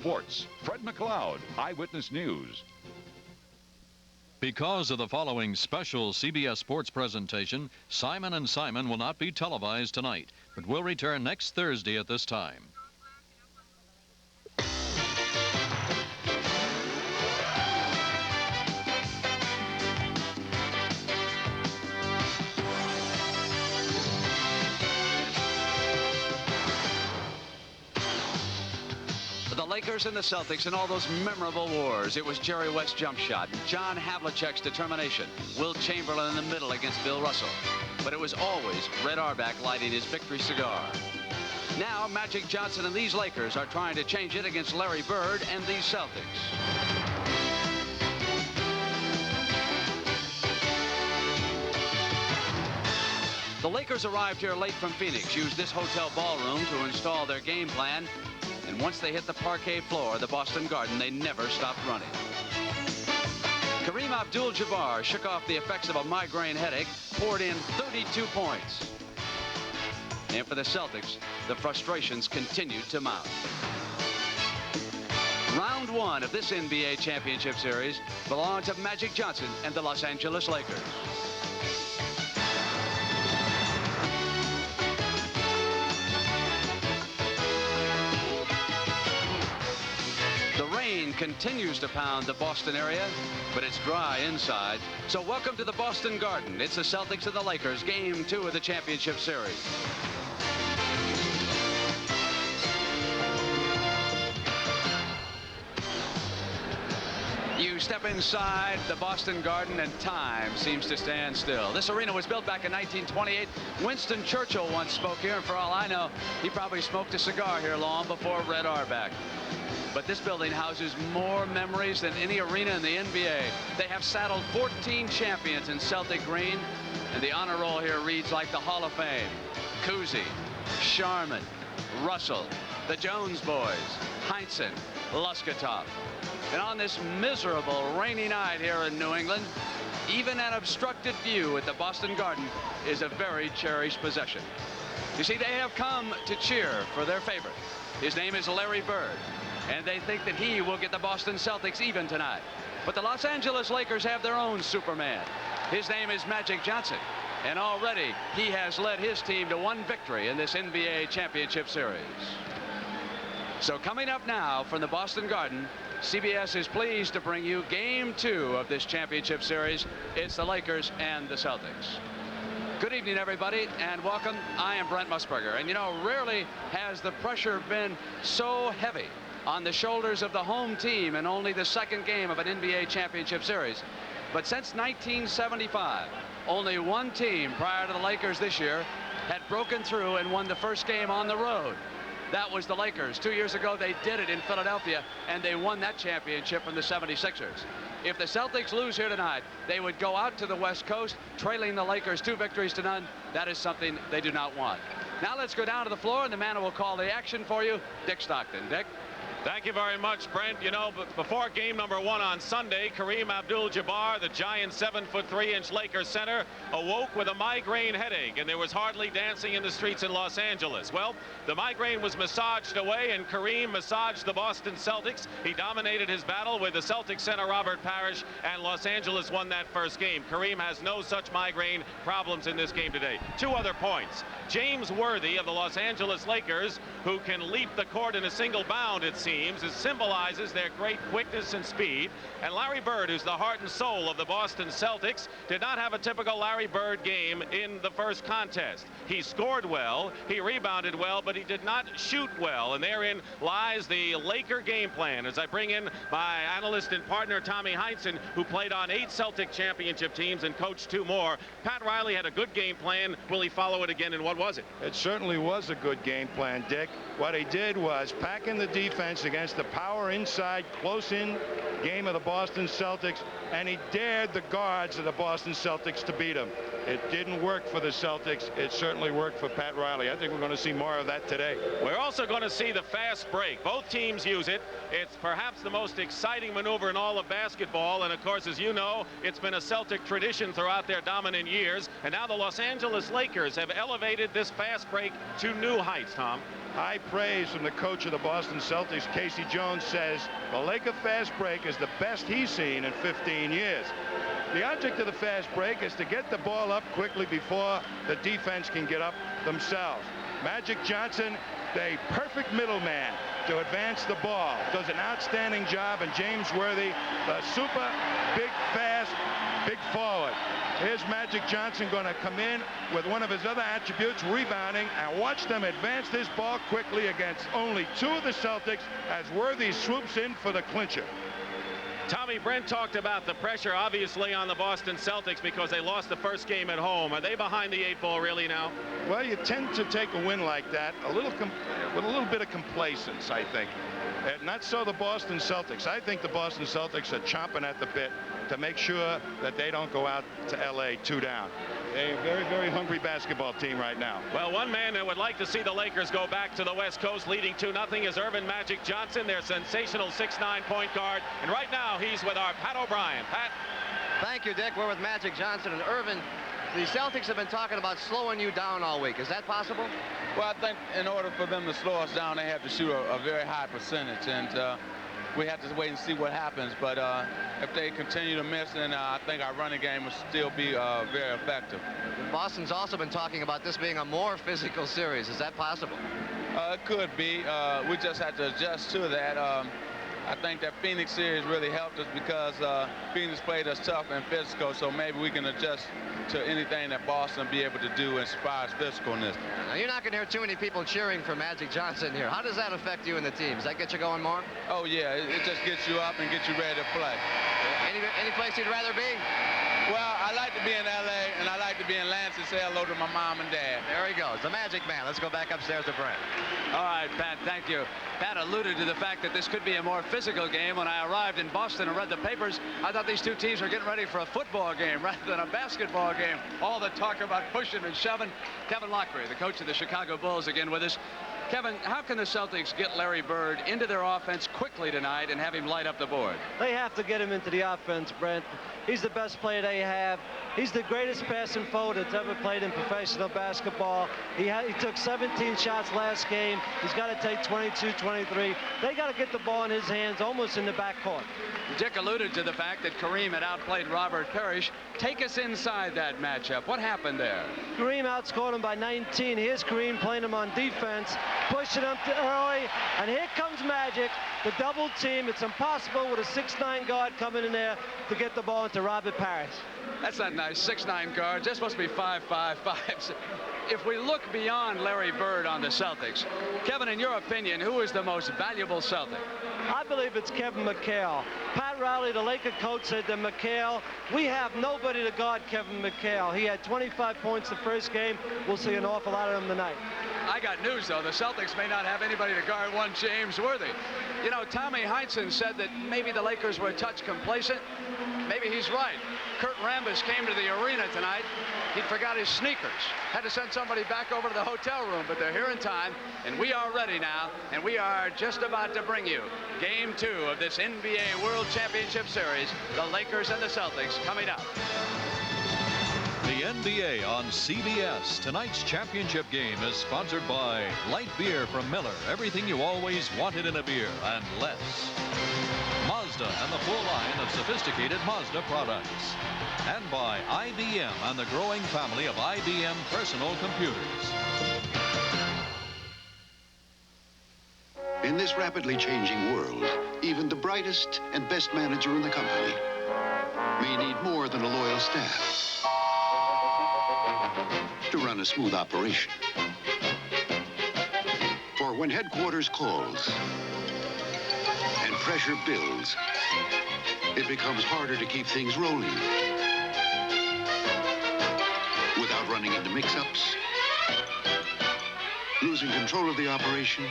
Sports. Fred McLeod, Eyewitness News. Because of the following special CBS Sports presentation, Simon & Simon will not be televised tonight, but will return next Thursday at this time. The Lakers and the Celtics in all those memorable wars. It was Jerry West's jump shot, John Havlicek's determination, Wilt Chamberlain in the middle against Bill Russell. But it was always Red Auerbach lighting his victory cigar. Now Magic Johnson and these Lakers are trying to change it against Larry Bird and these Celtics. The Lakers arrived here late from Phoenix, used this hotel ballroom to install their game plan. And once they hit the parquet floor of the Boston Garden, they never stopped running. Kareem Abdul-Jabbar shook off the effects of a migraine headache, poured in 32 points. And for the Celtics, the frustrations continued to mount. Round one of this NBA championship series belonged to Magic Johnson and the Los Angeles Lakers. Continues to pound the Boston area, but it's dry inside. So welcome to the Boston Garden. It's the Celtics and the Lakers, game 2 of the championship series. You step inside the Boston Garden and time seems to stand still. This arena was built back in 1928. Winston Churchill once spoke here, and for all I know, he probably smoked a cigar here long before Red Auerbach. But this building houses more memories than any arena in the NBA. They have saddled 14 champions in Celtic green, and the honor roll here reads like the Hall of Fame. Cousy, Sharman, Russell, the Jones boys, Heinsohn, Luskatov. And on this miserable rainy night here in New England, even an obstructed view at the Boston Garden is a very cherished possession. You see, they have come to cheer for their favorite. His name is Larry Bird. And they think that he will get the Boston Celtics even tonight. But the Los Angeles Lakers have their own Superman. His name is Magic Johnson. And already he has led his team to one victory in this NBA championship series. So coming up now from the Boston Garden, CBS is pleased to bring you game 2 of this championship series. It's the Lakers and the Celtics. Good evening, everybody, and welcome. I am Brent Musburger. And you know, rarely has the pressure been so heavy on the shoulders of the home team in only the second game of an NBA championship series. But since 1975, only one team prior to the Lakers this year had broken through and won the first game on the road. That was the Lakers. 2 years ago, they did it in Philadelphia, and they won that championship from the 76ers. If the Celtics lose here tonight, they would go out to the West Coast, trailing the Lakers 2 victories to none. That is something they do not want. Now let's go down to the floor, and the man who will call the action for you, Dick Stockton. Dick? Thank you very much, Brent. You know, before game number 1 on Sunday, Kareem Abdul-Jabbar, the giant 7'3" Lakers center, awoke with a migraine headache, and there was hardly dancing in the streets in Los Angeles. Well, the migraine was massaged away, and Kareem massaged the Boston Celtics. He dominated his battle with the Celtics center Robert Parrish, and Los Angeles won that first game. Kareem has no such migraine problems in this game today. 2 other points. James Worthy of the Los Angeles Lakers, who can leap the court in a single bound, it seems. It symbolizes their great quickness and speed. And Larry Bird, who's the heart and soul of the Boston Celtics, did not have a typical Larry Bird game in the first contest. He scored well, he rebounded well, but he did not shoot well. And therein lies the Laker game plan. As I bring in my analyst and partner, Tommy Heinsohn, who played on 8 Celtic championship teams and coached 2 more. Pat Riley had a good game plan. Will he follow it again, and what was it? It certainly was a good game plan, Dick. What he did was pack in the defense against the power inside, close-in game of the Boston Celtics, and he dared the guards of the Boston Celtics to beat him. It didn't work for the Celtics. It certainly worked for Pat Riley. I think we're going to see more of that today. We're also going to see the fast break. Both teams use it. It's perhaps the most exciting maneuver in all of basketball, and of course, as you know, it's been a Celtic tradition throughout their dominant years, and now the Los Angeles Lakers have elevated this fast break to new heights, Tom. high praise from the coach of the Boston Celtics. Casey Jones says the Laker fast break is the best he's seen in 15 years. The object of the fast break is to get the ball up quickly before the defense can get up themselves. Magic Johnson, the perfect middleman to advance the ball, does an outstanding job, and James Worthy, the super big, fast, big forward. Here's Magic Johnson going to come in with one of his other attributes, rebounding, and watch them advance this ball quickly against only 2 of the Celtics as Worthy swoops in for the clincher. Tommy, Brent talked about the pressure, obviously, on the Boston Celtics because they lost the first game at home. Are they behind the 8 ball really now? Well, you tend to take a win like that with a little bit of complacence, I think. Not so the Boston Celtics. I think the Boston Celtics are chomping at the bit to make sure that they don't go out to L.A. 2 down. They're a very, very hungry basketball team right now. Well, one man that would like to see the Lakers go back to the West Coast leading 2-0 is Earvin Magic Johnson, their sensational 6'9" point guard. And right now he's with our Pat O'Brien. Pat. Thank you, Dick. We're with Magic Johnson and Earvin. The Celtics have been talking about slowing you down all week. Is that possible? Well, I think in order for them to slow us down, they have to shoot a very high percentage. And we have to wait and see what happens. But if they continue to miss, then I think our running game will still be very effective. Boston's also been talking about this being a more physical series. Is that possible? It could be. We just have to adjust to that. I think that Phoenix series really helped us because Phoenix played us tough and physical, so maybe we can adjust to anything that Boston be able to do as far as physicalness. Now, you're not going to hear too many people cheering for Magic Johnson here. How does that affect you and the team? Does that get you going more? Oh, yeah. It just gets you up and gets you ready to play. Any place you'd rather be? Well, I like to be in L.A., and I like to be in Lansing to say hello to my mom and dad. There he goes, the Magic Man. Let's go back upstairs to Brent. All right, Pat, thank you. Pat alluded to the fact that this could be a more physical game. When I arrived in Boston and read the papers, I thought these two teams were getting ready for a football game rather than a basketball game. All the talk about pushing and shoving. Kevin Locklear, the coach of the Chicago Bulls, again with us. Kevin, how can the Celtics get Larry Bird into their offense quickly tonight and have him light up the board? They have to get him into the offense, Brent. He's the best player they have. He's the greatest passing forward that's ever played in professional basketball. He took 17 shots last game. He's got to take 22, 23. They got to get the ball in his hands almost in the backcourt. Dick alluded to the fact that Kareem had outplayed Robert Parrish. Take us inside that matchup. What happened there? Kareem outscored him by 19. Here's Kareem playing him on defense, pushing him early, and here comes Magic, the double team. It's impossible with a 6'9" guard coming in there to get the ball into Robert Parrish. That's not nice. 6'9" guards. That's supposed to be 5'5", 5'6". If we look beyond Larry Bird on the Celtics, Kevin, in your opinion, who is the most valuable Celtic? I believe it's Kevin McHale. Pat Riley, the Laker coach, said to McHale, we have nobody to guard Kevin McHale. He had 25 points the first game. We'll see an awful lot of them tonight. I got news, though. The Celtics may not have anybody to guard one James Worthy. You know, Tommy Heinsohn said that maybe the Lakers were a touch complacent. Maybe he's right. Kurt Rambis came to the arena tonight. He'd forgot his sneakers. Had to send somebody back over to the hotel room, but they're here in time, and we are ready now, and we are just about to bring you Game 2 of this NBA World Championship Series, the Lakers and the Celtics coming up. The NBA on CBS. Tonight's championship game is sponsored by Light Beer from Miller. Everything you always wanted in a beer and less. Mazda and the full line of sophisticated Mazda products. And by IBM and the growing family of IBM personal computers. In this rapidly changing world, even the brightest and best manager in the company may need more than a loyal staff to run a smooth operation. For when headquarters calls and pressure builds, it becomes harder to keep things rolling without running into mix-ups, losing control of the operation,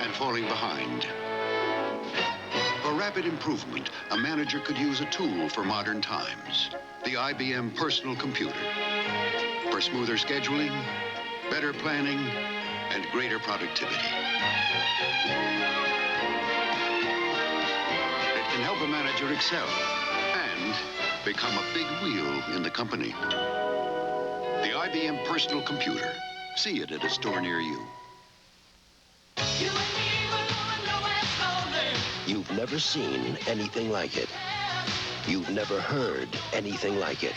and falling behind. For rapid improvement, a manager could use a tool for modern times. The IBM personal computer. For smoother scheduling, better planning, and greater productivity. It can help a manager excel and become a big wheel in the company. The IBM personal computer. See it at a store near you. You've never seen anything like it. You've never heard anything like it.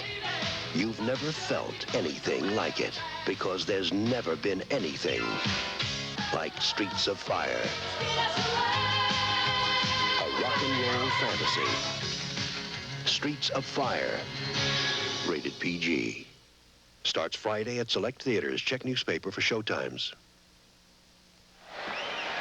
You've never felt anything like it, because there's never been anything like Streets of Fire. A rock and roll fantasy. Streets of Fire. Rated PG. Starts Friday at select theaters. Check newspaper for showtimes.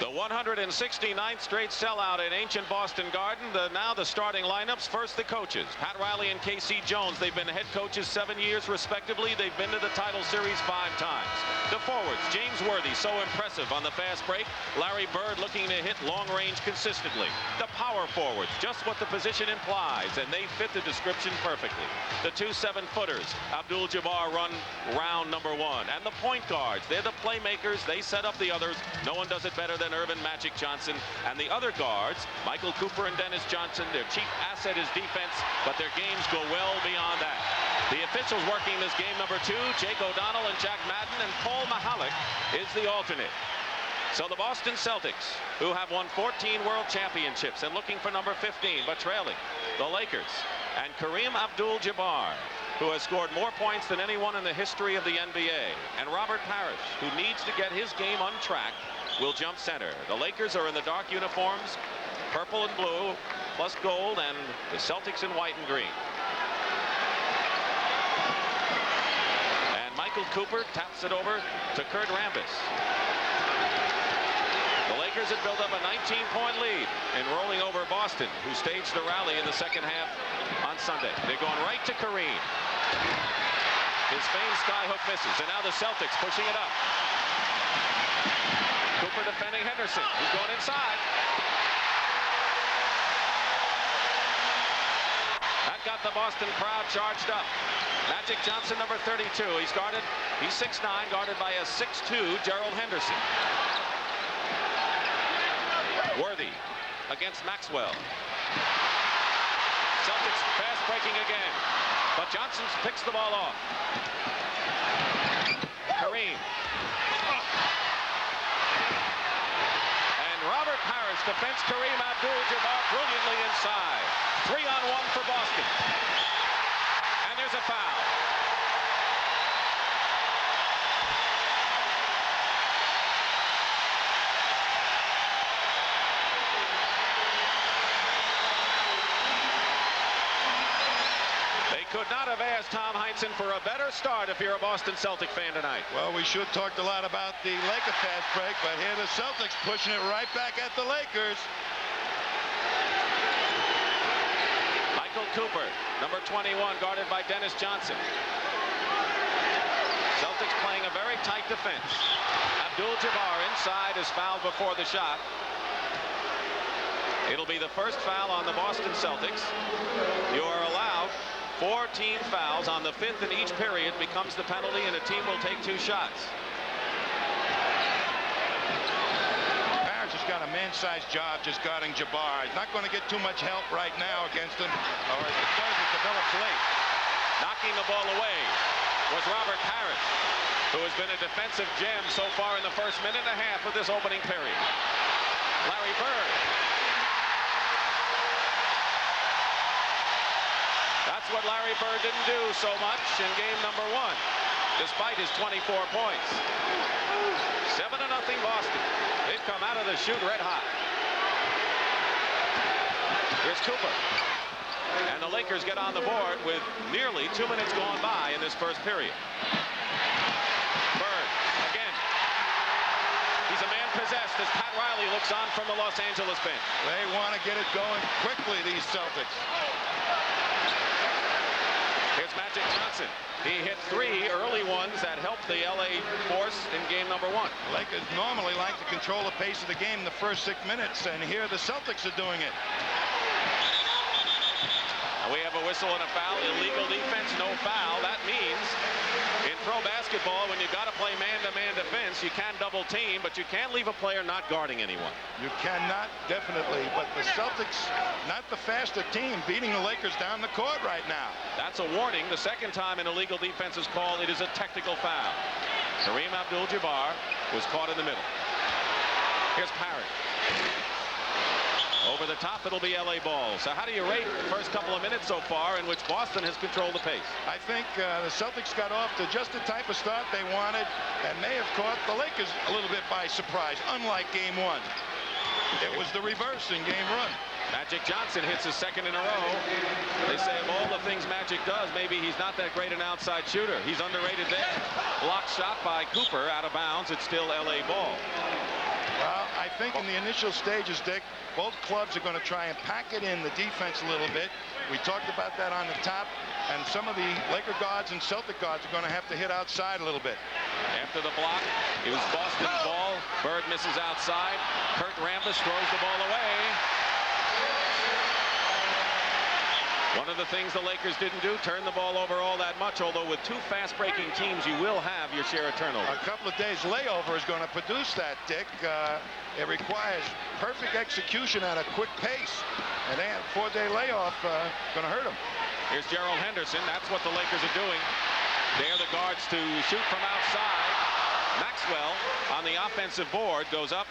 The 169th straight sellout in ancient Boston Garden. Now the starting lineups. First, the coaches. Pat Riley and K.C. Jones. They've been head coaches 7 years, respectively. They've been to the title series 5 times. The forwards. James Worthy, so impressive on the fast break. Larry Bird looking to hit long range consistently. The power forwards, just what the position implies, and they fit the description perfectly. The 2 7-footers. Abdul-Jabbar run round number 1. And the point guards. They're the playmakers. They set up the others. No one does it better than Irvin Magic Johnson. And the other guards, Michael Cooper and Dennis Johnson, their chief asset is defense, but their games go well beyond that. The officials working this game number 2, Jake O'Donnell and Jack Madden, and Paul Mahalik is the alternate. So the Boston Celtics, who have won 14 world championships and looking for number 15, but trailing the Lakers, and Kareem Abdul-Jabbar, who has scored more points than anyone in the history of the NBA, and Robert Parrish, who needs to get his game on track, will jump center. The Lakers are in the dark uniforms, purple and blue, plus gold, and the Celtics in white and green. And Michael Cooper taps it over to Kurt Rambis. The Lakers had built up a 19-point lead in rolling over Boston, who staged the rally in the second half on Sunday. They're going right to Kareem. His famed skyhook misses, and now the Celtics pushing it up. Cooper defending Henderson. He's going inside. That got the Boston crowd charged up. Magic Johnson, number 32. He's guarded. He's 6'9", guarded by a 6'2" Gerald Henderson. Worthy against Maxwell. Celtics fast breaking again, but Johnson picks the ball off. Kareem. Robert Parrish defends Kareem Abdul-Jabbar brilliantly inside. 3-on-1 for Boston. And there's a foul. They could not have asked Tom Heinsohn for a better start if you're a Boston Celtic fan tonight. Well, we should talked a lot about the Laker fast break, but here the Celtics pushing it right back at the Lakers. Michael Cooper, number 21, guarded by Dennis Johnson. Celtics playing a very tight defense. Abdul-Jabbar inside is fouled before the shot. It'll be the first foul on the Boston Celtics. You are allowed 4 team fouls. On the 5th in each period becomes the penalty, and a team will take 2 shots. Parrish has got a man-sized job just guarding Jabbar. He's not going to get too much help right now against him, or if it does, it develops late. Knocking the ball away was Robert Parrish, who has been a defensive gem so far in the first minute and a half of this opening period. Larry Bird. That's what Larry Bird didn't do so much in game number 1, despite his 24 points. 7-0 Boston. They've come out of the chute red hot. Here's Cooper. And the Lakers get on the board with nearly 2 minutes gone by in this first period. Bird again. He's a man possessed as Pat Riley looks on from the Los Angeles bench. They want to get it going quickly, these Celtics. Here's Magic Johnson. He hit 3 early ones that helped the LA Force in game number 1. Lakers normally like to control the pace of the game in the first 6 minutes, and here the Celtics are doing it. And we have a whistle and a foul. Illegal defense, no foul. That means in pro basketball, when you've got to play man-to-man defense, you can double team, but you can't leave a player not guarding anyone. You cannot, definitely. But the Celtics, not the faster team, beating the Lakers down the court right now. That's a warning. The second time an illegal defense is called, it is a technical foul. Kareem Abdul-Jabbar was caught in the middle. Here's Parrish. Over the top, it'll be LA ball. So how do you rate the first couple of minutes so far in which Boston has controlled the pace? I think the Celtics got off to just the type of start they wanted and may have caught the Lakers a little bit by surprise, unlike game one. It was the reverse in game one. Magic Johnson hits his second in a row. They say of all the things Magic does, maybe he's not that great an outside shooter. He's underrated there. Blocked shot by Cooper out of bounds. It's still LA ball. Well, I think in the initial stages, Dick, both clubs are going to try and pack it in the defense a little bit. We talked about that on the top, and some of the Laker guards and Celtic guards are going to have to hit outside a little bit. After the block, it was Boston's ball. Bird misses outside. Kurt Rambis throws the ball away. One of the things the Lakers didn't do, turn the ball over all that much, although with two fast-breaking teams, you will have your share of turnovers. A couple of days layover is going to produce that, Dick. It requires perfect execution at a quick pace. And a 4-day layoff going to hurt them. Here's Gerald Henderson. That's what the Lakers are doing. They're the guards to shoot from outside. Maxwell on the offensive board goes up.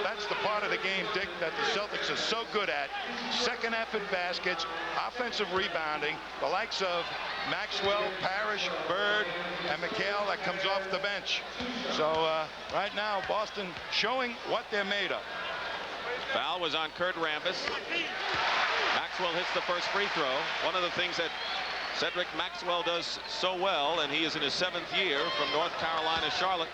That's the part of the game, Dick, that the Celtics are so good at. Second effort baskets, offensive rebounding, the likes of Maxwell, Parrish, Bird, and McHale that comes off the bench. So right now, Boston showing what they're made of. Foul was on Kurt Rambis. Maxwell hits the first free throw. One of the things that Cedric Maxwell does so well, and he is in his 7th year from North Carolina, Charlotte,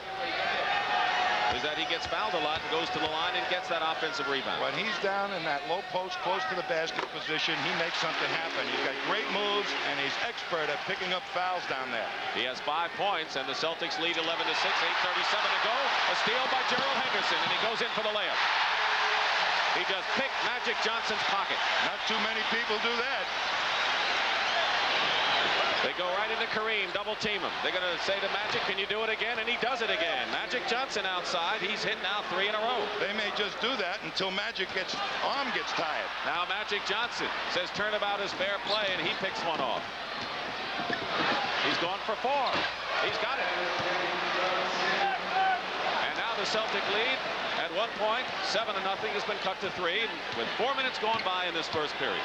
is that he gets fouled a lot and goes to the line and gets that offensive rebound. When he's down in that low post close to the basket position, he makes something happen. He's got great moves, and he's expert at picking up fouls down there. He has 5 points, and the Celtics lead 11-6, 8:37 to go. A steal by Gerald Henderson, and he goes in for the layup. He just picked Magic Johnson's pocket. Not too many people do that. They go right into Kareem, double team him. They're going to say to Magic, can you do it again? And he does it again. Magic Johnson outside. He's hit now 3 in a row. They may just do that until Magic's arm gets tired. Now Magic Johnson says turnabout is fair play, and he picks one off. He's gone for 4. He's got it. And now the Celtic lead at 1 point. 7-0 has been cut to 3 with 4 minutes gone by in this first period.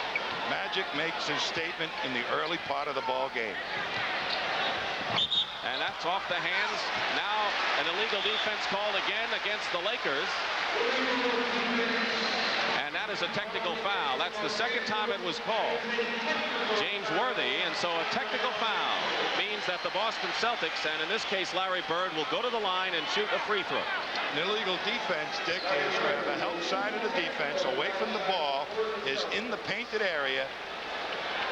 Magic makes his statement in the early part of the ball game. And that's off the hands. Now an illegal defense called again against the Lakers. And that is a technical foul. That's the second time it was called. James Worthy, and so a technical foul means that the Boston Celtics, and in this case Larry Bird, will go to the line and shoot a free throw. An illegal defense, Dick, is where the help side of the defense, away from the ball, is in the painted area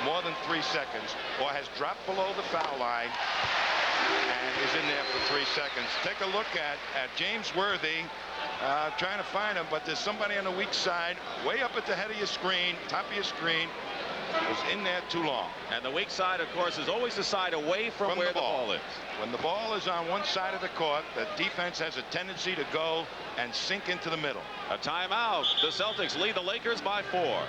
more than 3 seconds, or has dropped below the foul line and is in there for 3 seconds. Take a look at James Worthy. Trying to find him, but there's somebody on the weak side, way up at the head of your screen, top of your screen, was in there too long. And the weak side, of course, is always the side away from where the ball is. When the ball is on one side of the court, the defense has a tendency to go and sink into the middle. A timeout. The Celtics lead the Lakers by 4.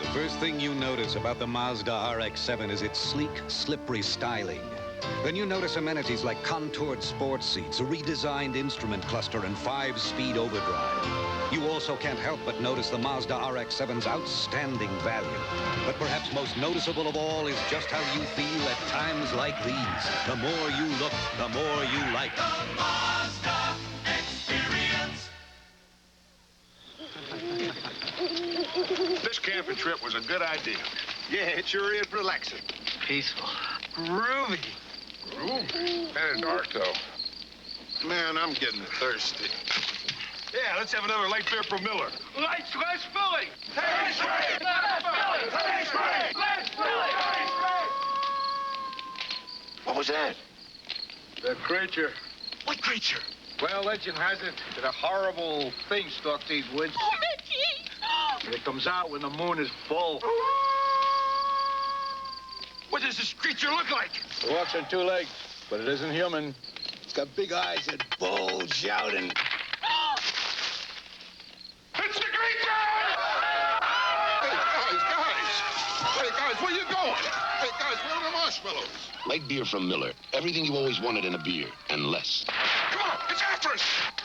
The first thing you notice about the Mazda RX-7 is its sleek, slippery styling. Then you notice amenities like contoured sports seats, a redesigned instrument cluster, and 5-speed overdrive. You also can't help but notice the Mazda RX-7's outstanding value. But perhaps most noticeable of all is just how you feel at times like these. The more you look, the more you like. The Mazda experience. This camping trip was a good idea. Yeah, it sure is relaxing. Peaceful. Groovy. Groovy? Kind of dark, though. Man, I'm getting thirsty. Yeah, let's have another light beer from Miller. Lights, let's filling. Taste free. Let's filling. Taste free. Let's filling. Taste free. What was that? The creature. What creature? Well, legend has it that a horrible thing stalked these woods. Oh, Mickey. And it comes out when the moon is full. What does this creature look like? It walks on 2 legs, but it isn't human. It's got big eyes that bulge out and... It's the creature! marshmallows. Light beer from Miller. Everything you always wanted in a beer, and less. Come on, it's after us.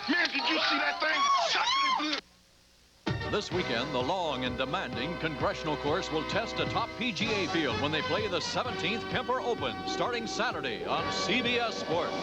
Man, did you see that thing? Sacre bleu. This weekend, the long and demanding Congressional course will test a top PGA field when they play the 17th Kemper Open, starting Saturday on CBS Sports.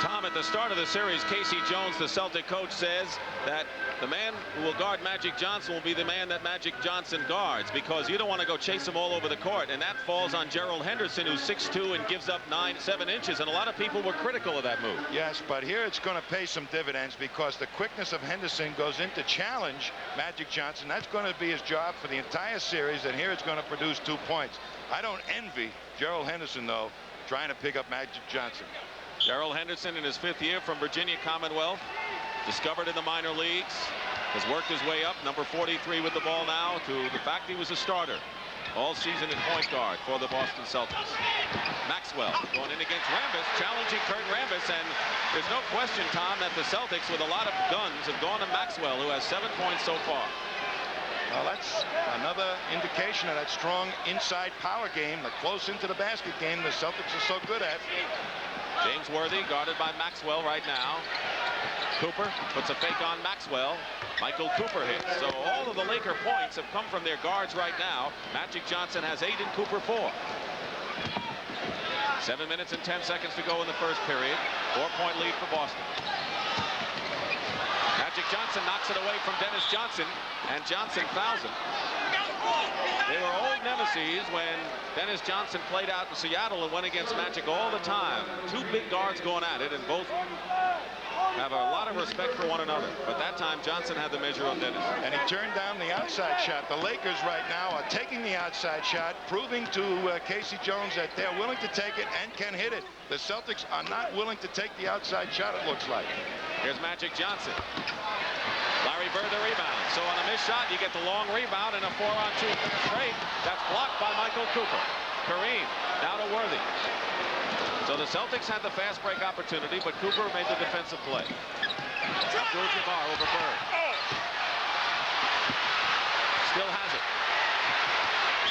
Tom, at the start of the series, Casey Jones, the Celtic coach, says that the man who will guard Magic Johnson will be the man that Magic Johnson guards, because you don't want to go chase him all over the court, and that falls on Gerald Henderson, who's 6'2" and gives up 7 inches, and a lot of people were critical of that move. Yes, but here it's going to pay some dividends, because the quickness of Henderson goes in to challenge Magic Johnson. That's going to be his job for the entire series, and here it's going to produce 2 points. I don't envy Gerald Henderson, though, trying to pick up Magic Johnson. Gerald Henderson, in his 5th year from Virginia Commonwealth, discovered in the minor leagues, has worked his way up, number 43 with the ball now, to the fact he was a starter all season at point guard for the Boston Celtics. Maxwell going in against Rambis, challenging Kurt Rambis, and there's no question, Tom, that the Celtics, with a lot of guns, have gone to Maxwell, who has 7 points so far. Well, that's another indication of that strong inside power game, the close into the basket game the Celtics are so good at. James Worthy guarded by Maxwell right now. Cooper puts a fake on Maxwell. Michael Cooper hits. So all of the Laker points have come from their guards right now. Magic Johnson has 8 and Cooper 4. 7 minutes and 10 seconds to go in the first period. 4-point lead for Boston. Magic Johnson knocks it away from Dennis Johnson, and Johnson fouls him. They were old nemesis when Dennis Johnson played out in Seattle and went against Magic all the time. 2 big guards going at it, and both have a lot of respect for one another. But that time, Johnson had the measure of Dennis. And he turned down the outside shot. The Lakers right now are taking the outside shot, proving to Casey Jones that they're willing to take it and can hit it. The Celtics are not willing to take the outside shot, it looks like. Here's Magic Johnson. Larry Bird the rebound. So on a missed shot, you get the long rebound and a 4-on-2 straight. That's blocked by Michael Cooper. Kareem now to Worthy. So the Celtics had the fast break opportunity, but Cooper made the defensive play. Abdul-Jabbar over Bird. Still has it.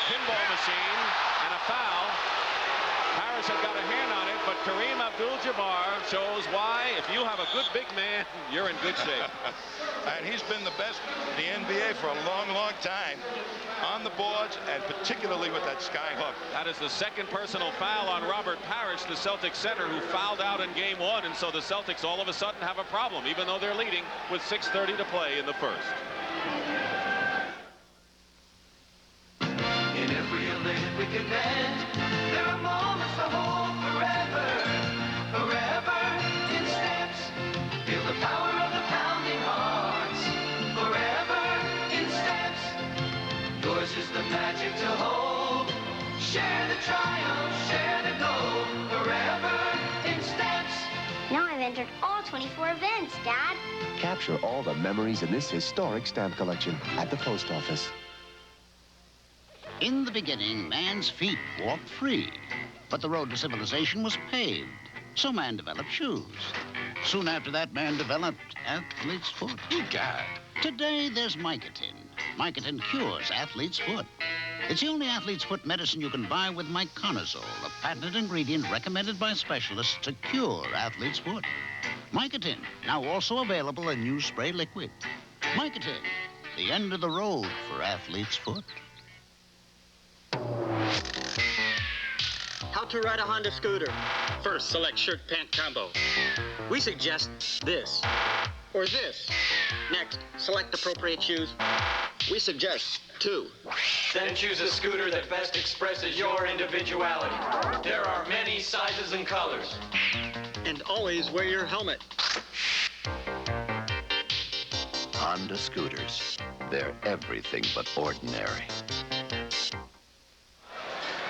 Pinball machine and a foul. Harris had got a hand on it, but Kareem Abdul-Jabbar shows why, if you have a good big man, you're in good shape. And he's been the best in the NBA for a long, long time on the boards, and particularly with that sky hook. That is the 2nd personal foul on Robert Parrish, the Celtics center, who fouled out in game 1, and so the Celtics all of a sudden have a problem, even though they're leading with 6:30 to play in the first. In every Olympic event, there are moments to hold forever, forever in steps. Feel the power of the pounding hearts, forever in steps. Yours is the magic to hold. Share the triumph, share the gold, forever in steps. Now I've entered all 24 events, Dad. Capture all the memories in this historic stamp collection at the post office. In the beginning, man's feet walked free, but the road to civilization was paved, so man developed shoes. Soon after that, man developed athlete's foot. Egad. Today, there's Mycotin. Mycotin cures athlete's foot. It's the only athlete's foot medicine you can buy with Myconazole, a patented ingredient recommended by specialists to cure athlete's foot. Mycotin, now also available in new spray liquid. Mycotin, the end of the road for athlete's foot. How to ride a Honda scooter. First, select shirt pant combo. We suggest this or this. Next, select appropriate shoes. We suggest 2. Then choose a scooter that best expresses your individuality. There are many sizes and colors. And always wear your helmet. Honda scooters. They're everything but ordinary.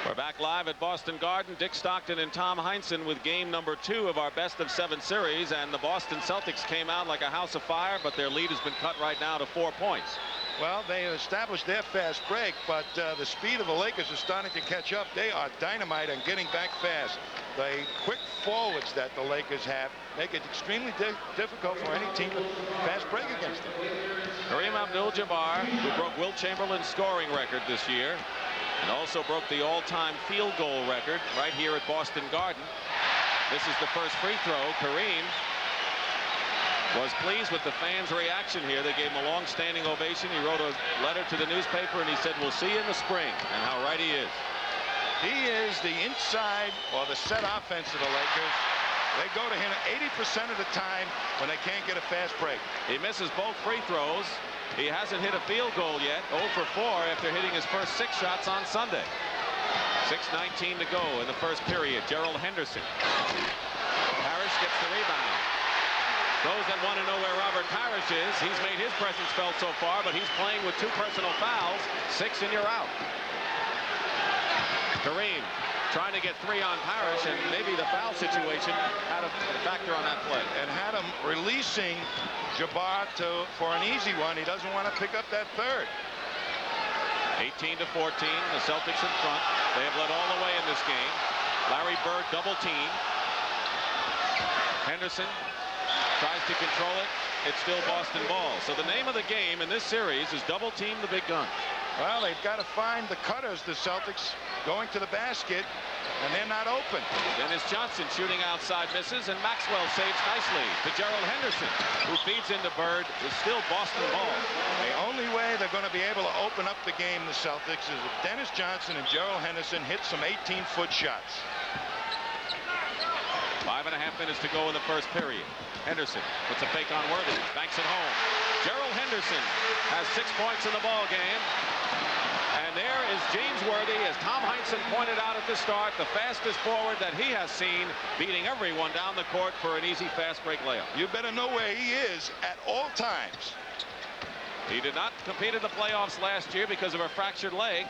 We're back live at Boston Garden. Dick Stockton and Tom Heinsohn with game number 2 of our best of 7 series. And the Boston Celtics came out like a house of fire, but their lead has been cut right now to 4 points. Well, they established their fast break, but the speed of the Lakers is starting to catch up. They are dynamite and getting back fast. The quick forwards that the Lakers have make it extremely difficult for any team to fast break against them. Kareem Abdul-Jabbar, who broke Wilt Chamberlain's scoring record this year, and also broke the all-time field goal record right here at Boston Garden. This is the first free throw. Kareem was pleased with the fans' reaction here. They gave him a long-standing ovation. He wrote a letter to the newspaper, and he said, "We'll see you in the spring," and how right he is. He is the inside or the set offense of the Lakers. They go to him 80% of the time when they can't get a fast break. He misses both free throws. He hasn't hit a field goal yet. 0 for 4 after hitting his first 6 shots on Sunday. 6:19 to go in the first period. Gerald Henderson. Parrish gets the rebound. Those that want to know where Robert Parrish is, he's made his presence felt so far, but he's playing with 2 personal fouls. 6 and you're out. Kareem trying to get 3 on Parrish, and maybe the foul situation had a factor on that play. And had him releasing Jabbar for an easy one. He doesn't want to pick up that third. 18 to 14, the Celtics in front. They have led all the way in this game. Larry Bird double team. Henderson tries to control it. It's still Boston ball. So the name of the game in this series is double team the big gun. Well, they've got to find the cutters, the Celtics, going to the basket, and they're not open. Dennis Johnson shooting outside, misses, and Maxwell saves nicely to Gerald Henderson, who feeds into Bird. It's still Boston ball. The only way they're going to be able to open up the game, the Celtics, is if Dennis Johnson and Gerald Henderson hit some 18-foot shots. 5.5 minutes to go in the first period. Henderson puts a fake on Worthy, banks it home. Gerald Henderson has 6 points in the ball game. And there is James Worthy, as Tom Heinsohn pointed out at the start, the fastest forward that he has seen, beating everyone down the court for an easy fast break layup. You better know where he is at all times. He did not compete in the playoffs last year because of a fractured leg.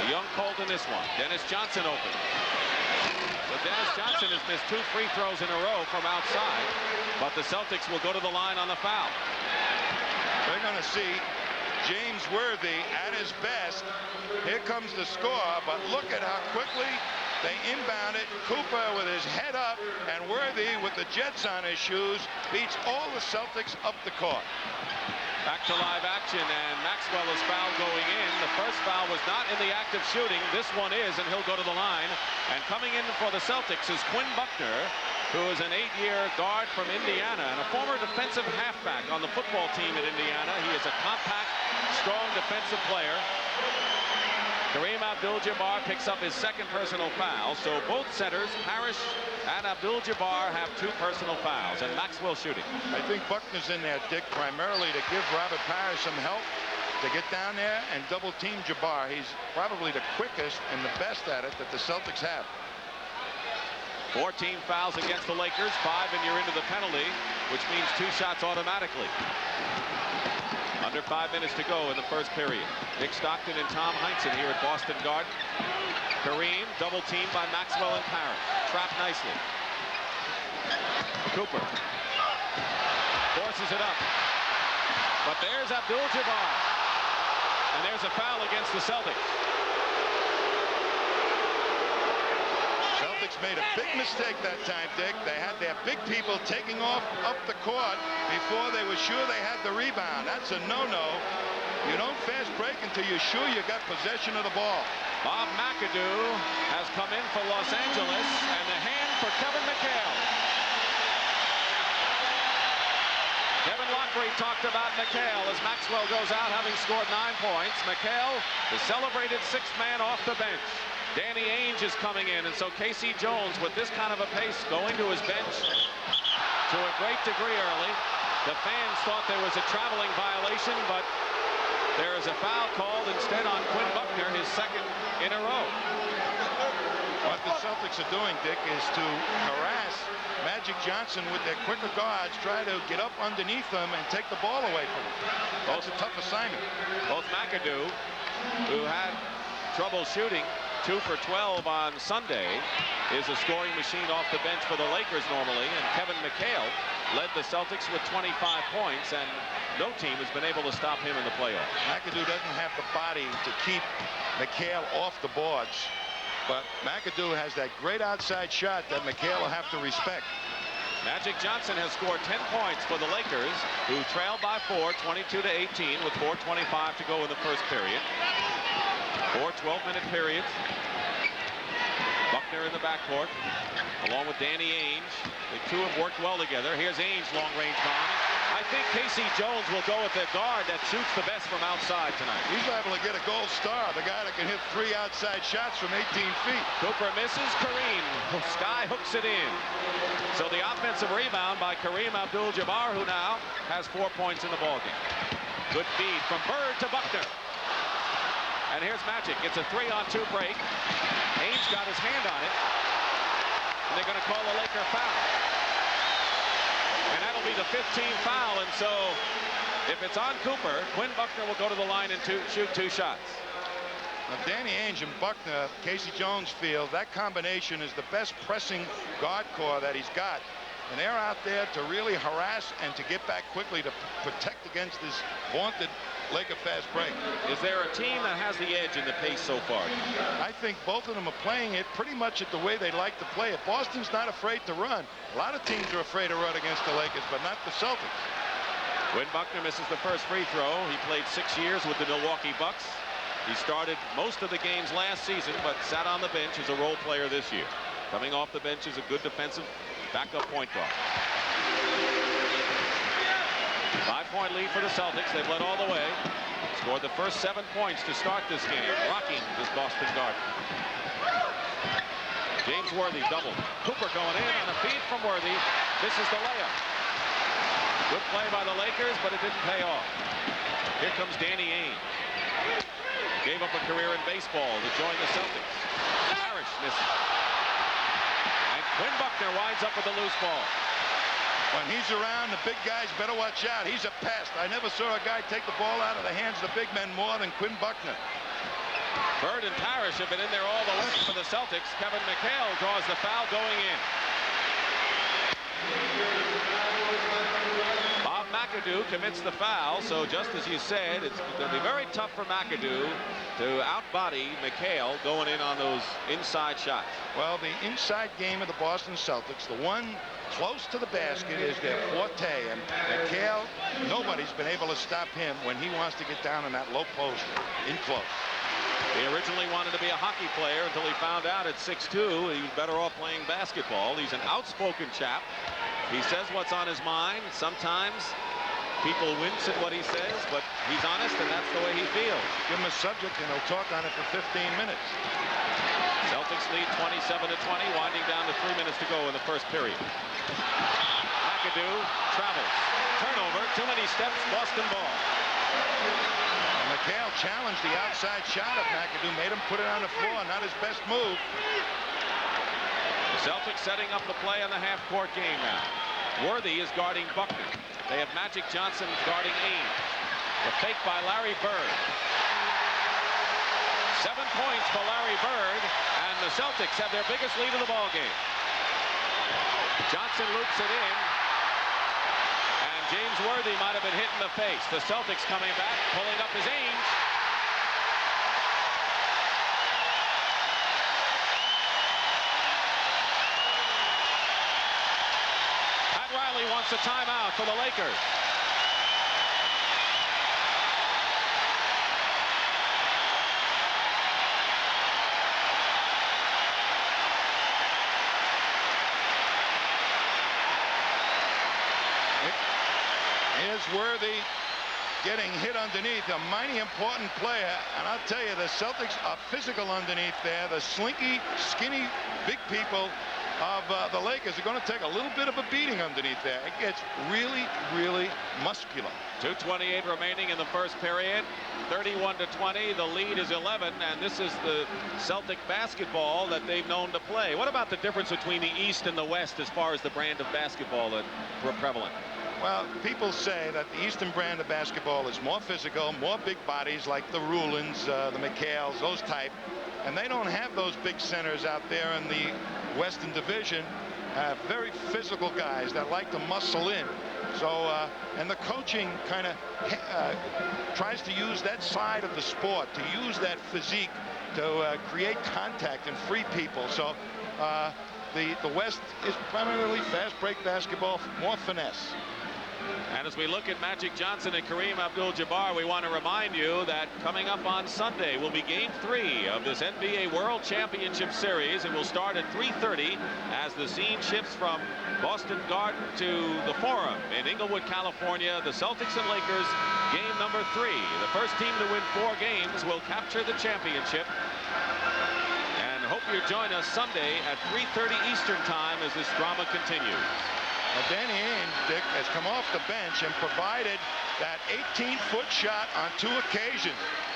A young Colt in this one. Dennis Johnson open. So Dennis Johnson has missed 2 free throws in a row from outside, but the Celtics will go to the line on the foul. They're going to see James Worthy at his best. Here comes the score, but look at how quickly they inbound it. Cooper with his head up, and Worthy with the Jets on his shoes beats all the Celtics up the court. Back to live action, and Maxwell is fouled going in. The first foul was not in the act of shooting. This one is, and he'll go to the line. And coming in for the Celtics is Quinn Buckner, who is an 8-year guard from Indiana and a former defensive halfback on the football team at Indiana. He is a compact, strong defensive player. Kareem Abdul-Jabbar picks up his 2nd personal foul. So both centers, Parrish and Abdul-Jabbar, have 2 personal fouls, and Maxwell shooting. I think Buckner's in there, Dick, primarily to give Robert Parrish some help to get down there and double team Jabbar. He's probably the quickest and the best at it that the Celtics have. 14 fouls against the Lakers, 5 and you're into the penalty, which means 2 shots automatically. Under 5 minutes to go in the first period. Dick Stockton and Tom Heinsohn here at Boston Garden. Kareem double teamed by Maxwell and Parrish. Trapped nicely. Cooper forces it up. But there's Abdul-Jabbar. And there's a foul against the Celtics. Celtics made a big mistake that time, Dick. They had their big people taking off up the court before they were sure they had the rebound. That's a no-no. You don't fast break until you're sure you got possession of the ball. Bob McAdoo has come in for Los Angeles, and the hand for Kevin McHale. Kevin Lockery talked about McHale as Maxwell goes out having scored 9 points. McHale, the celebrated 6th man off the bench. Danny Ainge is coming in, and so Casey Jones, with this kind of a pace, going to his bench to a great degree early. The fans thought there was a traveling violation, but there is a foul called instead on Quinn Buckner, his 2nd in a row. What the Celtics are doing, Dick, is to harass Magic Johnson with their quicker guards, try to get up underneath them and take the ball away from him. That's a tough assignment. Both McAdoo, who had trouble shooting, 2 for 12 on Sunday, is a scoring machine off the bench for the Lakers normally, and Kevin McHale led the Celtics with 25 points, and no team has been able to stop him in the playoffs. McAdoo doesn't have the body to keep McHale off the boards, but McAdoo has that great outside shot that McHale will have to respect. Magic Johnson has scored 10 points for the Lakers, who trail by 4, 22-18, with 4:25 to go in the first period. 4 12-minute periods. Buckner in the backcourt, along with Danny Ainge. The two have worked well together. Here's Ainge, long-range bomb. I think Casey Jones will go with the guard that shoots the best from outside tonight. He's able to get a gold star, the guy that can hit 3 outside shots from 18 feet. Cooper misses. Kareem Sky hooks it in. So the offensive rebound by Kareem Abdul-Jabbar, who now has 4 points in the ballgame. Good feed from Bird to Buckner. And here's Magic. It's a 3-on-2 break. Ainge got his hand on it. And they're going to call a Laker foul. And that'll be the 15th foul. And so if it's on Cooper, Quinn Buckner will go to the line and shoot 2 shots. Now, Danny Ainge and Buckner, Casey Jones feel that combination is the best pressing guard core that he's got. And they're out there to really harass and to get back quickly to protect against this vaunted Laker fast break. Is there a team that has the edge in the pace so far? I think both of them are playing it pretty much at the way they like to play it. Boston's not afraid to run. A lot of teams are afraid to run against the Lakers, but not the Celtics. Quinn Buckner misses the first free throw. He played 6 years with the Milwaukee Bucks. He started most of the games last season, but sat on the bench as a role player this year. Coming off the bench is a good defensive backup point guard. 5-point lead for the Celtics. They've led all the way. Scored the first 7 points to start this game, rocking this Boston Garden. James Worthy doubled. Cooper going in on a feed from Worthy. This is the layup. Good play by the Lakers, but it didn't pay off. Here comes Danny Ainge. Gave up a career in baseball to join the Celtics. Parrish misses. And Quinn Buckner winds up with a loose ball. When he's around, the big guys better watch out. He's a pest. I never saw a guy take the ball out of the hands of the big men more than Quinn Buckner. Bird and Parrish have been in there all the way for the Celtics. Kevin McHale draws the foul going in. Bob McAdoo commits the foul, so just as you said, it's going to be very tough for McAdoo to outbody McHale going in on those inside shots. Well, the inside game of the Boston Celtics, the one close to the basket, is their forte, and McHale, nobody's been able to stop him when he wants to get down in that low post in close. He originally wanted to be a hockey player until he found out at 6'2" he was better off playing basketball. He's an outspoken chap. He says what's on his mind. Sometimes people wince at what he says, but he's honest, and that's the way he feels. Give him a subject, and he'll talk on it for 15 minutes. Celtics lead 27-20, winding down to 3 minutes to go in the first period. McAdoo travels. Turnover, too many steps, Boston ball. McHale challenged the outside shot of McAdoo, made him put it on the floor, not his best move. The Celtics setting up the play on the half-court game now. Worthy is guarding Buckner. They have Magic Johnson guarding Ainge. The fake by Larry Bird. 7 points for Larry Bird, and the Celtics have their biggest lead of the ball game. Johnson loops it in, and James Worthy might have been hit in the face. The Celtics coming back, pulling up his Ainge. Pat Riley wants a timeout for the Lakers. Here's Worthy getting hit underneath, a mighty important player, and I'll tell you, the Celtics are physical underneath there. The slinky, skinny, big people of the Lakers are going to take a little bit of a beating underneath there. It gets really, really muscular. 2:28 remaining in the first period. 31-20. The lead is 11, and this is the Celtic basketball that they've known to play. What about the difference between the East and the West as far as the brand of basketball that are prevalent? Well, people say that the Eastern brand of basketball is more physical, more big bodies like the Rulins, the McHales, those type. And they don't have those big centers out there in the Western Division. Very physical guys that like to muscle in. So, and the coaching kind of tries to use that side of the sport, to use that physique to create contact and free people. So The West is primarily fast break basketball, more finesse. And as we look at Magic Johnson and Kareem Abdul-Jabbar, we want to remind you that coming up on Sunday will be Game 3 of this NBA World Championship Series. It will start at 3:30 as the scene shifts from Boston Garden to the Forum in Inglewood, California. The Celtics and Lakers, game number 3. The first team to win 4 games will capture the championship. And hope you join us Sunday at 3:30 Eastern Time as this drama continues. Now, Danny Ainge, Dick, has come off the bench and provided that 18-foot shot on 2 occasions.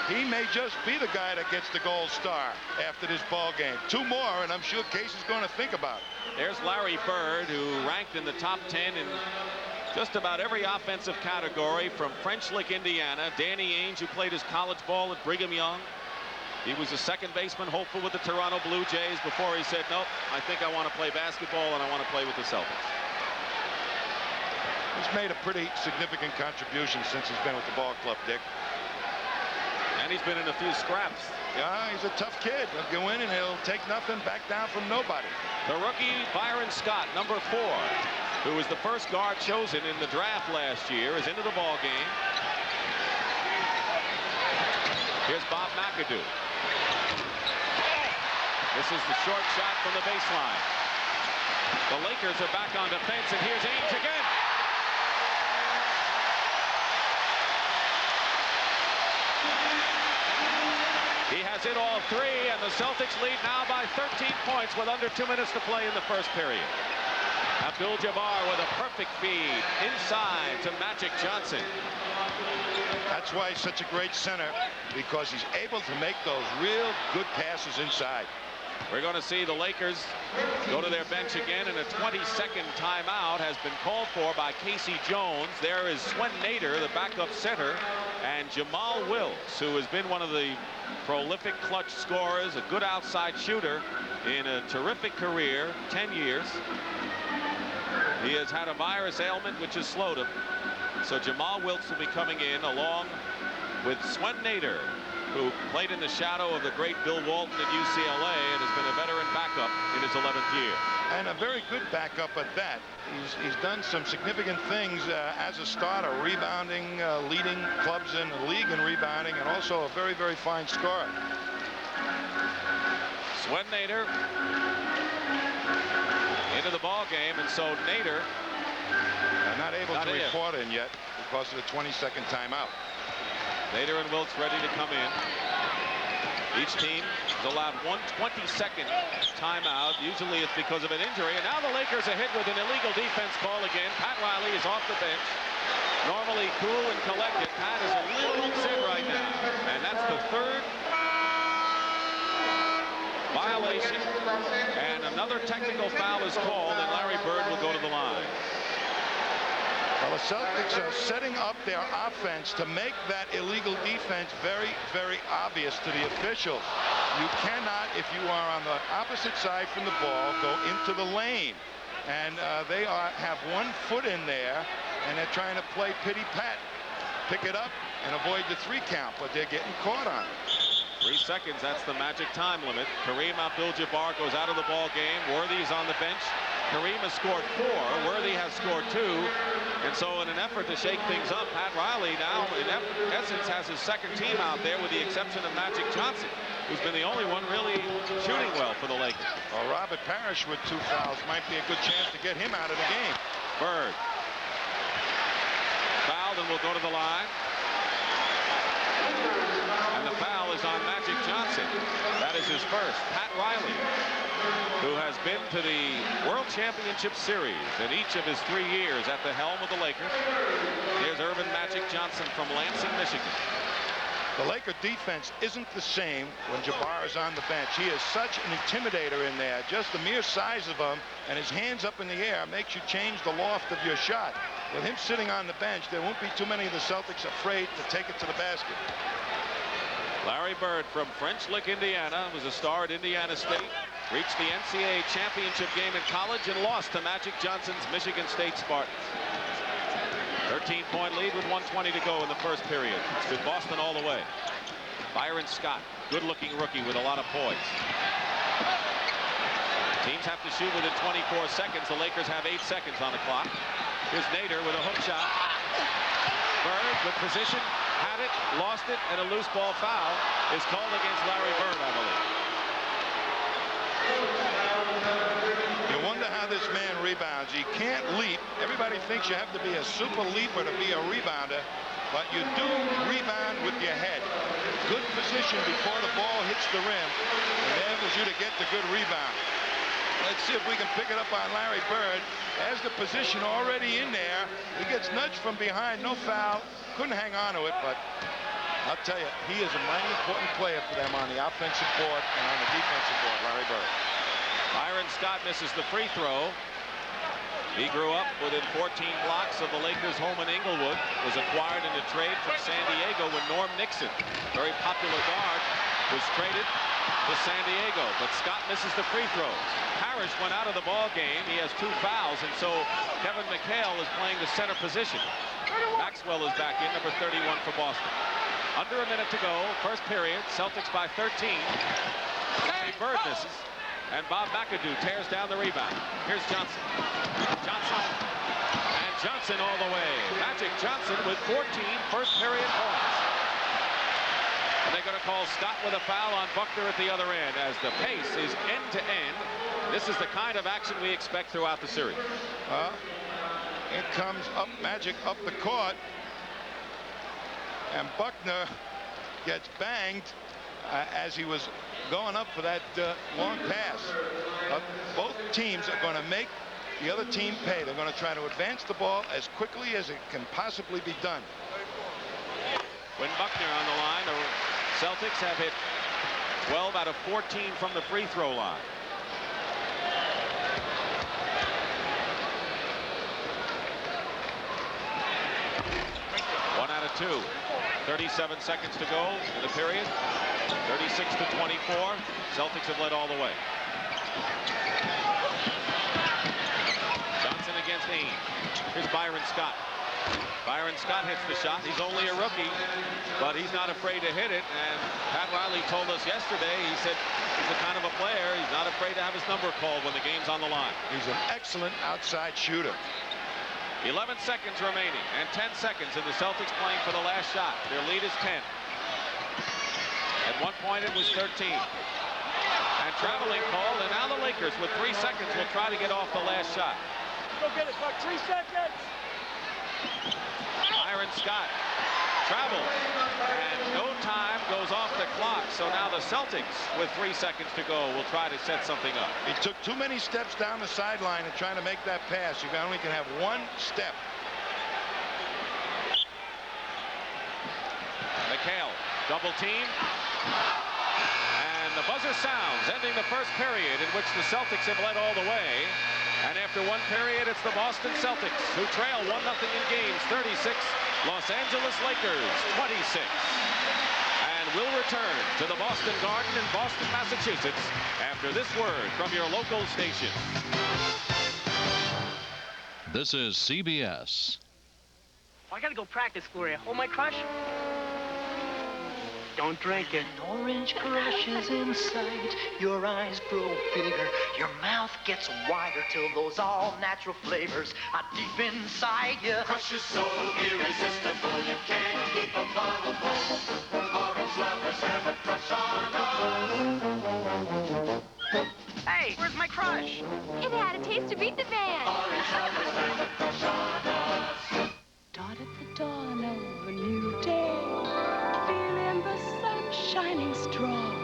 He may just be the guy that gets the gold star after this ball game. 2 more, and I'm sure Casey's going to think about it. There's Larry Bird, who ranked in the top 10 in just about every offensive category from French Lick, Indiana. Danny Ainge, who played his college ball at Brigham Young. He was a second baseman hopeful with the Toronto Blue Jays before he said, nope, I think I want to play basketball and I want to play with the Celtics. He's made a pretty significant contribution since he's been with the ball club, Dick. And he's been in a few scraps. Yeah, he's a tough kid. He'll go in and he'll take nothing, back down from nobody. The rookie Byron Scott, number 4, who was the first guard chosen in the draft last year, is into the ball game. Here's Bob McAdoo. This is the short shot from the baseline. The Lakers are back on defense, and here's Ainge again. He has hit all 3, and the Celtics lead now by 13 points with under 2 minutes to play in the first period. Abdul-Jabbar with a perfect feed inside to Magic Johnson. That's why he's such a great center, because he's able to make those real good passes inside. We're going to see the Lakers go to their bench again, and a 22nd timeout has been called for by Casey Jones. There is Swen Nader, the backup center, and Jamal Wilkes, who has been one of the prolific clutch scorers, a good outside shooter in a terrific career, 10 years. He has had a virus ailment which has slowed him. So Jamal Wilkes will be coming in along with Swen Nader, who played in the shadow of the great Bill Walton at UCLA and has been a veteran backup in his 11th year. And a very good backup at that. He's done some significant things as a starter, rebounding, leading clubs in the league in rebounding, and also a very, very fine scorer. Swen Nader into the ball game, and so Nader not able to report in yet because of the 22nd timeout. Nader and Wilkes ready to come in. Each team is allowed 1 22nd timeout. Usually it's because of an injury. And now the Lakers are hit with an illegal defense call again. Pat Riley is off the bench. Normally cool and collected. Pat is a little upset right now. And that's the 3rd violation. And another technical foul is called, and Larry Bird will go to the line. Well, the Celtics are setting up their offense to make that illegal defense very, very obvious to the officials. You cannot, if you are on the opposite side from the ball, go into the lane. And they have 1 foot in there, and they're trying to play pity-pat, pick it up, and avoid the 3 count, but they're getting caught on it. 3 seconds, that's the magic time limit. Kareem Abdul-Jabbar goes out of the ball game. Worthy is on the bench. Kareem has scored 4. Worthy has scored 2. And so in an effort to shake things up, Pat Riley now in essence has his 2nd team out there with the exception of Magic Johnson, who's been the only one really shooting well for the Lakers. Well, Robert Parrish with 2 fouls might be a good chance to get him out of the game. Bird fouled and will go to the line. And the foul is on Magic Johnson. That is his first. Pat Riley, who has been to the World Championship Series in each of his 3 years at the helm of the Lakers. Here's Earvin Magic Johnson from Lansing, Michigan. The Laker defense isn't the same when Jabbar is on the bench. He is such an intimidator in there. Just the mere size of him and his hands up in the air makes you change the loft of your shot. With him sitting on the bench, there won't be too many of the Celtics afraid to take it to the basket. Larry Bird from French Lick, Indiana, was a star at Indiana State. Reached the NCAA championship game in college and lost to Magic Johnson's Michigan State Spartans. 13-point lead with 1:20 to go in the first period. It's been Boston all the way. Byron Scott, good-looking rookie with a lot of poise. Teams have to shoot within 24 seconds. The Lakers have 8 seconds on the clock. Here's Nader with a hook shot. Bird with position, had it, lost it, and a loose ball foul is called against Larry Bird, I believe. You wonder how this man rebounds. He can't leap. Everybody thinks you have to be a super leaper to be a rebounder, but you do rebound with your head. Good position before the ball hits the rim, enables you to get the good rebound. Let's see if we can pick it up on Larry Bird. Has the position already in there. He gets nudged from behind. No foul. Couldn't hang on to it, but I'll tell you, he is a mighty important player for them on the offensive board and on the defensive board, Larry Bird. Byron Scott misses the free throw. He grew up within 14 blocks of the Lakers' home in Inglewood. Was acquired in a trade from San Diego when Norm Nixon, very popular guard, was traded to San Diego. But Scott misses the free throws. Parrish went out of the ball game. He has 2 fouls, and so Kevin McHale is playing the center position. Maxwell is back in, number 31 for Boston. Under a minute to go, first period, Celtics by 13. Bird misses, and Bob McAdoo tears down the rebound. Here's Johnson. And Johnson all the way. Magic Johnson with 14 first period points. And they're going to call Scott with a foul on Buckner at the other end as the pace is end to end. This is the kind of action we expect throughout the series. It comes up, Magic up the court, and Buckner gets banged as he was going up for that long pass. Both teams are going to make the other team pay. They're going to try to advance the ball as quickly as it can possibly be done. When Buckner on the line, the Celtics have hit 12 out of 14 from the free throw line. One out of 2. 37 seconds to go in the period. 36 to 24. Celtics have led all the way. Johnson against Ames. Here's Byron Scott. Byron Scott hits the shot. He's only a rookie, but he's not afraid to hit it. And Pat Riley told us yesterday, he said he's the kind of a player, he's not afraid to have his number called when the game's on the line. He's an excellent outside shooter. 11 seconds remaining and 10 seconds, and the Celtics playing for the last shot. Their lead is 10. At one point it was 13. And traveling call, and now the Lakers with 3 seconds will try to get off the last shot. Go get it, Buck. 3 seconds. Byron Scott travels, and no time goes off the clock. So now the Celtics, with 3 seconds to go, will try to set something up. He took too many steps down the sideline and trying to make that pass. You only can have 1 step. McHale, double team. And the buzzer sounds, ending the first period in which the Celtics have led all the way. And after 1 period, it's the Boston Celtics who trail 1-0 in games, 36. Los Angeles Lakers, 26. And we'll return to the Boston Garden in Boston, Massachusetts, after this word from your local station. This is CBS. I gotta go practice, Gloria. Hold my crush? Don't drink it. An orange crush is in sight. Your eyes grow bigger. Your mouth gets wider till those all-natural flavors are deep inside you. Crush is so irresistible, you can't keep a bottle full. Orange lovers have a crush on us. Hey, where's my crush? It had a taste to beat the band. Orange lovers have a crush on us. Dawn at the dawn of a new day. Shining strong.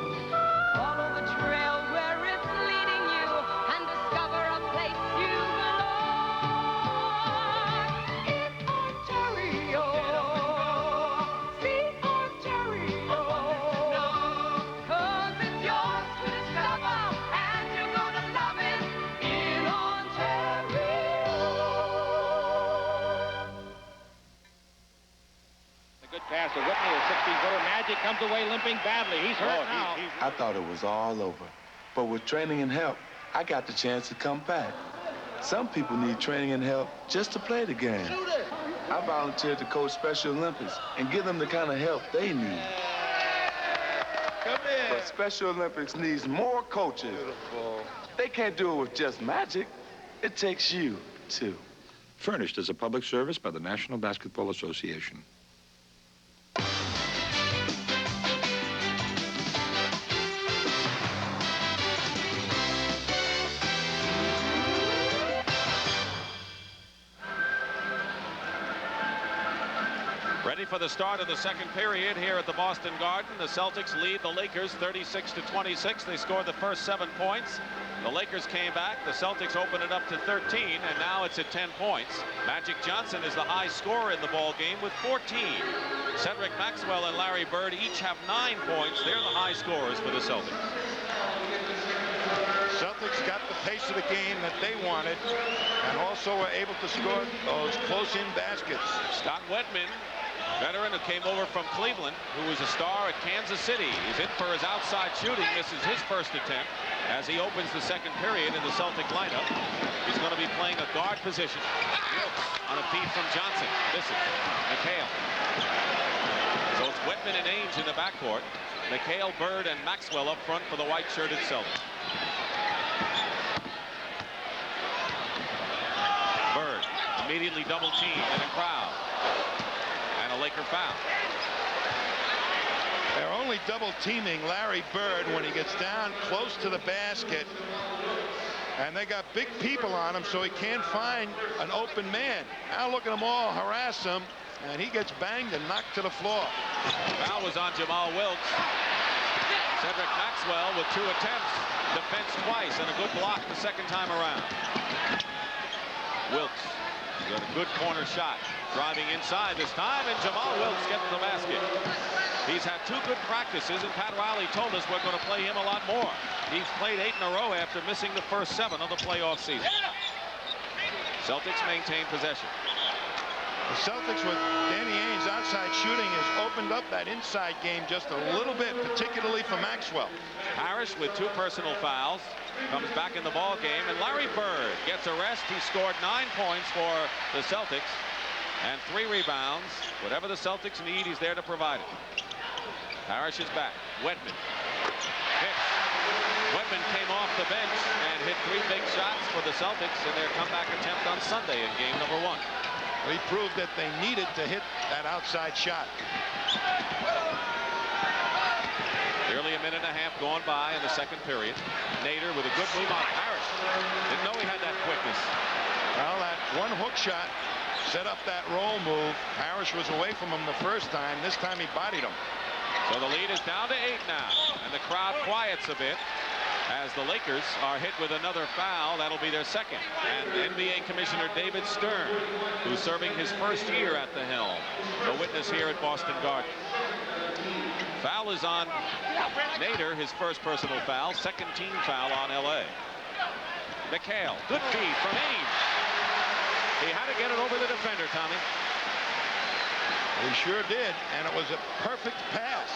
Follow the trail where it's leading you and discover a place you belong. In Ontario. See Ontario. 'Cause it's yours to discover and you're gonna love it in Ontario. A good pass to Whitney, a 60-footer. Magic comes away limping badly. He's hurt now. I thought it was all over. But with training and help, I got the chance to come back. Some people need training and help just to play the game. I volunteered to coach Special Olympics and give them the kind of help they need. Good But Special Olympics needs more coaches. Beautiful. They can't do it with just magic. It takes you, too. Furnished as a public service by the National Basketball Association. Ready for the start of the second period here at the Boston Garden. The Celtics lead the Lakers 36-26. They scored the first 7 points. The Lakers came back. The Celtics opened it up to 13, and now it's at 10 points. Magic Johnson is the high scorer in the ball game with 14. Cedric Maxwell and Larry Bird each have 9 points. They're the high scorers for the Celtics. Celtics got the pace of the game that they wanted and also were able to score those close-in baskets. Scott Wedman, veteran who came over from Cleveland, who was a star at Kansas City. He's in for his outside shooting. Misses his first attempt as he opens the second period in the Celtic lineup. He's going to be playing a guard position. Wilkes on a feed from Johnson. Misses. McHale. So it's Wedman and Ainge in the backcourt. McHale, Bird, and Maxwell up front for the white-shirted Celtics. Bird immediately double-teamed in a crowd. And a Laker foul. They're only double-teaming Larry Bird when he gets down close to the basket. And they got big people on him, so he can't find an open man. Now look at them all harass him, and he gets banged and knocked to the floor. Foul was on Jamal Wilkes. Cedric Maxwell with 2 attempts. Defense twice and a good block the second time around. Wilkes got a good corner shot. Driving inside this time, and Jamal Wilkes gets the basket. He's had 2 good practices, and Pat Riley told us we're going to play him a lot more. He's played 8 in a row after missing the first 7 of the playoff season. Celtics maintain possession. The Celtics with Danny Ainge outside shooting has opened up that inside game just a little bit, particularly for Maxwell. Parrish with 2 personal fouls comes back in the ball game, and Larry Bird gets a rest. He scored 9 points for the Celtics and 3 rebounds. Whatever the Celtics need, he's there to provide it. Parrish is back. Wedman hits. Wedman came off the bench and hit 3 big shots for the Celtics in their comeback attempt on Sunday in game number 1. He proved that they needed to hit that outside shot. Nearly a minute and a half gone by in the second period. Nader with a good move on Parrish. Didn't know he had that quickness. Well, that one hook shot set up that roll move. Parrish was away from him the first time. This time he bodied him. So the lead is down to 8 now, and the crowd quiets a bit as the Lakers are hit with another foul. That'll be their second. And NBA Commissioner David Stern, who's serving his first year at the helm, a witness here at Boston Garden. Foul is on Nader, his first personal foul, second team foul on LA. McHale, good feed from Ainge. He had to get it over the defender, Tommy. He sure did, and it was a perfect pass.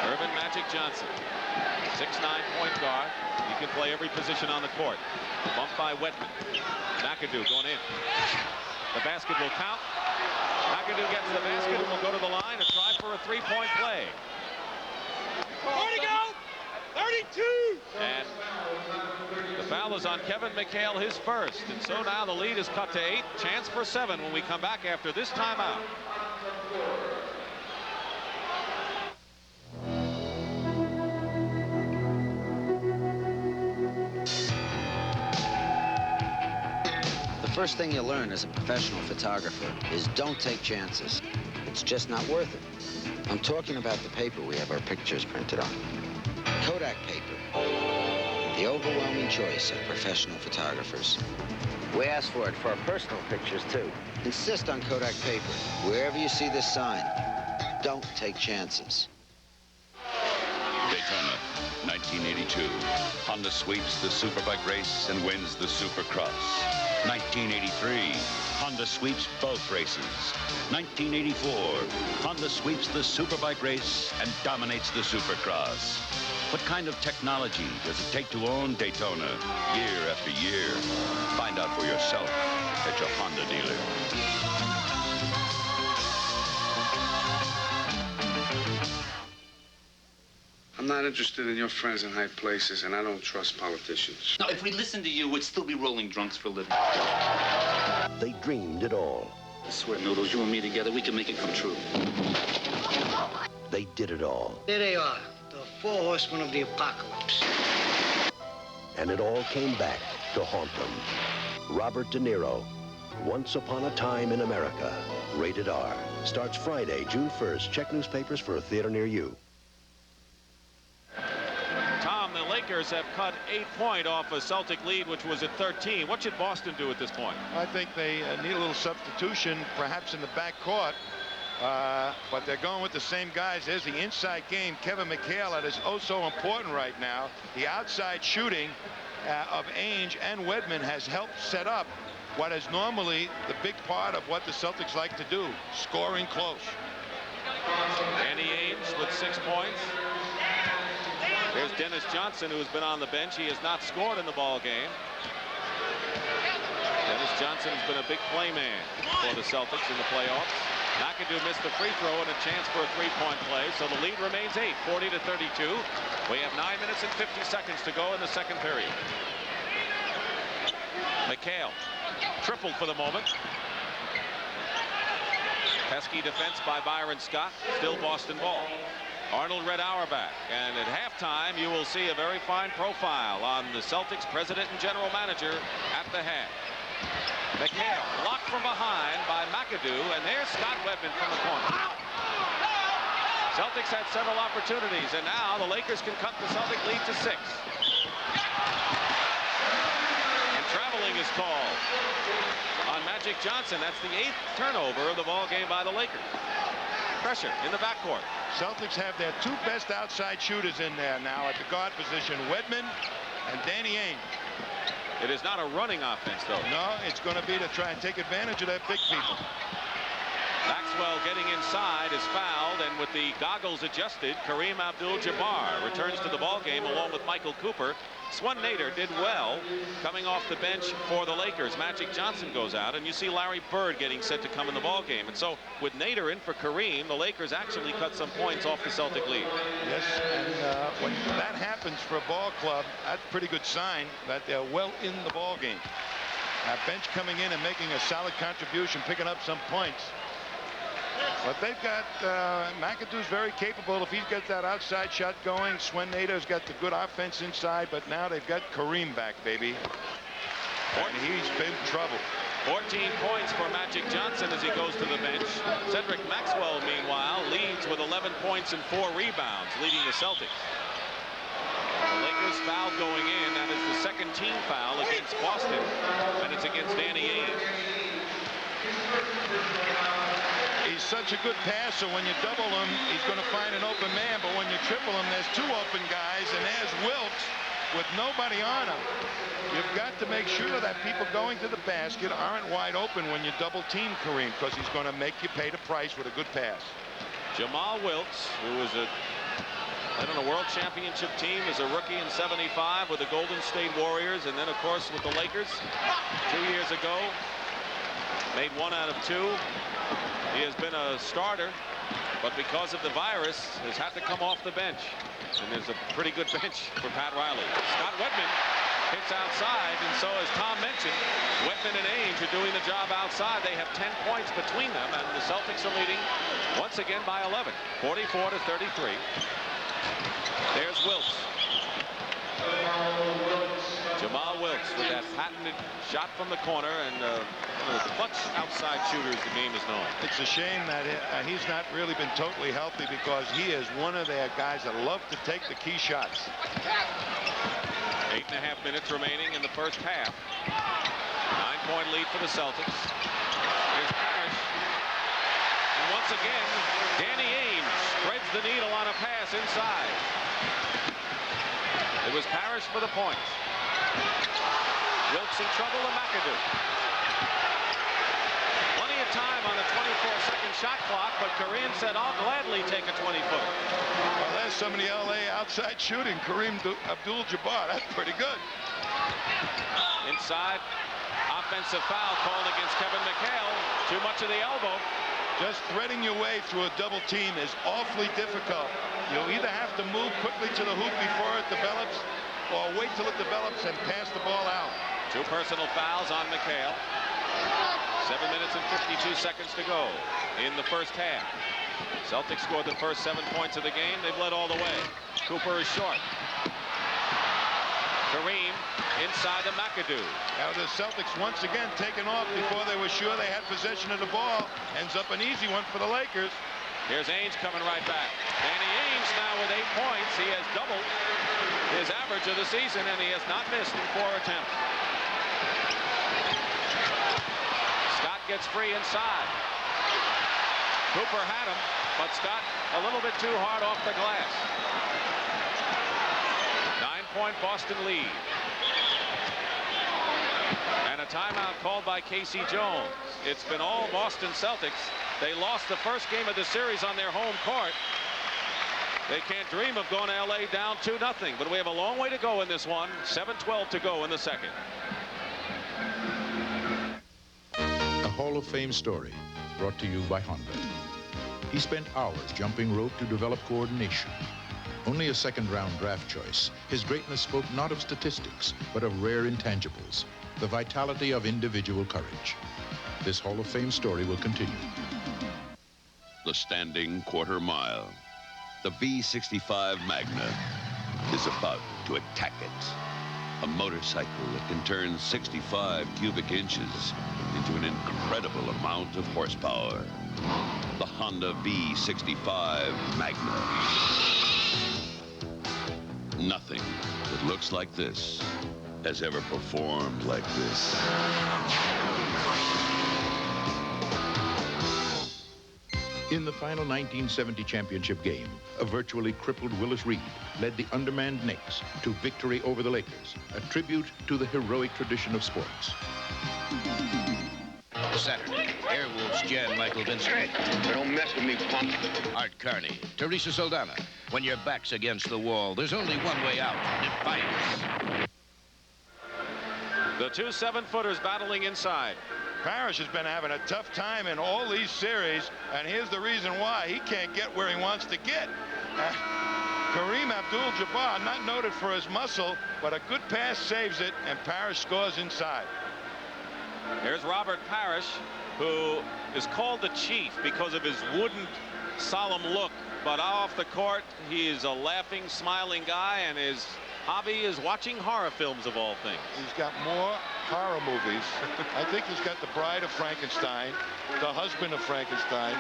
Earvin Magic Johnson, 6'9" point guard. He can play every position on the court. Bumped by Wedman. McAdoo going in. The basket will count. McAdoo gets the basket and will go to the line and try for a 3-point play. 40 to go! 32! And the foul is on Kevin McHale, his first. And so now the lead is cut to 8. Chance for 7 when we come back after this timeout. The first thing you learn as a professional photographer is don't take chances. It's just not worth it. I'm talking about the paper we have our pictures printed on. Kodak paper. The overwhelming choice of professional photographers. We ask for it for our personal pictures, too. Insist on Kodak paper. Wherever you see this sign, don't take chances. Daytona, 1982. Honda sweeps the Superbike race and wins the Supercross. 1983, Honda sweeps both races. 1984, Honda sweeps the Superbike race and dominates the Supercross. What kind of technology does it take to own Daytona year after year? Find out for yourself at your Honda dealer. not interested in your friends in high places, and I don't trust politicians. Now, if we listened to you, we'd still be rolling drunks for a living. They dreamed it all. I swear, Noodles, you and me together, we can make it come true. They did it all. There they are, the 4 horsemen of the apocalypse. And it all came back to haunt them. Robert De Niro, Once Upon a Time in America, rated R. Starts Friday, June 1st. Check newspapers for a theater near you. Tom, the Lakers have cut 8 points off a Celtic lead, which was at 13. What should Boston do at this point? I think they need a little substitution, perhaps in the backcourt. But they're going with the same guys. There's the inside game. Kevin McHale, that is oh so important right now. The outside shooting of Ainge and Wedman has helped set up what is normally the big part of what the Celtics like to do, scoring close. Danny Ainge with 6 points. There's Dennis Johnson, who's been on the bench. He has not scored in the ball game. Dennis Johnson has been a big play man for the Celtics in the playoffs. McAdoo missed the free throw and a chance for a 3-point play, so the lead remains 8, 40-32. We have 9 minutes and 50 seconds to go in the second period. McHale tripled for the moment. Pesky defense by Byron Scott. Still Boston ball. Arnold Red Auerbach, and at halftime you will see a very fine profile on the Celtics president and general manager at the half. McHale blocked from behind by McAdoo, and there's Scott Wedman from the corner. Celtics had several opportunities, and now the Lakers can cut the Celtic lead to 6. And traveling is called on Magic Johnson. That's the 8th turnover of the ball game by the Lakers. Pressure in the backcourt. Celtics have their 2 best outside shooters in there now at the guard position, Wedman and Danny Ainge. It is not a running offense, though. No, it's going to be to try and take advantage of their big people. Maxwell getting inside is fouled, and with the goggles adjusted, Kareem Abdul-Jabbar returns to the ball game along with Michael Cooper. Swan Nader did well coming off the bench for the Lakers. Magic Johnson goes out, and you see Larry Bird getting set to come in the ball game. And so with Nader in for Kareem, the Lakers actually cut some points off the Celtic lead. Yes, and when that happens for a ball club, that's a pretty good sign that they're well in the ball game. Bench coming in and making a solid contribution, picking up some points. But they've got McAdoo's very capable if he gets that outside shot going. Swan Nader's got the good offense inside, but now they've got Kareem back, baby. And he's been trouble. 14 points for Magic Johnson as he goes to the bench. Cedric Maxwell, meanwhile, leads with 11 points and 4 rebounds, leading the Celtics. The Lakers foul going in. That is the second team foul against Boston, and it's against Danny Ainge. He's such a good passer. When you double him, he's going to find an open man. But when you triple him, there's 2 open guys, and there's Wilkes with nobody on him. You've got to make sure that people going to the basket aren't wide open when you double team Kareem, because he's going to make you pay the price with a good pass. Jamal Wilkes, who was a World Championship team as a rookie in '75 with the Golden State Warriors, and then of course with the Lakers 2 years ago, made 1 out of 2. He has been a starter, but because of the virus, has had to come off the bench. And there's a pretty good bench for Pat Riley. Scott Wedman hits outside, and so as Tom mentioned, Wedman and Ainge are doing the job outside. They have 10 points between them, and the Celtics are leading once again by 11, 44-33. There's Wilkes. Jamal Wilkes with that patented shot from the corner, and one of the clutch outside shooters the game is known. It's a shame that he's not really been totally healthy, because he is one of their guys that love to take the key shots. 8.5 minutes remaining in the first half. 9-point lead for the Celtics. Here's Parrish. And once again, Danny Ainge threads the needle on a pass inside. It was Parrish for the point. Wilkes in trouble, and McAdoo. Plenty of time on the 24-second shot clock, but Kareem said, I'll gladly take a 20-footer. Well, that's some of the L.A. outside shooting. Kareem Abdul-Jabbar, that's pretty good. Inside, offensive foul called against Kevin McHale. Too much of the elbow. Just threading your way through a double team is awfully difficult. You'll either have to move quickly to the hoop before it develops, or wait till it develops and pass the ball out. 2 personal fouls on McHale. 7 minutes and 52 seconds to go in the first half. Celtics scored the first 7 points of the game. They've led all the way. Cooper is short. Kareem inside to McAdoo. Now the Celtics once again taken off before they were sure they had possession of the ball. Ends up an easy one for the Lakers. Here's Ainge coming right back. Danny Ainge now with 8 points. He has doubled his average of the season, and he has not missed in 4 attempts. Scott gets free inside. Cooper had him, but Scott a little bit too hard off the glass. 9-point Boston lead. And a timeout called by Casey Jones. It's been all Boston Celtics. They lost the first game of the series on their home court. They can't dream of going to L.A. down 2-0, but we have a long way to go in this one. 7:12 to go in the second. A Hall of Fame story brought to you by Honda. He spent hours jumping rope to develop coordination. Only a second-round draft choice, his greatness spoke not of statistics, but of rare intangibles, the vitality of individual courage. This Hall of Fame story will continue. The standing quarter mile. The V65 Magna is about to attack it. A motorcycle that can turn 65 cubic inches into an incredible amount of horsepower. The Honda V65 Magna. Nothing that looks like this has ever performed like this. In the final 1970 championship game, a virtually crippled Willis Reed led the undermanned Knicks to victory over the Lakers, a tribute to the heroic tradition of sports. Saturday, Airwolves Jan Michael Vincent. Don't mess with me, punk. Art Carney, Teresa Saldana. When your back's against the wall, there's only one way out. Defiance. The 2 7-footers battling inside. Parrish has been having a tough time in all these series, and here's the reason why. He can't get where he wants to get. Kareem Abdul-Jabbar, not noted for his muscle, but a good pass saves it, and Parrish scores inside. Here's Robert Parrish, who is called the Chief because of his wooden, solemn look. But off the court, he is a laughing, smiling guy, and his hobby is watching horror films of all things. He's got more horror movies. I think he's got The Bride of Frankenstein, The Husband of Frankenstein,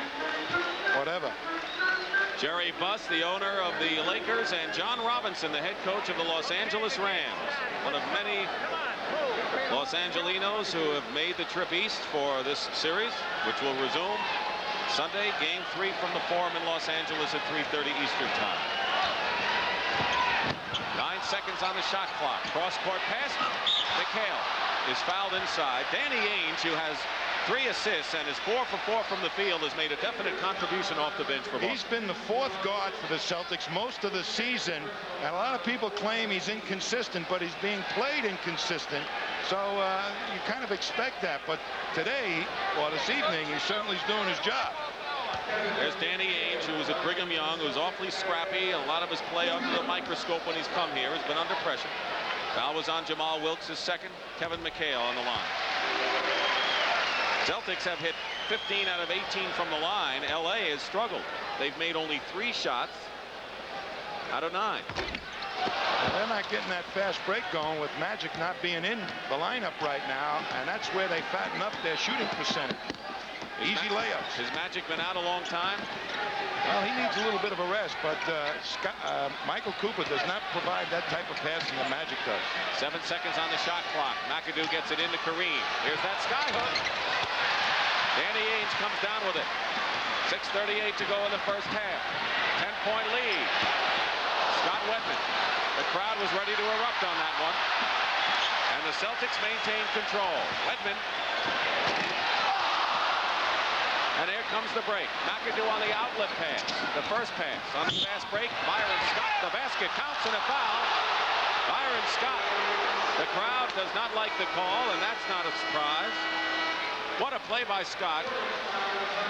whatever. Jerry Buss, the owner of the Lakers, and John Robinson, the head coach of the Los Angeles Rams. One of many Los Angelinos who have made the trip east for this series, which will resume Sunday, Game 3 from the Forum in Los Angeles at 3:30 Eastern Time. 9 seconds on the shot clock. Cross-court pass. McHale is fouled inside. Danny Ainge, who has 3 assists and is 4 for 4 from the field, has made a definite contribution off the bench for Boston. He's been the 4th guard for the Celtics most of the season, and a lot of people claim he's inconsistent, but he's being played inconsistent. So you kind of expect that, but today, or this evening, he certainly is doing his job. There's Danny Ainge, who was at Brigham Young, who's awfully scrappy. A lot of his play under the microscope when he's come here has been under pressure. Foul was on Jamal Wilkes, his second. Kevin McHale on the line. Celtics have hit 15 out of 18 from the line. L.A. has struggled. They've made only 3 shots out of 9. They're not getting that fast break going with Magic not being in the lineup right now, and that's where they fatten up their shooting percentage. Easy layups. Has Magic been out a long time? Well, he needs a little bit of a rest, but Michael Cooper does not provide that type of passing that Magic does. 7 seconds on the shot clock. McAdoo gets it into Kareem. Here's that skyhook. Danny Ainge comes down with it. 6:38 to go in the first half. 10-point lead. Scott Wedman. The crowd was ready to erupt on that one. And the Celtics maintain control. Wedman. And here comes the break. McAdoo on the outlet pass. The first pass on the fast break. Byron Scott. The basket counts and a foul. Byron Scott. The crowd does not like the call, and that's not a surprise. What a play by Scott.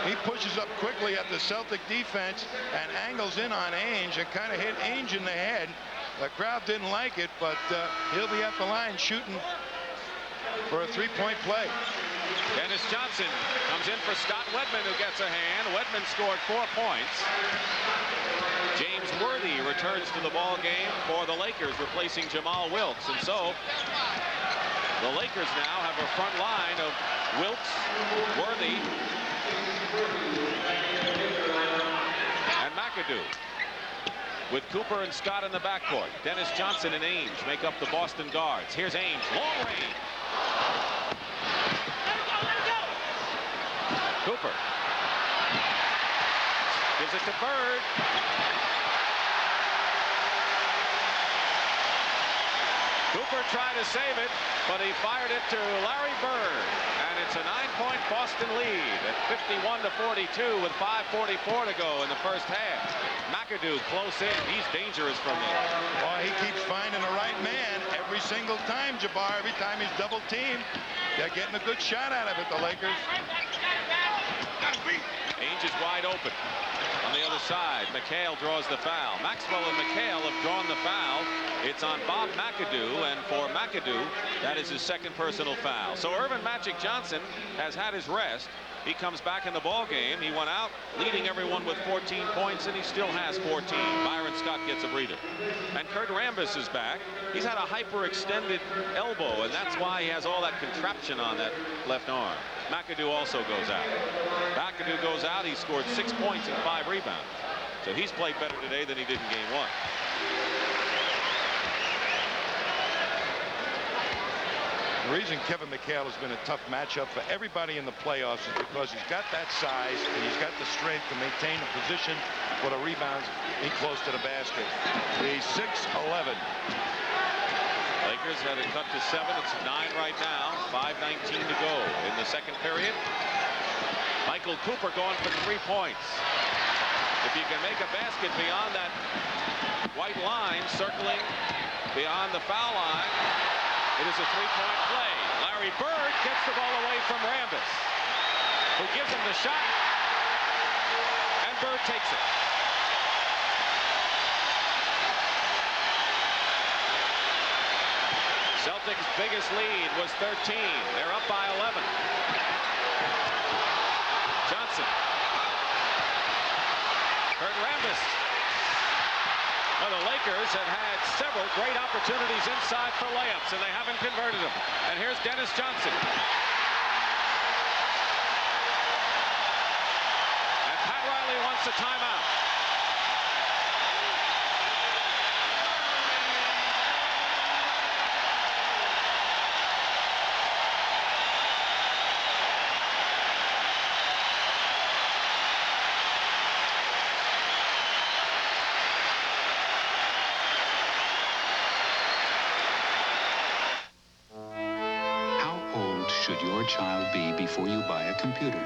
He pushes up quickly at the Celtic defense and angles in on Ainge and kind of hit Ainge in the head. The crowd didn't like it, but he'll be at the line shooting for a three-point play. Dennis Johnson comes in for Scott Wedman, who gets a hand. Wedman scored 4 points. James Worthy returns to the ball game for the Lakers, replacing Jamal Wilkes. And so the Lakers now have a front line of Wilkes, Worthy, and McAdoo, with Cooper and Scott in the backcourt. Dennis Johnson and Ainge make up the Boston guards. Here's Ainge, long range. Cooper gives it to Bird. Cooper tried to save it, but he fired it to Larry Bird. And it's a 9-point Boston lead at 51-42 with 5:44 to go in the first half. McAdoo close in. He's dangerous from there. Well, he keeps finding the right man every single time, Jabbar. Every time he's double teamed, they're getting a good shot out of it, the Lakers. Ainge is wide open. On the other side, McHale draws the foul. Maxwell and McHale have drawn the foul. It's on Bob McAdoo, and for McAdoo, that is his second personal foul. So Earvin Magic Johnson has had his rest. He comes back in the ball game. He went out leading everyone with 14 points, and he still has 14. Byron Scott gets a breather. And Kurt Rambis is back. He's had a hyperextended elbow, and that's why he has all that contraption on that left arm. McAdoo also goes out. McAdoo goes out. He scored 6 points and 5 rebounds. So he's played better today than he did in game 1. The reason Kevin McHale has been a tough matchup for everybody in the playoffs is because he's got that size and he's got the strength to maintain a position for the rebounds in close to the basket. He's 6'11". Lakers had it cut to 7. It's 9 right now. 5:19 to go in the second period. Michael Cooper going for 3 points. If you can make a basket beyond that white line circling beyond the foul line, it is a 3-point play. Larry Bird gets the ball away from Rambis, who gives him the shot, and Bird takes it. Celtics' biggest lead was 13. They're up by 11. Johnson. Kurt Rambis. Well, the Lakers have had several great opportunities inside for layups, and they haven't converted them. And here's Dennis Johnson. And Pat Riley wants a timeout. Should your child be before you buy a computer?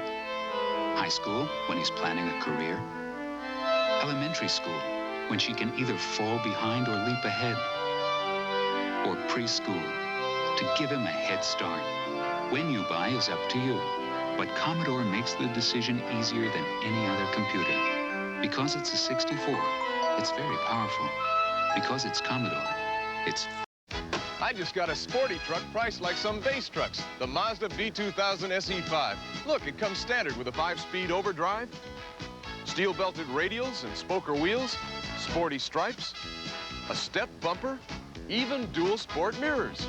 High school, when he's planning a career? Elementary school, when she can either fall behind or leap ahead? Or preschool, to give him a head start? When you buy is up to you. But Commodore makes the decision easier than any other computer. Because it's a 64, it's very powerful. Because it's Commodore, it's I just got a sporty truck priced like some base trucks, the Mazda V2000 SE5. Look, it comes standard with a 5-speed overdrive, steel-belted radials and spoker wheels, sporty stripes, a step bumper, even dual sport mirrors.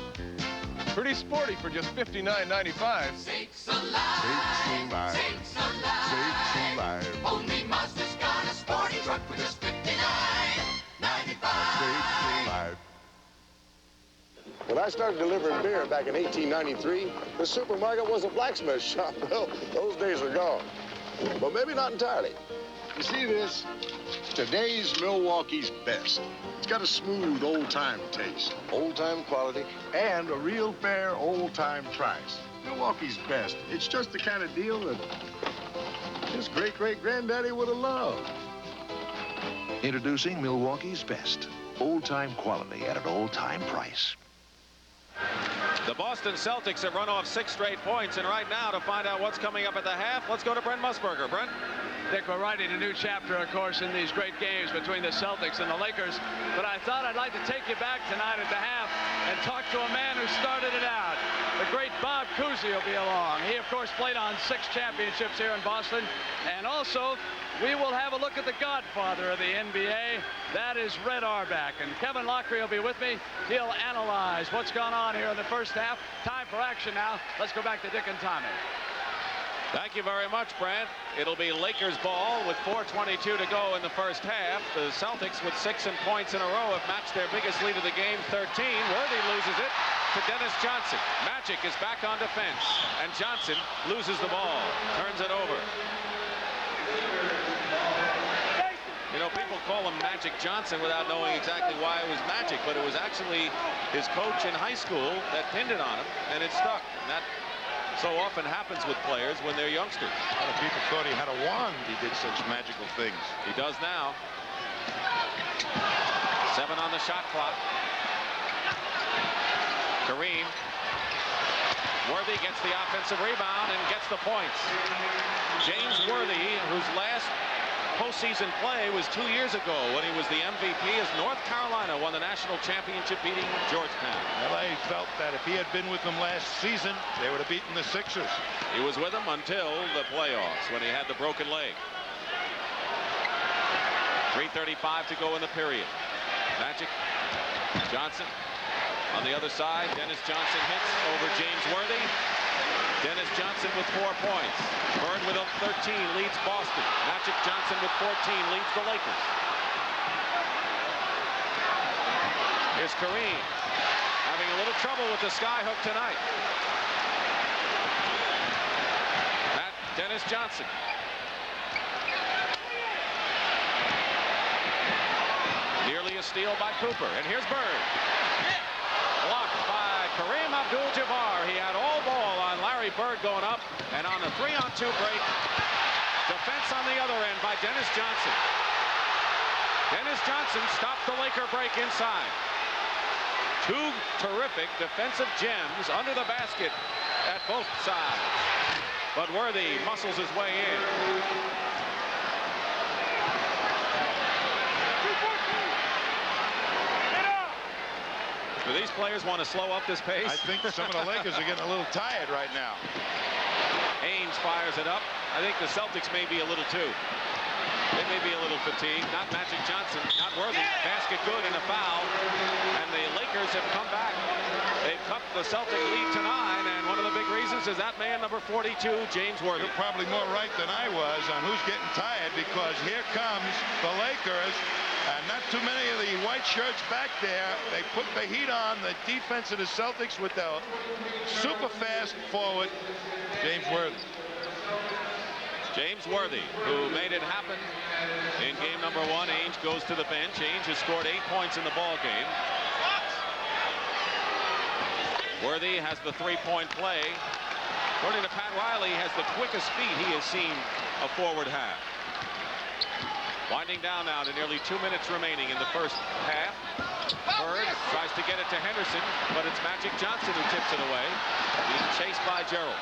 Pretty sporty for just $59.95. Sakes alive, sakes alive, sakes alive. Only Mazda's got a sporty truck for just $59.95. Sakes alive. When I started delivering beer back in 1893, the supermarket was a blacksmith shop. Well, those days are gone. But maybe not entirely. You see this? Today's Milwaukee's best. It's got a smooth, old-time taste, old-time quality, and a real fair, old-time price. Milwaukee's best. It's just the kind of deal that his great-great-granddaddy would have loved. Introducing Milwaukee's best. Old-time quality at an old-time price. The Boston Celtics have run off 6 straight points, and right now, to find out what's coming up at the half, let's go to Brent Musburger. Brent? Dick, we're writing a new chapter, of course, in these great games between the Celtics and the Lakers. But I thought I'd like to take you back tonight at the half and talk to a man who started it out. The great Bob Cousy will be along. He, of course, played on 6 championships here in Boston. And also, we will have a look at the godfather of the NBA. That is Red Auerbach. And Kevin Lockery will be with me. He'll analyze what's gone on here in the first half. Time for action now. Let's go back to Dick and Tommy. Thank you very much, Brent. It'll be Lakers ball with 4:22 to go in the first half. The Celtics, with 6 points in a row, have matched their biggest lead of the game, 13. Worthy loses it to Dennis Johnson. Magic is back on defense, and Johnson loses the ball, turns it over. You know, people call him Magic Johnson without knowing exactly why it was Magic, but it was actually his coach in high school that pinned it on him, and it stuck. And that so often happens with players when they're youngsters. A lot of people thought he had a wand. He did such magical things. He does now. 7 on the shot clock. Kareem. Worthy gets the offensive rebound and gets the points. James Worthy, whose last postseason play was 2 years ago when he was the MVP as North Carolina won the national championship, beating Georgetown. LA felt that if he had been with them last season, they would have beaten the Sixers. He was with them until the playoffs when he had the broken leg. 3:35 to go in the period. Magic. Johnson on the other side. Dennis Johnson hits over James Worthy. Dennis Johnson with 4 points. Bird with 13 leads Boston. Magic Johnson with 14 leads the Lakers. Here's Kareem having a little trouble with the skyhook tonight. Dennis Johnson. Nearly a steal by Cooper. And here's Bird. Blocked by Kareem Abdul-Jabbar. He had all ball on Larry Bird going up, and on the 3-on-2 break, defense on the other end by Dennis Johnson. Dennis Johnson stopped the Laker break inside. 2 terrific defensive gems under the basket at both sides. But Worthy muscles his way in. Do these players want to slow up this pace? I think some of the Lakers are getting a little tired right now. Haynes fires it up. I think the Celtics may be a little too. They may be a little fatigued. Not Magic Johnson, not Worthy. Basket good and a foul. And the Lakers have come back. They've cut the Celtic lead to 9, and one of the big reasons is that man, number 42, James Worthy. You're probably more right than I was on who's getting tired, because here comes the Lakers. And not too many of the white shirts back there. They put the heat on the defense of the Celtics with the super fast forward, James Worthy. James Worthy, who made it happen in game number 1. Ainge goes to the bench. Ainge has scored 8 points in the ball game. Worthy has the 3-point play. According to Pat Riley, has the quickest feet he has seen a forward have. Winding down now to nearly 2 minutes remaining in the first half. Bird tries to get it to Henderson, but it's Magic Johnson who tips it away. Being chased by Gerald.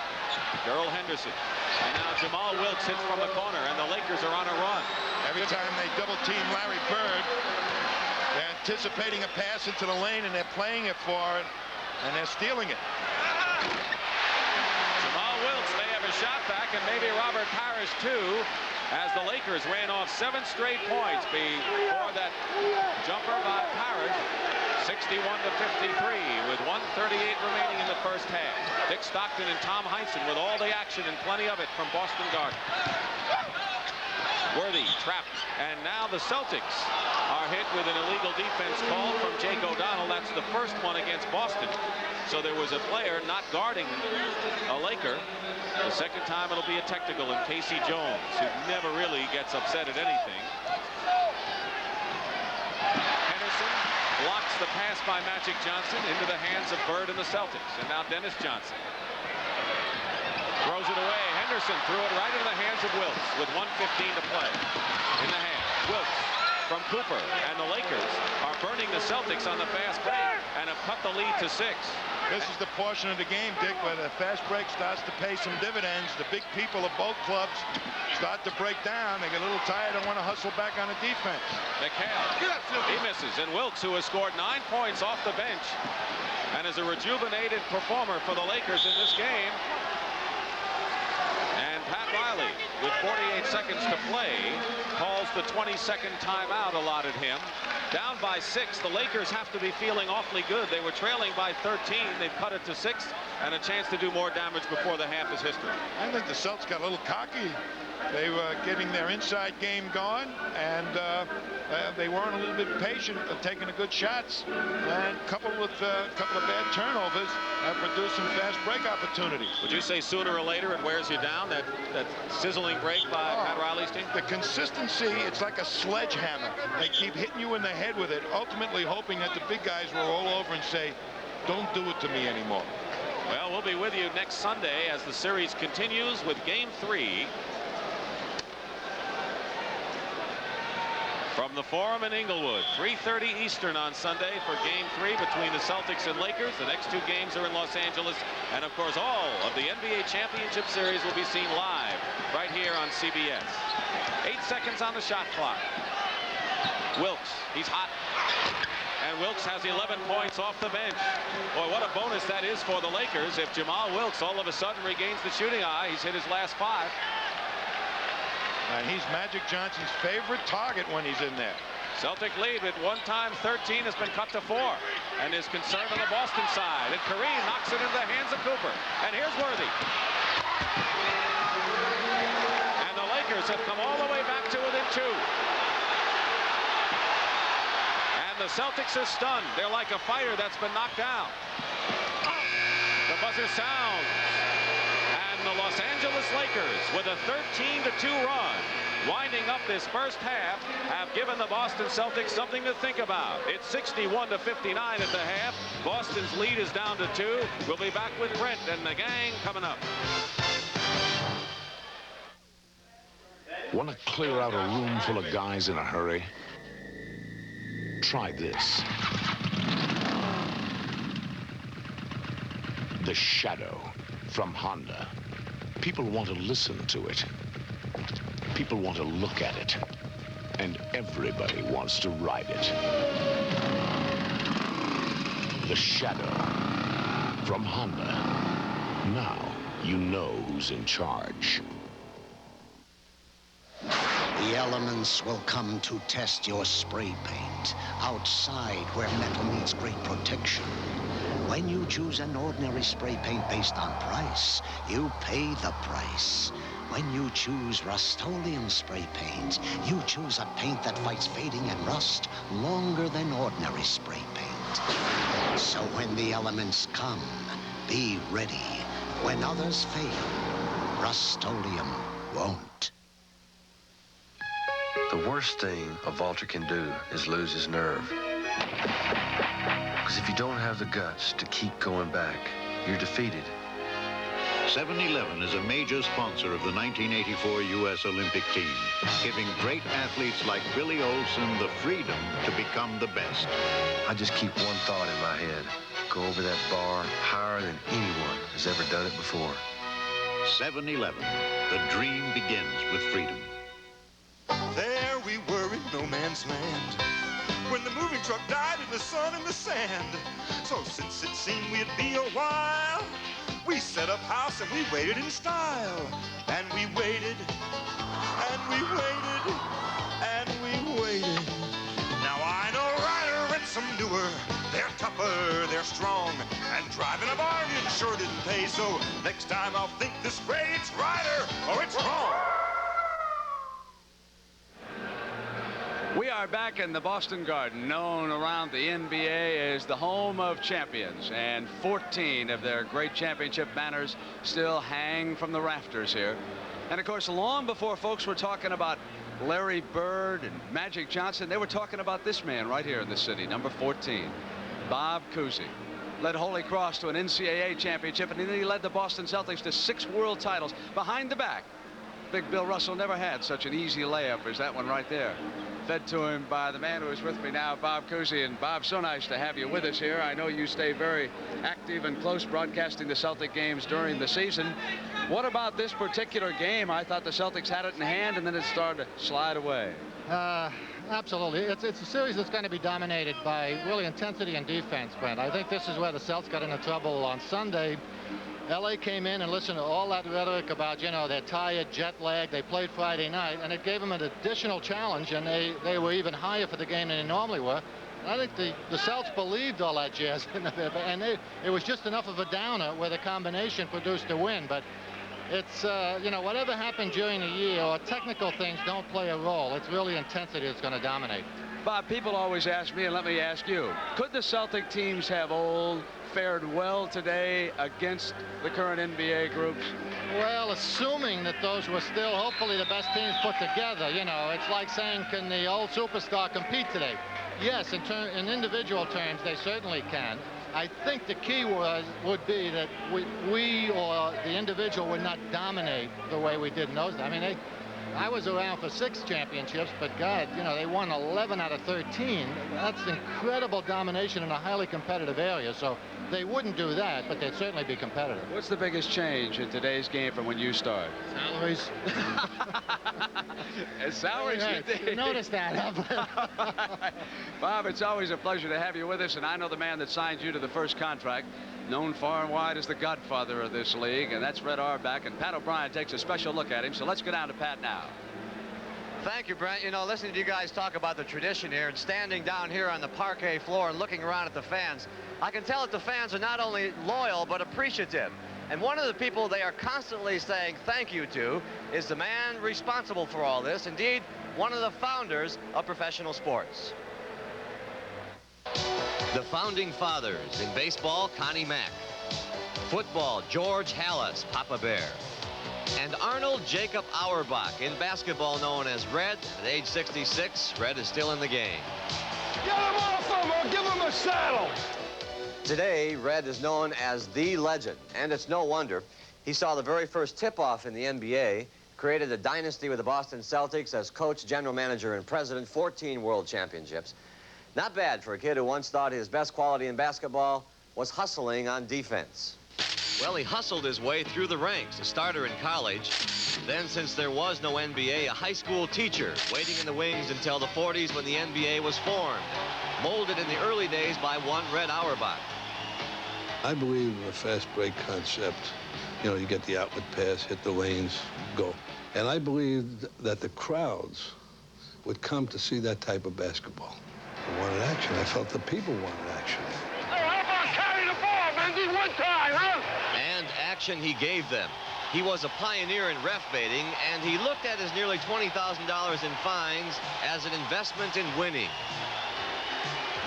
Gerald Henderson. And now Jamal Wilkes hits from the corner, and the Lakers are on a run. Every time they double-team Larry Bird, they're anticipating a pass into the lane, and they're playing it for it, and they're stealing it. Jamal Wilkes may have a shot back, and maybe Robert Parrish too, as the Lakers ran off 7 straight points before that jumper by Parrish. 61-53 with 1:38 remaining in the first half. Dick Stockton and Tom Heinsohn with all the action and plenty of it from Boston Garden. Worthy trapped, and now the Celtics are hit with an illegal defense call from Jake O'Donnell. That's the first one against Boston. So there was a player not guarding a Laker. The second time it'll be a technical in Casey Jones, who never really gets upset at anything. Henderson blocks the pass by Magic Johnson into the hands of Bird and the Celtics. And now Dennis Johnson throws it away. Henderson threw it right into the hands of Wilkes with 1:15 to play. In the hand, Wilkes from Cooper. And the Lakers are burning the Celtics on the fast break and have cut the lead to 6. This is the portion of the game, Dick, where the fast break starts to pay some dividends. The big people of both clubs start to break down. They get a little tired and want to hustle back on the defense. McHale, he misses. And Wilkes, who has scored 9 points off the bench and is a rejuvenated performer for the Lakers in this game. And Pat Riley, with 48 seconds to play, calls the 22nd timeout allotted him. Down by 6, the Lakers have to be feeling awfully good. They were trailing by 13. They've cut it to 6, and a chance to do more damage before the half is history. I think the Celtics got a little cocky. They were getting their inside game going, and they weren't a little bit patient of taking the good shots, and coupled with a couple of bad turnovers, have produced some fast break opportunities. Would you say sooner or later it wears you down, that sizzling break by Pat Riley's team? The consistency, it's like a sledgehammer. They keep hitting you in the head with it, ultimately hoping that the big guys will roll over and say, don't do it to me anymore. Well, we'll be with you next Sunday as the series continues with Game 3. From the Forum in Inglewood, 3:30 Eastern on Sunday for Game 3 between the Celtics and Lakers. The next 2 games are in Los Angeles. And, of course, all of the NBA Championship Series will be seen live right here on CBS. 8 seconds on the shot clock. Wilkes, he's hot. And Wilkes has 11 points off the bench. Boy, what a bonus that is for the Lakers if Jamal Wilkes all of a sudden regains the shooting eye. He's hit his last 5. And he's Magic Johnson's favorite target when he's in there. Celtic lead at 1x13 has been cut to 4. And is concerned on the Boston side. And Kareem knocks it into the hands of Cooper. And here's Worthy. And the Lakers have come all the way back to within 2. And the Celtics are stunned. They're like a fighter that's been knocked down. The buzzer sounds. The Los Angeles Lakers, with a 13-2 run, winding up this first half, have given the Boston Celtics something to think about. It's 61-59 at the half. Boston's lead is down to 2. We'll be back with Brent and the gang coming up. Want to clear out a room full of guys in a hurry? Try this. The Shadow from Honda. People want to listen to it. People want to look at it. And everybody wants to ride it. The Shadow from Honda. Now you know who's in charge. The elements will come to test your spray paint outside where metal meets great protection. When you choose an ordinary spray paint based on price, you pay the price. When you choose Rust-Oleum spray paint, you choose a paint that fights fading and rust longer than ordinary spray paint. So when the elements come, be ready. When others fail, Rust-Oleum won't. The worst thing a vaulter can do is lose his nerve. Because if you don't have the guts to keep going back, you're defeated. 7-Eleven is a major sponsor of the 1984 U.S. Olympic team, giving great athletes like Billy Olson the freedom to become the best. I just keep one thought in my head. Go over that bar higher than anyone has ever done it before. 7-Eleven. The dream begins with freedom. There we were in no man's land, when the moving truck died in the sun and the sand. So since it seemed we'd be a while, we set up house and we waited in style. And we waited, and we waited, and we waited. Now I know Ryder and some newer. They're tougher, they're strong, and driving a bargain sure didn't pay. So next time I'll think this way, it's Ryder or it's wrong. We are back in the Boston Garden, known around the NBA as the home of champions, and 14 of their great championship banners still hang from the rafters here. And of course, long before folks were talking about Larry Bird and Magic Johnson, they were talking about this man right here in the city, number 14, Bob Cousy. Led Holy Cross to an NCAA championship, and then he led the Boston Celtics to 6 world titles behind the back. Big Bill Russell never had such an easy layup as that one right there. fed to him by the man who is with me now, Bob Cousy. And Bob, so nice to have you with us here. I know you stay very active and close broadcasting the Celtic games during the season. What about this particular game? I thought the Celtics had it in hand, and then it started to slide away. Absolutely. It's a series that's going to be dominated by really intensity and defense, Brent. I think this is where the Celts got into trouble on Sunday. L.A. came in and listened to all that rhetoric about, you know, they're tired, jet lag. They played Friday night, and it gave them an additional challenge, and they were even higher for the game than they normally were. And I think the Celts believed all that jazz, and it was just enough of a downer where the combination produced a win. But it's, you know, whatever happened during the year, or technical things don't play a role. It's really intensity that's going to dominate. Bob, people always ask me, and let me ask you, could the Celtic teams have fared well today against the current NBA groups? Well, assuming that those were still hopefully the best teams put together, you know, it's like saying, can the old superstar compete today? Yes, in individual terms, they certainly can. I think the key would be that we or the individual would not dominate the way we did in those days. I mean, I was around for 6 championships, but God, you know, they won 11 out of 13. That's incredible domination in a highly competitive area. So they wouldn't do that, but they'd certainly be competitive. What's the biggest change in today's game from when you started? Salaries. Salaries. You noticed that, huh? Bob, it's always a pleasure to have you with us, and I know the man that signed you to the first contract, known far and wide as the godfather of this league, and that's Red Auerbach, and Pat O'Brien takes a special look at him. So let's go down to Pat now. Thank you, Brent. You know, listening to you guys talk about the tradition here and standing down here on the parquet floor and looking around at the fans, I can tell that the fans are not only loyal but appreciative. And one of the people they are constantly saying thank you to is the man responsible for all this, indeed, one of the founders of professional sports. The founding fathers in baseball, Connie Mack. Football, George Halas, Papa Bear. And Arnold Jacob Auerbach, in basketball known as Red. At age 66, Red is still in the game. Get him off him or give him a saddle. Today, Red is known as the legend, and it's no wonder. He saw the very first tip-off in the NBA, created a dynasty with the Boston Celtics as coach, general manager, and president, 14 world championships. Not bad for a kid who once thought his best quality in basketball was hustling on defense. Well, he hustled his way through the ranks, a starter in college. Then, since there was no NBA, a high school teacher, waiting in the wings until the 40s when the NBA was formed. Molded in the early days by one Red Auerbach. I believe in the fast break concept. You know, you get the outlet pass, hit the lanes, go. And I believed that the crowds would come to see that type of basketball. They wanted action. I felt the people wanted action. Hey, how about carry the ball, Mendy, one time, huh? And action he gave them. He was a pioneer in ref baiting, and he looked at his nearly $20,000 in fines as an investment in winning.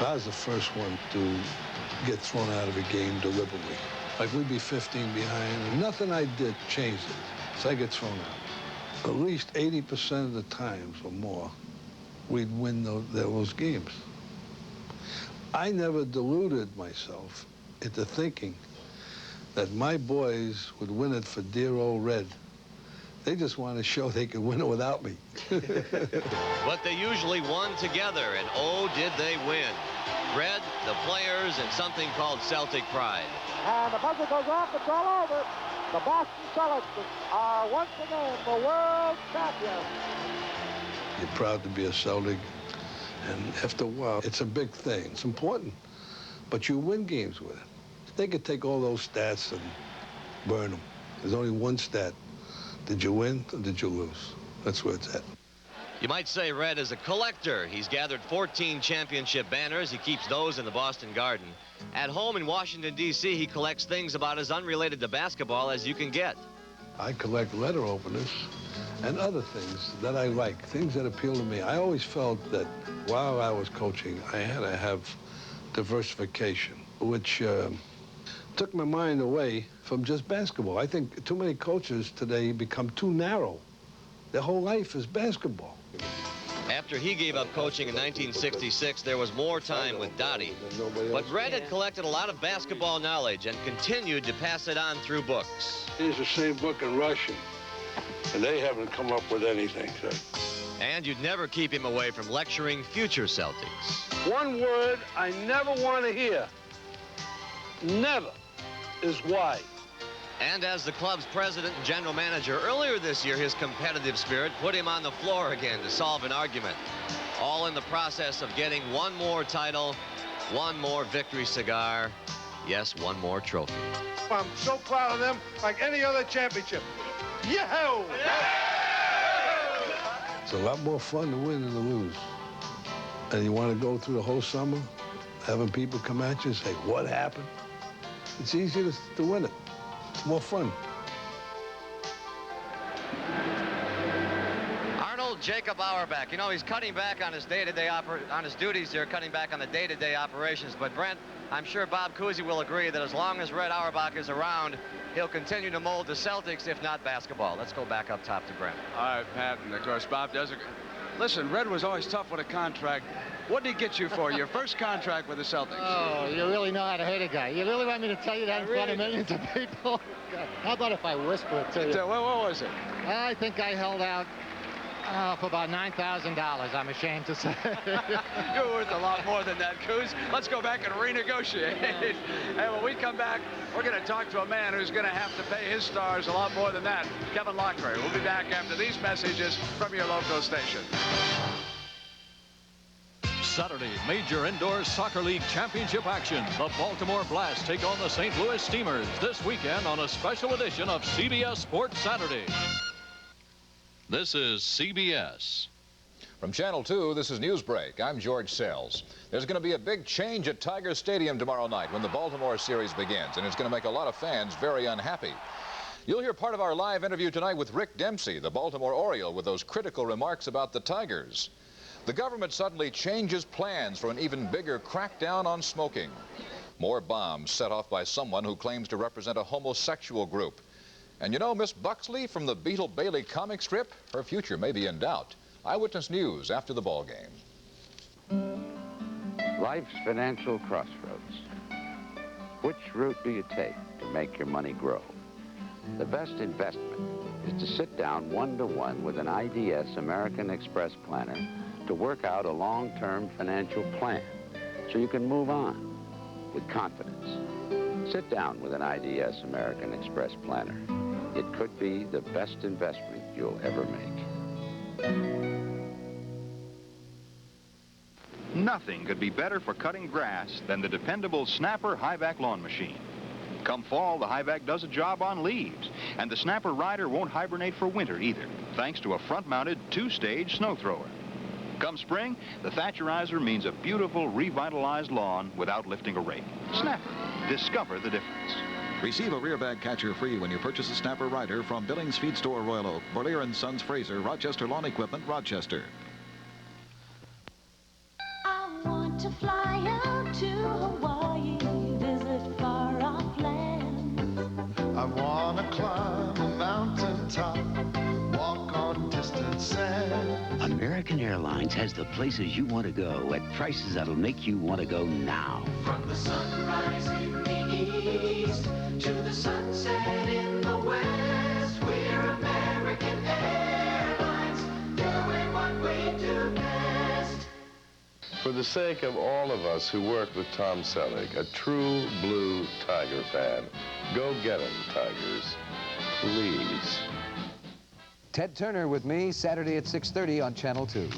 I was the first one to get thrown out of a game deliberately. Like, we'd be 15 behind, and nothing I did changed it. So I get thrown out. At least 80% of the times or more, we'd win those games. I never deluded myself into thinking that my boys would win it for dear old Red. They just wanted to show they could win it without me. But they usually won together, and oh, did they win. Red, the players, and something called Celtic pride. And the buzzer goes off, it's all over. The Boston Celtics are once again the world champions. You're proud to be a Celtic, and after a while, it's a big thing. It's important, but you win games with it. They could take all those stats and burn them. There's only one stat. Did you win or did you lose? That's where it's at. You might say Red is a collector. He's gathered 14 championship banners. He keeps those in the Boston Garden. At home in Washington, D.C., he collects things about as unrelated to basketball as you can get. I collect letter openers and other things that I like, things that appeal to me. I always felt that while I was coaching, I had to have diversification, which took my mind away from just basketball. I think too many coaches today become too narrow. Their whole life is basketball. After he gave up coaching in 1966, there was more time with Dottie. But Red had collected a lot of basketball knowledge and continued to pass it on through books. Here's the same book in Russian, and they haven't come up with anything, sir. And you'd never keep him away from lecturing future Celtics. One word I never want to hear, never, is why. And as the club's president and general manager, earlier this year, his competitive spirit put him on the floor again to solve an argument. All in the process of getting one more title, one more victory cigar, yes, one more trophy. I'm so proud of them, like any other championship. Yahoo! It's a lot more fun to win than to lose. And you want to go through the whole summer having people come at you and say, what happened? It's easier to win it. It's more fun. Arnold Jacob Auerbach, you know, he's cutting back on his day-to-day on his duties here, cutting back on the day-to-day operations. But Brent, I'm sure Bob Cousy will agree that as long as Red Auerbach is around, he'll continue to mold the Celtics, if not basketball. Let's go back up top to Brent. All right, Pat, and of course, Bob does agree. Listen, Red was always tough with a contract. What did he get you for your first contract with the Celtics? Oh, you really know how to hate a guy. You really want me to tell you that in front of millions of people? God, how about if I whisper it to you? What was it? I think I held out for about $9,000, I'm ashamed to say. You're worth a lot more than that, Coos. Let's go back and renegotiate. Hey, when we come back, we're going to talk to a man who's going to have to pay his stars a lot more than that, Kevin Locklear. We'll be back after these messages from your local station. Saturday, Major Indoor Soccer League Championship action. The Baltimore Blast take on the St. Louis Steamers this weekend on a special edition of CBS Sports Saturday. This is CBS. From Channel 2, this is Newsbreak. I'm George Sells. There's going to be a big change at Tiger Stadium tomorrow night when the Baltimore series begins, and it's going to make a lot of fans very unhappy. You'll hear part of our live interview tonight with Rick Dempsey, the Baltimore Oriole, with those critical remarks about the Tigers. The government suddenly changes plans for an even bigger crackdown on smoking. More bombs set off by someone who claims to represent a homosexual group. And you know Miss Buxley from the Beetle Bailey comic strip? Her future may be in doubt. Eyewitness News after the ball game. Life's financial crossroads. Which route do you take to make your money grow? The best investment is to sit down one-to-one with an IDS American Express planner to work out a long-term financial plan so you can move on with confidence. Sit down with an IDS American Express planner. It could be the best investment you'll ever make. Nothing could be better for cutting grass than the dependable Snapper High-Vac lawn machine. Come fall, the High-Vac does a job on leaves, and the Snapper Rider won't hibernate for winter either, thanks to a front-mounted two-stage snow thrower. Come spring, the Thatcherizer means a beautiful, revitalized lawn without lifting a rake. Snapper. Discover the difference. Receive a rear bag catcher free when you purchase a Snapper Rider from Billings Feed Store, Royal Oak, Berlier & Sons, Fraser, Rochester Lawn Equipment, Rochester. I want to fly out to Hawaii, visit far-off lands. I want to climb a mountaintop, walk on distant sand. American Airlines has the places you want to go at prices that'll make you want to go now. From the sunrise in the east to the sunset in the west, we're American Airlines, doing what we do best. For the sake of all of us who work with Tom Selleck, a true blue Tiger fan, go get 'em, Tigers. Please. Ted Turner with me, Saturday at 6:30 on Channel 2.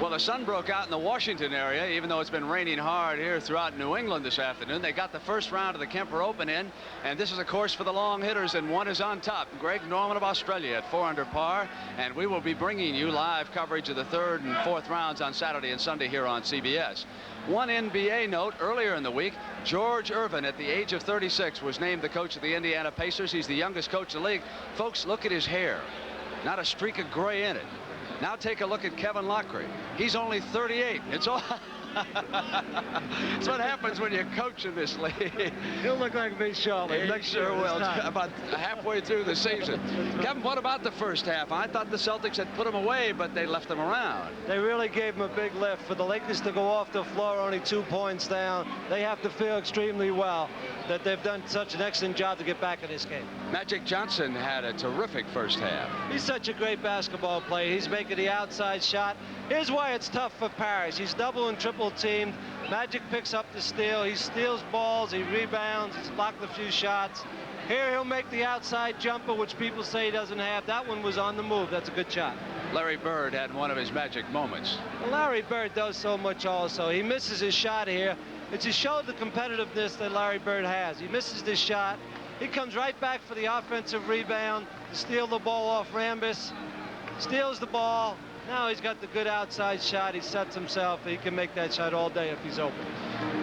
Well, the sun broke out in the Washington area, even though it's been raining hard here throughout New England this afternoon. They got the first round of the Kemper Open in, and this is a course for the long hitters, and one is on top. Greg Norman of Australia at 4 under par, and we will be bringing you live coverage of the third and fourth rounds on Saturday and Sunday here on CBS. One NBA note, earlier in the week, George Irvin, at the age of 36, was named the coach of the Indiana Pacers. He's the youngest coach in the league. Folks, look at his hair. Not a streak of gray in it. Now take a look at Kevin Locklear. He's only 38. It's all That's what happens when you coach in this league. He'll look like Vince Sharley. He sure will. About halfway through the season. Kevin, what about the first half? I thought the Celtics had put them away, but they left them around. They really gave him a big lift. For the Lakers to go off the floor only 2 points down, they have to feel extremely well that they've done such an excellent job to get back in this game. Magic Johnson had a terrific first half. He's such a great basketball player. He's making the outside shot. Here's why it's tough for Paris. He's double and triple teamed. Magic picks up the steal. He steals balls. He rebounds. He's blocked a few shots. Here he'll make the outside jumper, which people say he doesn't have. That one was on the move. That's a good shot. Larry Bird had one of his magic moments. Well, Larry Bird does so much also. He misses his shot here. It just showed the competitiveness that Larry Bird has. He misses this shot. He comes right back for the offensive rebound to steal the ball off Rambis. Steals the ball. Now he's got the good outside shot. He sets himself. He can make that shot all day if he's open.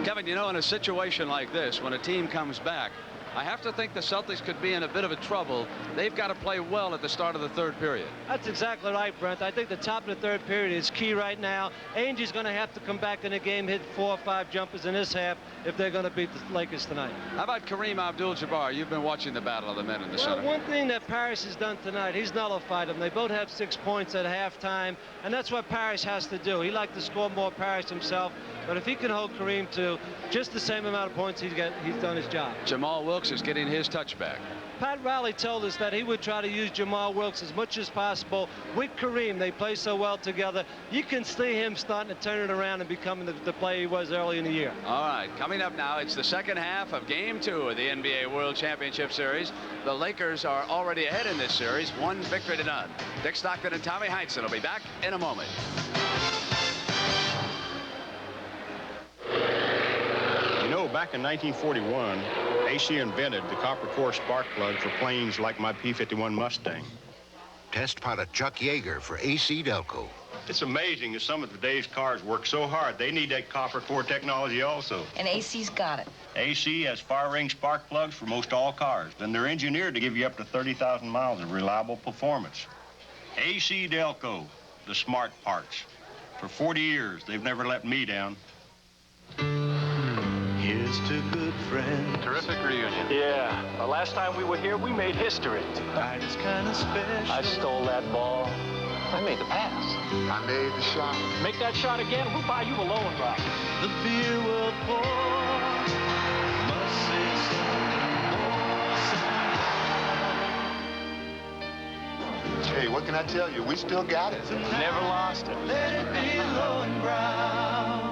Kevin, you know, in a situation like this, when a team comes back, I have to think the Celtics could be in a bit of a trouble. They've got to play well at the start of the third period. That's exactly right, Brent. I think the top of the third period is key right now. Ainge's going to have to come back in the game, hit 4 or 5 jumpers in this half if they're going to beat the Lakers tonight. How about Kareem Abdul-Jabbar? You've been watching the battle of the men in the center. One thing that Paris has done tonight, he's nullified them. They both have 6 points at halftime, and that's what Paris has to do. He likes to score more Paris himself, but if he can hold Kareem to just the same amount of points, he's done his job. Jamal Wilkes is getting his touchback. Pat Riley told us that he would try to use Jamal Wilkes as much as possible with Kareem. They play so well together. You can see him starting to turn it around and becoming the player he was early in the year. All right, coming up now, it's the second half of Game 2 of the NBA World Championship Series. The Lakers are already ahead in this series, 1 victory to none. Dick Stockton and Tommy Heinsohn will be back in a moment. You know, back in 1941, AC invented the copper core spark plug for planes like my P-51 Mustang. Test pilot Chuck Yeager for AC Delco. It's amazing that some of today's cars work so hard. They need that copper core technology also. And AC's got it. AC has fire-ring spark plugs for most all cars, and they're engineered to give you up to 30,000 miles of reliable performance. AC Delco, the smart parts. For 40 years, they've never let me down. Here's to good friends. Terrific reunion. Yeah, the last time we were here, we made history. Tonight is kind of special. I stole that ball. I made the pass. I made the shot. Make that shot again, we'll buy you a low and drop. The beer will pour. Must say some more. Hey, what can I tell you? We still got it. Never lost it. Let it be low and brown.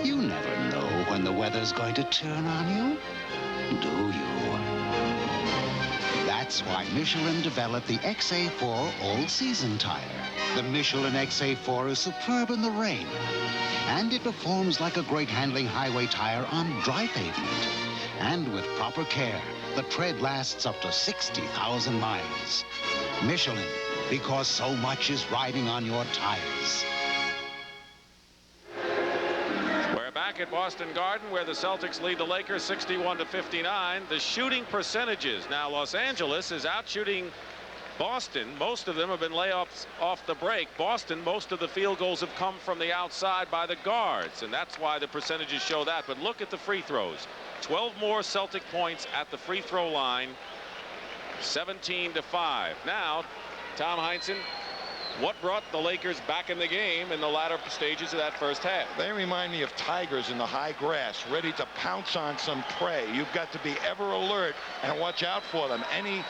You never know when the weather's going to turn on you, do you? That's why Michelin developed the XA4 all-season tire. The Michelin XA4 is superb in the rain, and it performs like a great handling highway tire on dry pavement. And with proper care, the tread lasts up to 60,000 miles. Michelin, because so much is riding on your tires. Back at Boston Garden, where the Celtics lead the Lakers 61-59. The shooting percentages. Now Los Angeles is out shooting Boston. Most of them have been layups off the break. Boston, most of the field goals have come from the outside by the guards, and that's why the percentages show that. But look at the free throws. 12 more Celtic points at the free throw line. 17-5. Now, Tom Heinsohn, what brought the Lakers back in the game in the latter stages of that first half? They remind me of tigers in the high grass, ready to pounce on some prey. You've got to be ever alert and watch out for them. Any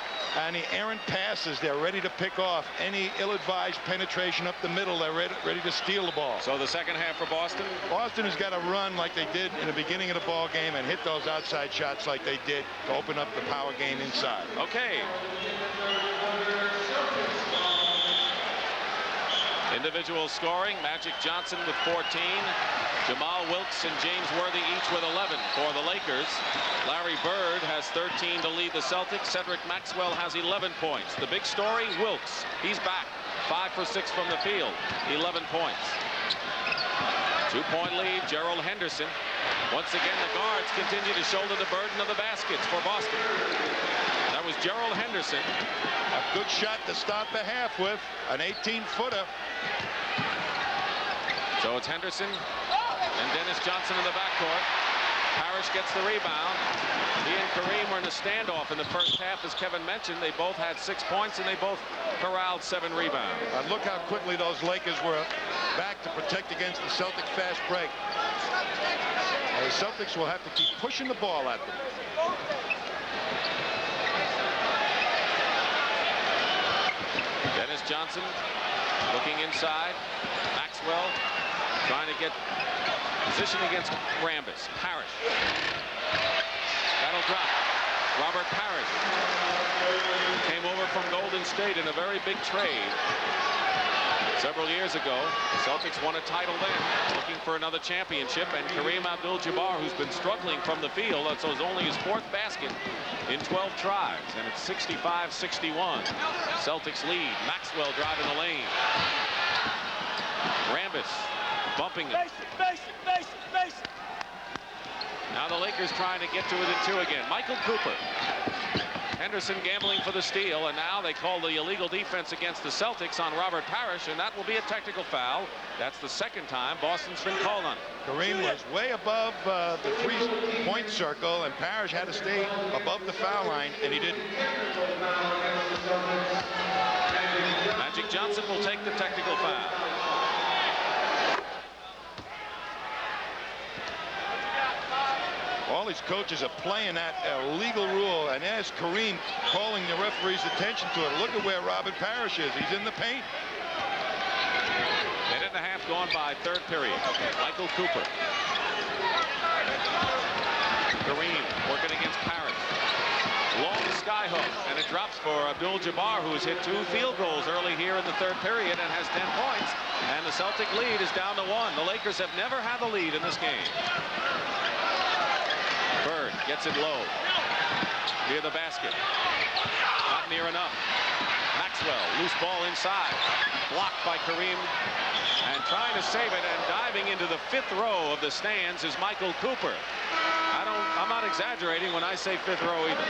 errant passes, they're ready to pick off. Any ill-advised penetration up the middle, they're ready to steal the ball. So the second half for Boston? Boston has got to run like they did in the beginning of the ball game and hit those outside shots like they did to open up the power game inside. Okay. Individual scoring, Magic Johnson with 14. Jamal Wilkes and James Worthy each with 11 for the Lakers. Larry Bird has 13 to lead the Celtics. Cedric Maxwell has 11 points. The big story, Wilkes. He's back. 5 for 6 from the field. 11 points. 2-point lead, Gerald Henderson. Once again, the guards continue to shoulder the burden of the baskets for Boston. That was Gerald Henderson. A good shot to start the half with, an 18-footer. So it's Henderson and Dennis Johnson in the backcourt. Parrish gets the rebound. He and Kareem were in a standoff in the first half, as Kevin mentioned. They both had 6 points, and they both corralled 7 rebounds. And look how quickly those Lakers were back to protect against the Celtics' fast break. And the Celtics will have to keep pushing the ball at them. Dennis Johnson looking inside. Maxwell trying to get position against Rambis. Parrish. That'll drop. Robert Parrish came over from Golden State in a very big trade several years ago. The Celtics won a title then, looking for another championship, and Kareem Abdul-Jabbar, who's been struggling from the field, that's only his 4th basket in 12 tries, and it's 65-61. Celtics lead. Maxwell driving the lane. Rambis bumping it. Now the Lakers trying to get to within 2 again. Michael Cooper. Henderson gambling for the steal, and now they call the illegal defense against the Celtics on Robert Parrish, and that will be a technical foul. That's the 2nd time Boston's been called on it. Kareem was way above the 3-point circle, and Parrish had to stay above the foul line, and he didn't. Magic Johnson will take the technical foul. All these coaches are playing that illegal rule, and there's Kareem calling the referee's attention to it. Look at where Robert Parrish is. He's in the paint. Minute and a half gone by, 3rd period. Michael Cooper. Kareem working against Parrish. Long skyhook, and it drops for Abdul-Jabbar, who's hit 2 field goals early here in the 3rd period and has 10 points. And the Celtic lead is down to 1. The Lakers have never had the lead in this game. Bird gets it low. Near the basket. Not near enough. Maxwell, loose ball inside. Blocked by Kareem. And trying to save it, and diving into the 5th row of the stands is Michael Cooper. I'm not exaggerating when I say 5th row either.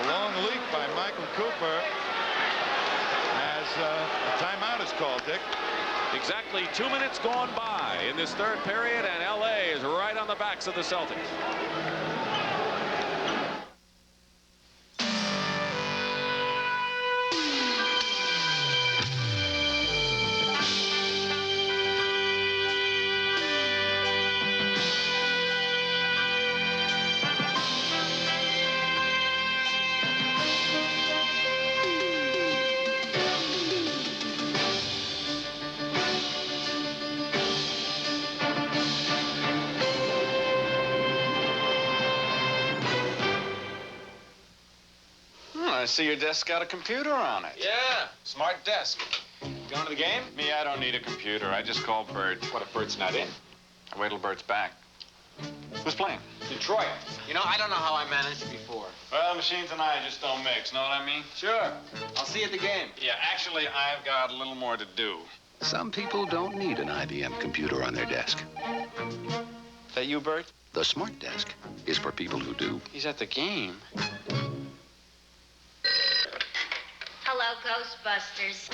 A long leak by Michael Cooper as a timeout is called, Dick. Exactly 2 minutes gone by in this 3rd period, and LA is right on the backs of the Celtics. I see your desk got a computer on it. Yeah, smart desk. Going to the game? Me, I don't need a computer. I just call Bert. What if Bert's not in? I wait till Bert's back. Who's playing? Detroit. You know, I don't know how I managed before. Well, machines and I just don't mix, know what I mean? Sure. I'll see you at the game. Yeah, actually, I've got a little more to do. Some people don't need an IBM computer on their desk. That you, Bert? The Smart Desk is for people who do. He's at the game. Hello, Ghostbusters.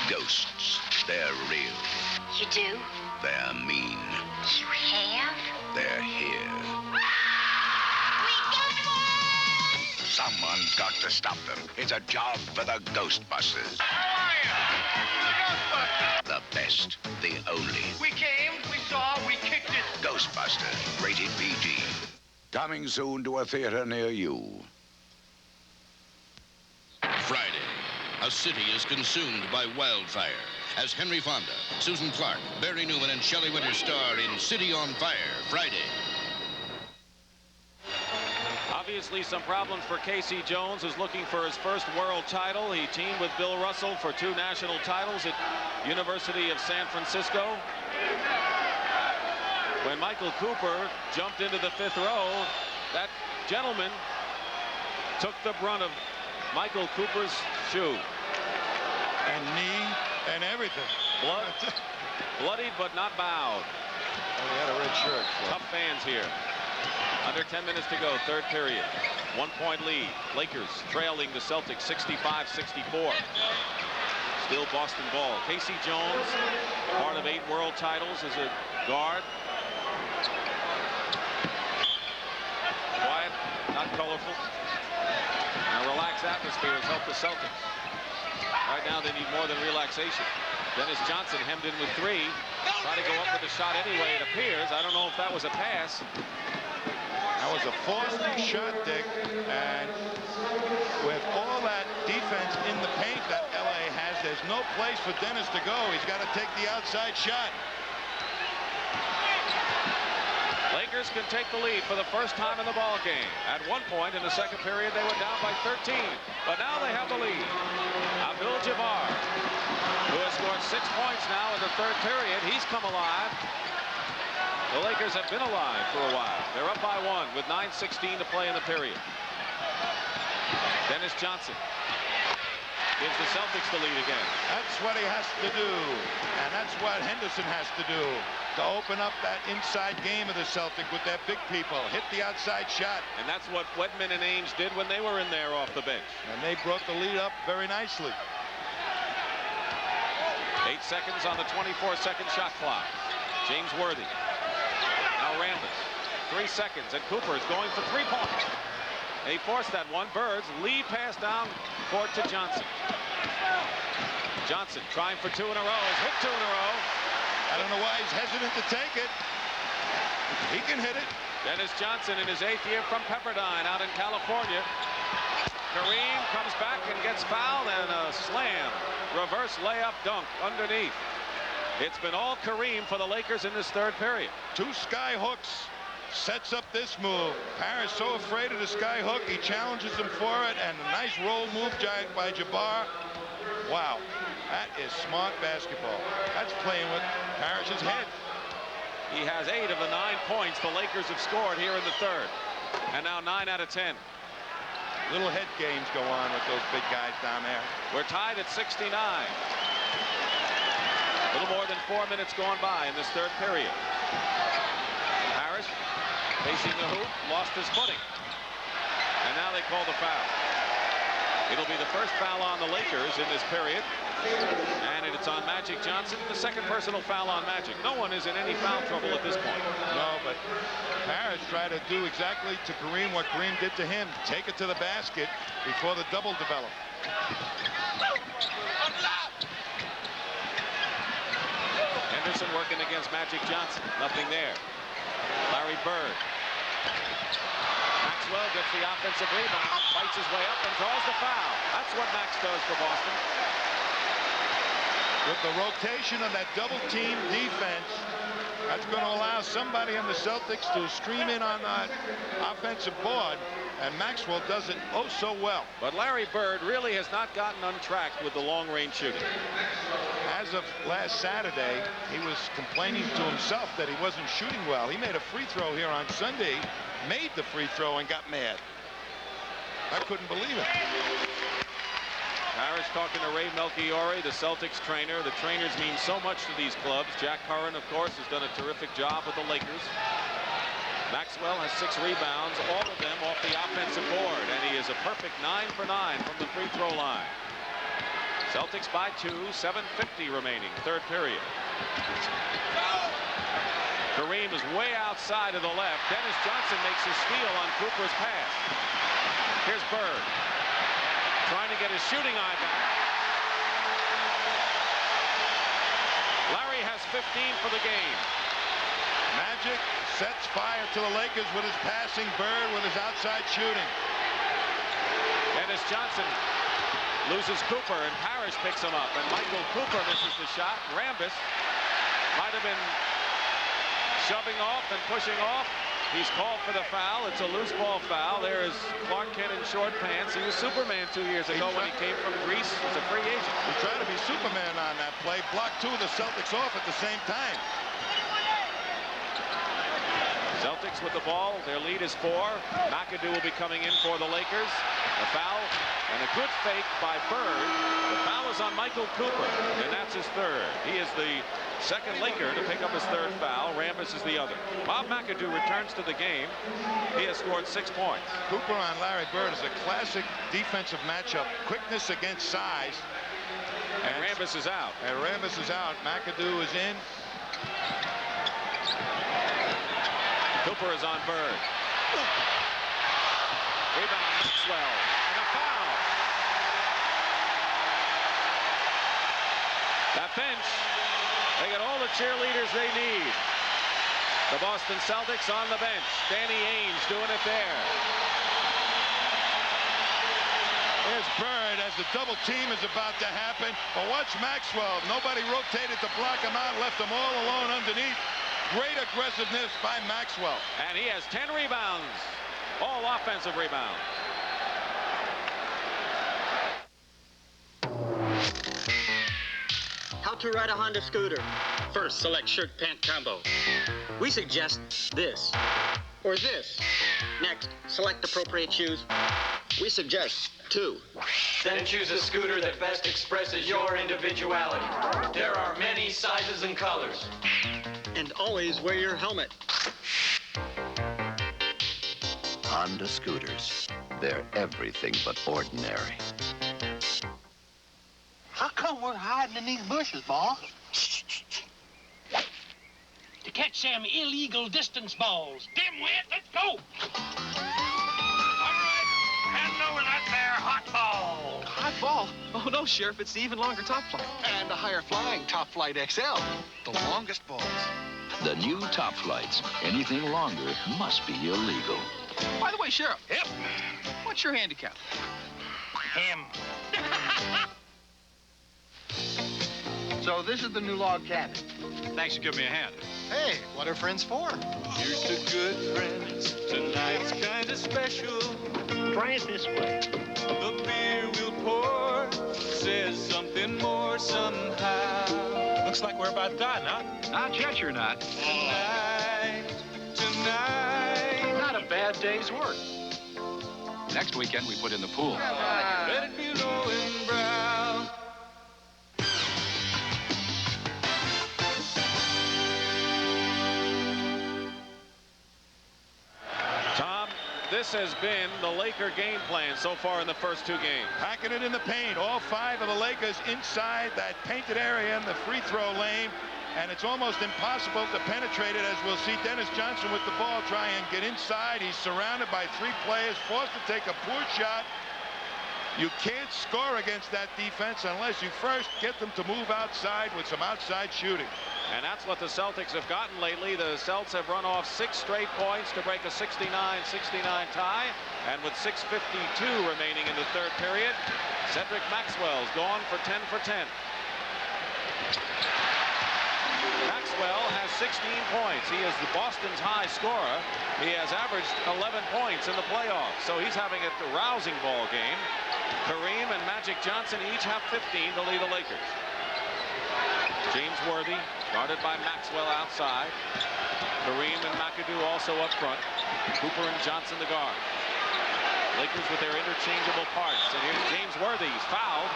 Ghosts. They're real. You do? They're mean. You have? They're here. Someone's got to stop them. It's a job for the Ghostbusters. How are you? The best. The only. We came, we saw, we kicked it. Ghostbusters. Rated PG. Coming soon to a theater near you. Friday, a city is consumed by wildfire as Henry Fonda, Susan Clark, Barry Newman, and Shelley Winters star in City on Fire, Friday. Obviously some problems for Casey Jones, who's looking for his first world title. He teamed with Bill Russell for 2 national titles at University of San Francisco. When Michael Cooper jumped into the 5th row, that gentleman took the brunt of Michael Cooper's shoe. And knee and everything. Bloodied but not bowed. Oh, he had a red shirt. Tough fans here. Under 10 minutes to go, 3rd period. 1-point lead. Lakers trailing the Celtics 65-64. Still Boston ball. Casey Jones, part of 8 world titles as a guard. Quiet, not colorful. And a relaxed atmosphere has helped the Celtics. Right now they need more than relaxation. Dennis Johnson hemmed in with 3. Try to go up with a shot anyway, it appears. I don't know if that was a pass. That was a forced shot, Dick, and with all that defense in the paint that LA has, there's no place for Dennis to go. He's got to take the outside shot. Lakers can take the lead for the first time in the ball game. At one point in the second period, they were down by 13, but now they have the lead. Abdul-Jabbar, who has scored 6 points now in the third period, he's come alive. The Lakers have been alive for a while. They're up by 1 with 9:16 to play in the period. Dennis Johnson gives the Celtics the lead again. That's what he has to do, and that's what Henderson has to do to open up that inside game of the Celtic with their big people. Hit the outside shot. And that's what Wedman and Ainge did when they were in there off the bench. And they brought the lead up very nicely. 8 seconds on the 24-second shot clock. James Worthy. Now Rambis. 3 seconds, and Cooper is going for 3 points. And he forced that one. Birds lead pass down court to Johnson. Johnson trying for 2 in a row. Has hit 2 in a row. I don't know why he's hesitant to take it. He can hit it. Dennis Johnson in his 8th year from Pepperdine out in California. Kareem comes back and gets fouled, and a slam. Reverse layup dunk underneath. It's been all Kareem for the Lakers in this third period. 2 sky hooks. Sets up this move. Parrish so afraid of the sky hook, he challenges him for it, and a nice roll move by Jabbar. Wow, that is smart basketball. That's playing with Parrish's head. He has 8 of the 9 points the Lakers have scored here in the third. And now 9 out of 10. Little head games go on with those big guys down there. We're tied at 69. A little more than 4 minutes gone by in this third period. Parrish facing the hoop, lost his footing. And now they call the foul. It'll be the first foul on the Lakers in this period. And it's on Magic Johnson, the second personal foul on Magic. No one is in any foul trouble at this point. No, but Parrish tried to do exactly to Kareem what Kareem did to him. Take it to the basket before the double developed. Henderson working against Magic Johnson. Nothing there. Larry Bird. Maxwell gets the offensive rebound, fights his way up and draws the foul. That's what Max does for Boston. With the rotation of that double team defense, that's going to allow somebody on the Celtics to stream in on that offensive board, and Maxwell does it oh so well. But Larry Bird really has not gotten untracked with the long-range shooting. As of last Saturday, he was complaining to himself that he wasn't shooting well. He made a free throw here on Sunday, made the free throw, and got mad. I couldn't believe it. Parrish talking to Ray Melchiori, the Celtics trainer. The trainers mean so much to these clubs. Jack Curran, of course, has done a terrific job with the Lakers. Maxwell has 6 rebounds, all of them off the offensive board, and he is a perfect 9 for 9 from the free throw line. Celtics by 2, 7:50 remaining, third period. Kareem is way outside of the left. Dennis Johnson makes a steal on Cooper's pass. Here's Bird, trying to get his shooting eye back. Larry has 15 for the game. Magic sets fire to the Lakers with his passing. Bird with his outside shooting. Dennis Johnson loses Cooper, and Parrish picks him up, and Michael Cooper misses the shot. Rambis might have been shoving off and pushing off. He's called for the foul. It's a loose ball foul. There is Clark Kent in short pants. He was Superman 2 years ago when he came from Greece as a free agent. He tried to be Superman on that play. Blocked 2 of the Celtics off at the same time. Celtics with the ball. Their lead is 4. McAdoo will be coming in for the Lakers. A foul and a good fake by Bird. The foul is on Michael Cooper, and that's his 3rd. He is the second Laker to pick up his third foul. Rambis is the other. Bob McAdoo returns to the game. He has scored 6 points. Cooper on Larry Bird is a classic defensive matchup. Quickness against size. And Rambis is out. And Rambis is out. McAdoo is in. Cooper is on Bird. Rebound Maxwell. And a foul. That bench, they got all the cheerleaders they need. The Boston Celtics on the bench. Danny Ainge doing it there. There's Bird as the double team is about to happen. But watch Maxwell. Nobody rotated to block him out, left him all alone underneath. Great aggressiveness by Maxwell. And he has 10 rebounds. All offensive rebounds. How to ride a Honda scooter. First, select shirt pant combo. We suggest this or this. Next, select appropriate shoes. We suggest 2. Then choose a scooter that best expresses your individuality. There are many sizes and colors. And always wear your helmet. Honda scooters. They're everything but ordinary. How come we're hiding in these bushes, boss? To catch them illegal distance balls. Dimwit, let's go! All right, hand over that there hot ball. Hot ball? Oh, no, Sheriff, it's the even longer top flight. And a higher flying Top Flight XL. The longest balls. The new Top Flights. Anything longer must be illegal. By the way, Sheriff. Yep. What's your handicap? Him. So this is the new log cabin. Thanks for giving me a hand. Hey, what are friends for? Here's to good friends. Tonight's kind of special. Try it this way. The beer we'll pour says something more somehow. Looks like we're about done, huh? Not yet, you're not. Tonight. Not a bad day's work. Next weekend, we put in the pool. Let it be low and brown. Tom, this has been the Laker game plan so far in the first 2 games. Packing it in the paint. All 5 of the Lakers inside that painted area in the free throw lane. And it's almost impossible to penetrate it, as we'll see Dennis Johnson with the ball try and get inside. He's surrounded by 3 players, forced to take a poor shot. You can't score against that defense unless you first get them to move outside with some outside shooting. And that's what the Celtics have gotten lately. The Celts have run off 6 straight points to break a 69-69 tie. And with 6:52 remaining in the third period, Cedric Maxwell's gone for 10 for 10. Maxwell has 16 points. He is the Boston's high scorer. He has averaged 11 points in the playoffs. So he's having a rousing ball game. Kareem and Magic Johnson each have 15 to lead the Lakers. James Worthy, guarded by Maxwell outside. Kareem and McAdoo also up front. Cooper and Johnson the guard. Lakers with their interchangeable parts. And here's James Worthy. He's fouled.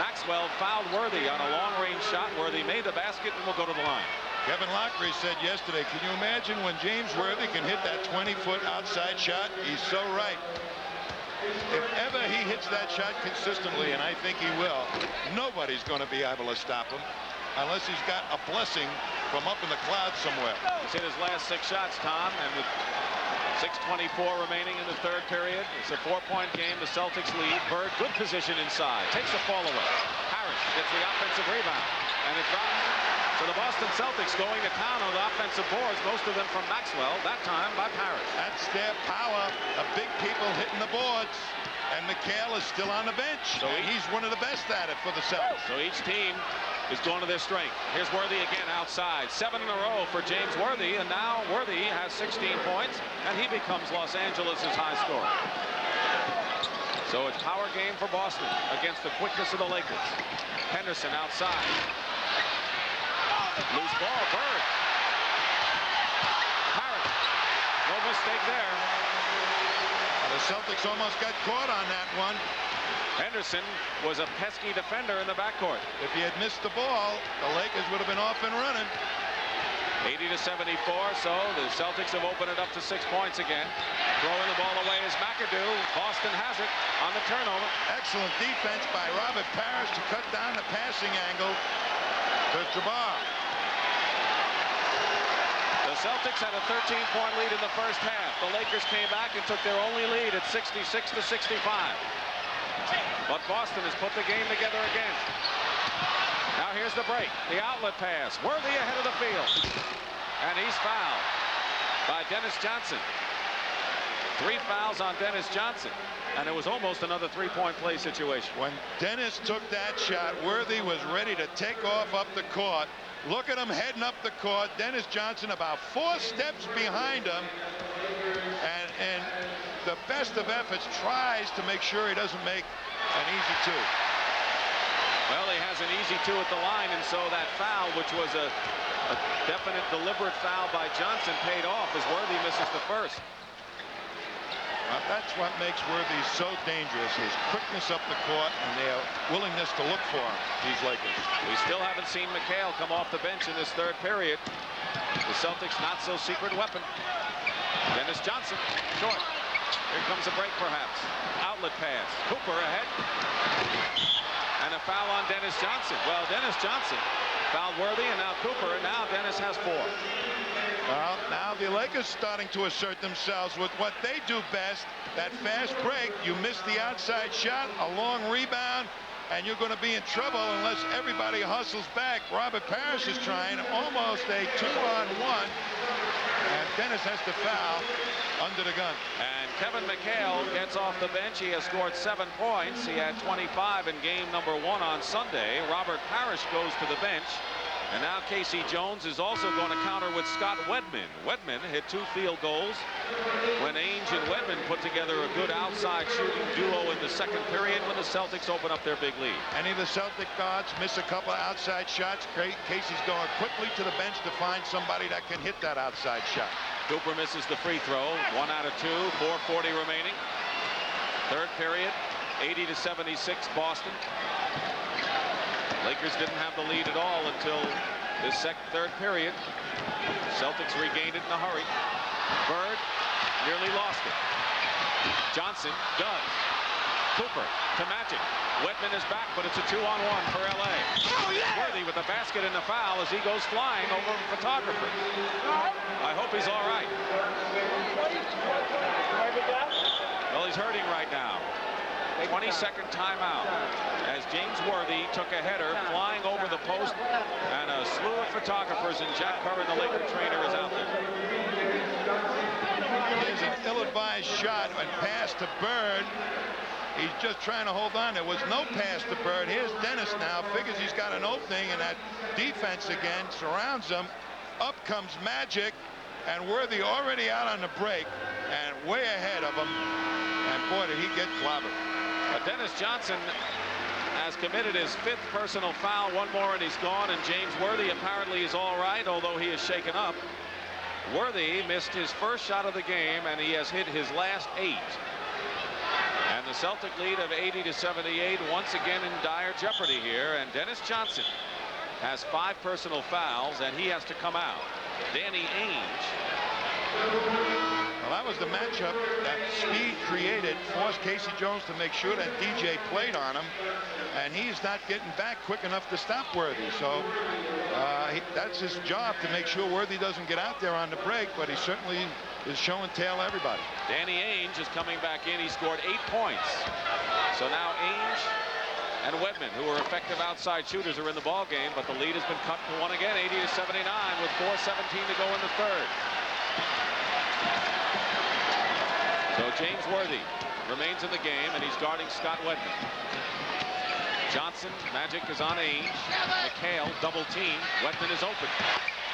Maxwell fouled Worthy on a long-range shot. Worthy made the basket and will go to the line. Kevin Lockery said yesterday, can you imagine when James Worthy can hit that 20-foot outside shot? He's so right. If ever he hits that shot consistently, and I think he will, nobody's going to be able to stop him unless he's got a blessing from up in the clouds somewhere. He's hit his last 6 shots, Tom, and with 6:24 remaining in the third period, it's a 4-point game. The Celtics lead. Bird, good position inside. Takes the ball away. Harris gets the offensive rebound, and it drops. So the Boston Celtics going to town on the offensive boards, most of them from Maxwell, that time by Parrish. That's their power, the big people hitting the boards. And McHale is still on the bench. So he's one of the best at it for the Celtics. So each team is going to their strength. Here's Worthy again outside. 7 in a row for James Worthy, and now Worthy has 16 points, and he becomes Los Angeles' high scorer. So it's power game for Boston against the quickness of the Lakers. Henderson outside. Loose ball, Bird. Parrish. No mistake there. The Celtics almost got caught on that one. Henderson was a pesky defender in the backcourt. If he had missed the ball, the Lakers would have been off and running. 80-74, so the Celtics have opened it up to 6 points again. Throwing the ball away is McAdoo. Boston has it on the turnover. Excellent defense by Robert Parrish to cut down the passing angle to Jabbar. The Celtics had a 13-point lead in the first half. The Lakers came back and took their only lead at 66-65. But Boston has put the game together again. Now here's the break. The outlet pass. Worthy ahead of the field. And he's fouled by Dennis Johnson. 3 fouls on Dennis Johnson. And it was almost another 3-point play situation. When Dennis took that shot, Worthy was ready to take off up the court. Look at him heading up the court. Dennis Johnson about 4 steps behind him. And the best of efforts tries to make sure he doesn't make an easy 2. Well, he has an easy 2 at the line, and so that foul, which was a definite deliberate foul by Johnson, paid off as Worthy misses the first. That's what makes Worthy so dangerous, his quickness up the court and their willingness to look for him, these Lakers. We still haven't seen McHale come off the bench in this third period. The Celtics' not-so-secret weapon. Dennis Johnson, short. Here comes a break, perhaps. Outlet pass. Cooper ahead. And a foul on Dennis Johnson. Well, Dennis Johnson fouled Worthy, and now Cooper, and now Dennis has 4. Well, now the Lakers starting to assert themselves with what they do best, that fast break. You miss the outside shot, a long rebound, and you're going to be in trouble unless everybody hustles back. Robert Parrish is trying almost a 2-on-1, and Dennis has to foul under the gun. And Kevin McHale gets off the bench. He has scored 7 points. He had 25 in game number 1 on Sunday. Robert Parrish goes to the bench. And now Casey Jones is also going to counter with Scott Wedman. Wedman hit 2 field goals when Ainge and Wedman put together a good outside shooting duo in the second period when the Celtics open up their big lead. Any of the Celtic guards miss a couple of outside shots. Casey's going quickly to the bench to find somebody that can hit that outside shot. Cooper misses the free throw. 1 out of 2. 4:40 remaining. Third period. 80-76 Boston. Lakers didn't have the lead at all until this third period. Celtics regained it in a hurry. Bird nearly lost it. Johnson does. Cooper to Magic. Wedman is back, but it's a 2-on-1 for LA. Oh, yeah! Worthy with the basket and the foul as he goes flying over the photographer. I hope he's all right. Well, he's hurting right now. 22nd timeout as James Worthy took a header flying over the post, and a slew of photographers, and Jack Curran, the Laker trainer, is out there. There's an ill-advised shot and pass to Bird. He's just trying to hold on. There was no pass to Bird. Here's Dennis now. Figures he's got an opening, and that defense again surrounds him. Up comes Magic, and Worthy already out on the break and way ahead of him. And boy, did he get clobbered. Dennis Johnson has committed his 5th personal foul. 1 more and he's gone, and James Worthy apparently is all right, although he is shaken up. Worthy missed his first shot of the game, and he has hit his last 8. And the Celtic lead of 80-78 once again in dire jeopardy here, and Dennis Johnson has 5 personal fouls, and he has to come out. Danny Ainge. Well, that was the matchup that Speed created, forced Casey Jones to make sure that DJ played on him, and he's not getting back quick enough to stop Worthy. So that's his job, to make sure Worthy doesn't get out there on the break, but he certainly is showing tail everybody. Danny Ainge is coming back in. He scored 8 points. So now Ainge and Wedman, who are effective outside shooters, are in the ball game, but the lead has been cut to 1 again, 80-79, with 4:17 to go in the third. So James Worthy remains in the game, and he's guarding Scott Wedman. Johnson, Magic is on Ainge. McHale, double team. Wedman is open.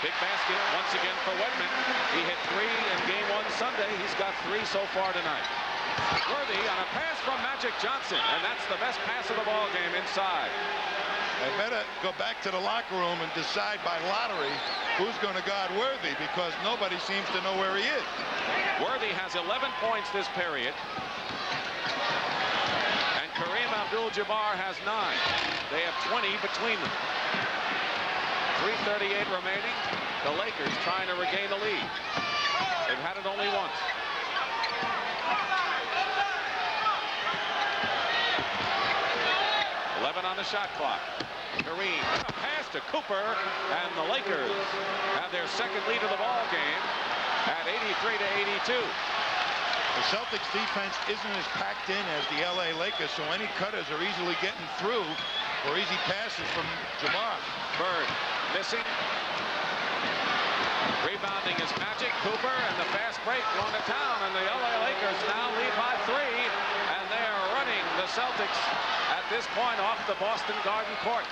Big basket once again for Wedman. He hit 3 in game 1 Sunday. He's got 3 so far tonight. Worthy on a pass from Magic Johnson, and that's the best pass of the ball game inside. They better go back to the locker room and decide by lottery who's going to guard Worthy, because nobody seems to know where he is. Worthy has 11 points this period. And Kareem Abdul-Jabbar has 9. They have 20 between them. 3:38 remaining. The Lakers trying to regain the lead. They've had it only once. On the shot clock. Kareem, a pass to Cooper, and the Lakers have their second lead of the ball game at 83-82. The Celtics defense isn't as packed in as the LA Lakers, so any cutters are easily getting through for easy passes from Jabbar. Bird missing. Rebounding is Magic. Cooper and the fast break going to town, and the LA Lakers now lead by 3, and they are running the Celtics at this point off the Boston Garden court.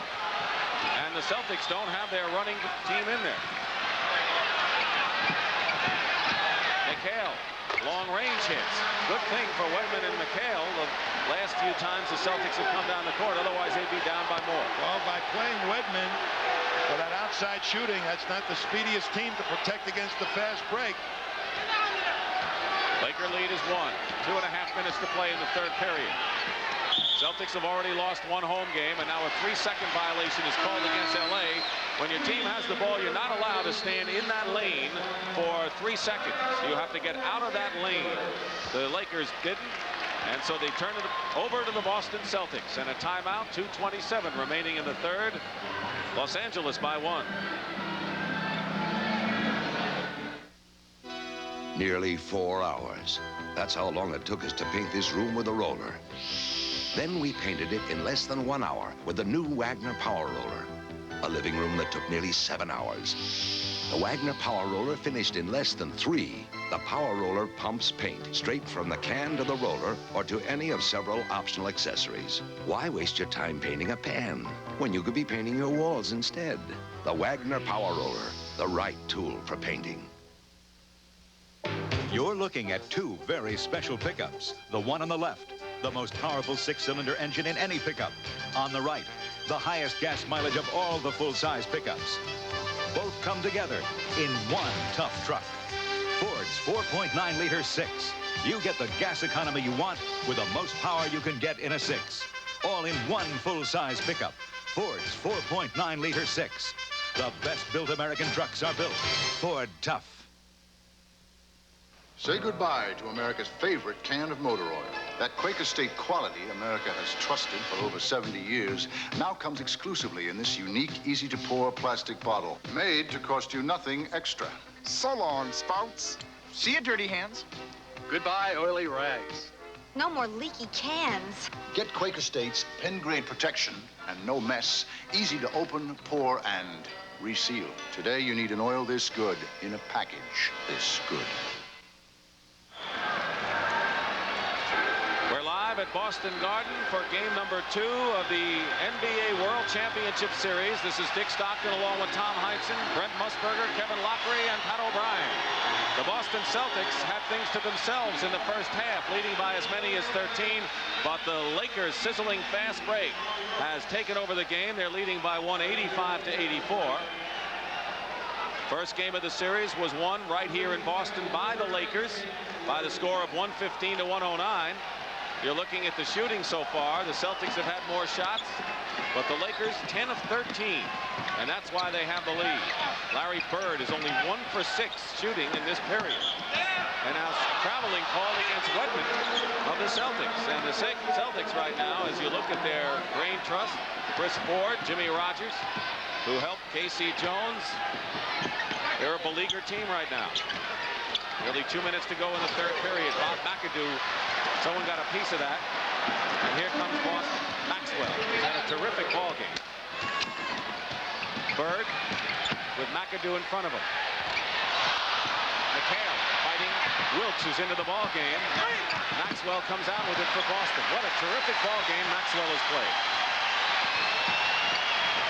And the Celtics don't have their running team in there. McHale, long-range hits. Good thing for Wedman and McHale the last few times the Celtics have come down the court. Otherwise, they'd be down by more. Well, by playing Wedman for that outside shooting, that's not the speediest team to protect against the fast break. Laker lead is 1. 2.5 minutes to play in the third period. Celtics have already lost one home game, and now a 3-second violation is called against LA. When your team has the ball, you're not allowed to stand in that lane for 3 seconds. You have to get out of that lane. The Lakers didn't, and so they turned it over to the Boston Celtics. And a timeout, 2:27 remaining in the third. Los Angeles by 1. Nearly 4 hours. That's how long it took us to paint this room with a roller. Then we painted it in less than 1 hour with the new Wagner Power Roller. A living room that took nearly 7 hours. The Wagner Power Roller finished in less than 3. The Power Roller pumps paint straight from the can to the roller or to any of several optional accessories. Why waste your time painting a pan when you could be painting your walls instead? The Wagner Power Roller, the right tool for painting. You're looking at 2 very special pickups. The one on the left, the most powerful 6-cylinder engine in any pickup. On the right, the highest gas mileage of all the full-size pickups. Both come together in one tough truck. Ford's 4.9-liter 6. You get the gas economy you want with the most power you can get in a 6. All in one full-size pickup. Ford's 4.9-liter 6. The best-built American trucks are built. Ford Tough. Say goodbye to America's favorite can of motor oil. That Quaker State quality America has trusted for over 70 years now comes exclusively in this unique, easy-to-pour plastic bottle, made to cost you nothing extra. So long, Spouts. See you, dirty hands. Goodbye, oily rags. No more leaky cans. Get Quaker State's pen-grade protection and no mess, easy to open, pour, and reseal. Today, you need an oil this good in a package this good. We're live at Boston Garden for game number 2 of the NBA World Championship Series. This is Dick Stockton along with Tom Heinsohn, Brent Musburger, Kevin Lockery, and Pat O'Brien. The Boston Celtics had things to themselves in the first half, leading by as many as 13, but the Lakers' sizzling fast break has taken over the game. They're leading by 185-84. First game of the series was won right here in Boston by the Lakers by the score of 115-109. You're looking at the shooting so far. The Celtics have had more shots, but the Lakers 10 of 13, and that's why they have the lead. Larry Bird is only 1 for 6 shooting in this period. And now traveling call against Wedman of the Celtics. And the Celtics right now, as you look at their brain trust, Chris Ford, Jimmy Rogers, who helped K.C. Jones. They're a beleaguered team right now. Nearly 2 minutes to go in the third period. Bob McAdoo, someone got a piece of that. And here comes Boston. Maxwell. He's had a terrific ball game. Bird with McAdoo in front of him. McHale fighting. Wilkes is into the ball game. Maxwell comes out with it for Boston. What a terrific ball game Maxwell has played.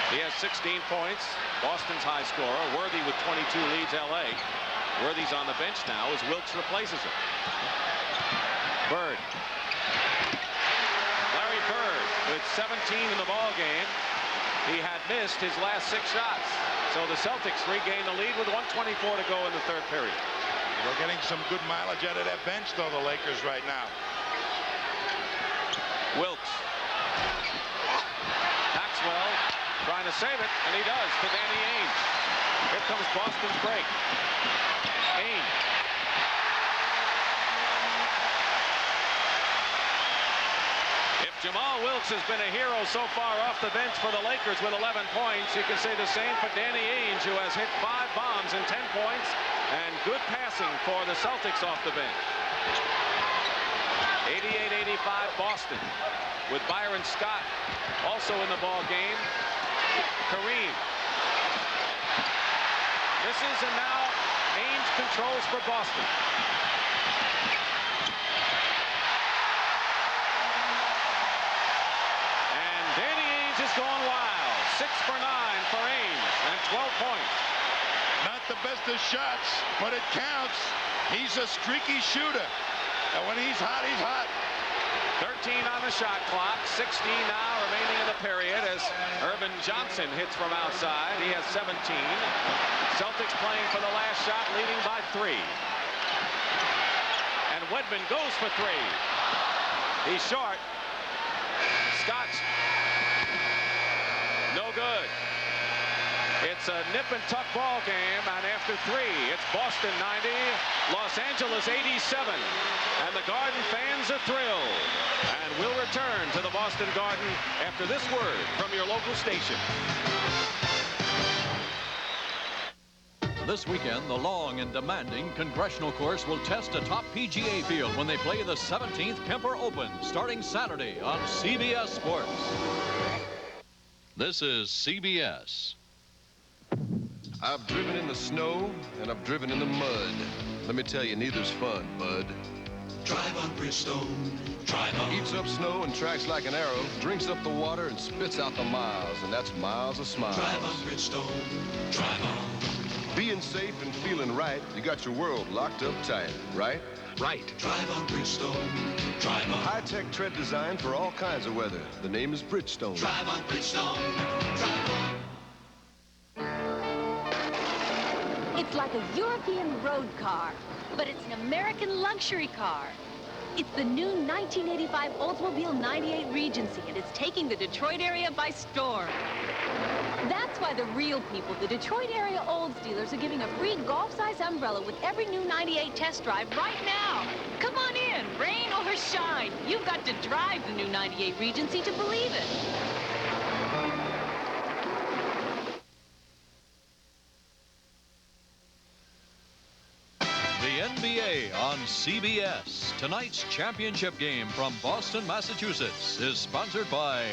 He has 16 points. Boston's high scorer. Worthy with 22 leads LA. Worthy's on the bench now as Wilkes replaces him. Bird. Larry Bird with 17 in the ball game. He had missed his last 6 shots. So the Celtics regain the lead with 1:24 to go in the third period. They're getting some good mileage out of that bench, though, the Lakers right now. Wilkes. Maxwell trying to save it, and he does to Danny Ainge. Here comes Boston's break. Ainge. If Jamal Wilkes has been a hero so far off the bench for the Lakers with 11 points, you can say the same for Danny Ainge, who has hit 5 bombs and 10 points, and good passing for the Celtics off the bench. 88-85 Boston with Byron Scott also in the ball game. Kareem misses, and now Ainge controls for Boston. And Danny Ainge has gone wild. 6 for 9 for Ainge and 12 points. Not the best of shots, but it counts. He's a streaky shooter. And when he's hot, he's hot. 13 on the shot clock. 16 now remaining in the period as Irvin Johnson hits from outside. He has 17. Celtics playing for the last shot, leading by 3. And Wedman goes for 3. He's short. Scott. No good. It's a nip and tuck ball game, and after 3, it's Boston 90, Los Angeles 87, and the Garden fans are thrilled. And we'll return to the Boston Garden after this word from your local station. This weekend, the long and demanding Congressional course will test a top PGA field when they play the 17th Kemper Open, starting Saturday on CBS Sports. This is CBS. I've driven in the snow, and I've driven in the mud. Let me tell you, neither's fun, bud. Drive on Bridgestone, drive on. Eats up snow and tracks like an arrow, drinks up the water and spits out the miles, and that's miles of smiles. Drive on Bridgestone, drive on. Being safe and feeling right, you got your world locked up tight, right? Right. Drive on Bridgestone, drive on. High-tech tread design for all kinds of weather. The name is Bridgestone. Drive on Bridgestone, drive on. It's like a European road car, but it's an American luxury car. It's the new 1985 Oldsmobile 98 Regency, and it's taking the Detroit area by storm. That's why the real people, the Detroit area Olds dealers, are giving a free golf-size umbrella with every new 98 test drive right now. Come on in, rain or shine. You've got to drive the new 98 Regency to believe it. The NBA on CBS. Tonight's championship game from Boston, Massachusetts is sponsored by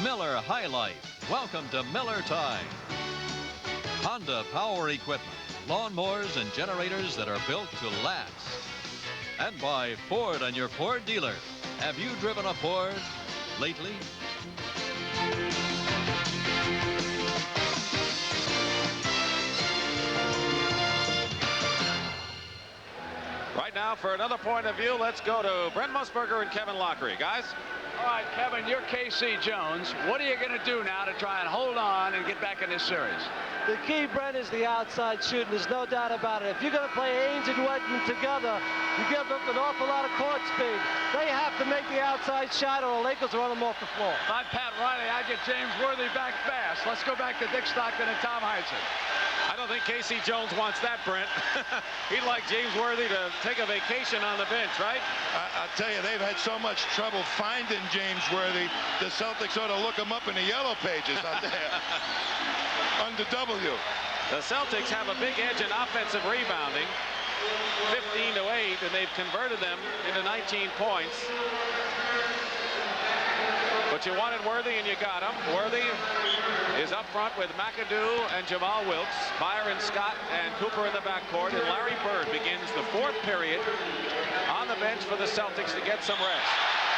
Miller High Life. Welcome to Miller Time. Honda Power Equipment. Lawnmowers and generators that are built to last. And by Ford and your Ford dealer. Have you driven a Ford lately? Right now, for another point of view, let's go to Brent Musburger and Kevin Lockery. Guys? All right, Kevin, you're K.C. Jones. What are you going to do now to try and hold on and get back in this series? The key, Brent, is the outside shooting. There's no doubt about it. If you're going to play Ainge and Wedman together, you give up an awful lot of court speed. They have to make the outside shot, or the Lakers run them off the floor. If I'm Pat Riley, I get James Worthy back fast. Let's go back to Dick Stockton and Tom Heinsohn. I don't think K.C. Jones wants that, Brent. He'd like James Worthy to take a vacation on the bench, right? I'll tell you, they've had so much trouble finding James Worthy, the Celtics ought to look him up in the yellow pages out there. Under W. The Celtics have a big edge in offensive rebounding, 15-8, and they've converted them into 19 points. But you wanted Worthy, and you got him. Worthy is up front with McAdoo and Jamal Wilkes, Byron Scott and Cooper in the backcourt, and Larry Bird begins the fourth period on the bench for the Celtics to get some rest.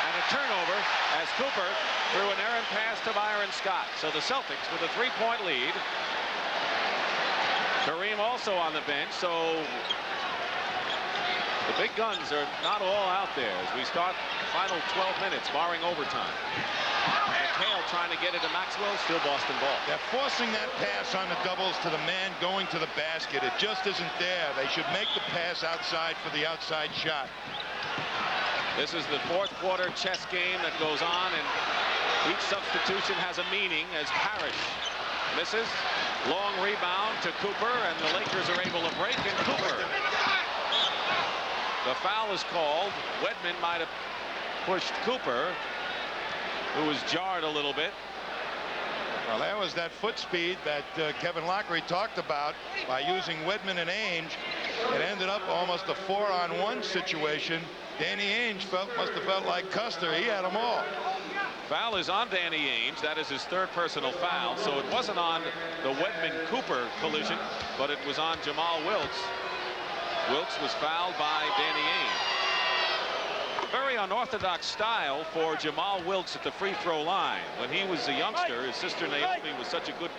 And a turnover as Cooper threw an errant pass to Byron Scott. So the Celtics with a 3-point lead. Kareem also on the bench, so the big guns are not all out there as we start the final 12 minutes, barring overtime. McHale trying to get it to Maxwell, still Boston ball. They're forcing that pass on the doubles to the man going to the basket. It just isn't there. They should make the pass outside for the outside shot. This is the fourth quarter chess game that goes on, and each substitution has a meaning as Parrish misses. Long rebound to Cooper, and the Lakers are able to break, and Cooper. The foul is called. Wedman might have pushed Cooper, who was jarred a little bit. Well, that was that foot speed that Kevin Lockery talked about by using Wedman and Ainge. It ended up almost a 4-on-1 situation. Danny Ainge must have felt like Custer. He had them all. Foul is on Danny Ainge. That is his third personal foul. So it wasn't on the Wedman-Cooper collision, but it was on Jamal Wilkes. Wilkes was fouled by Danny Ainge. Very unorthodox style for Jamal Wilkes at the free throw line. When he was a youngster, his sister Naomi was such a good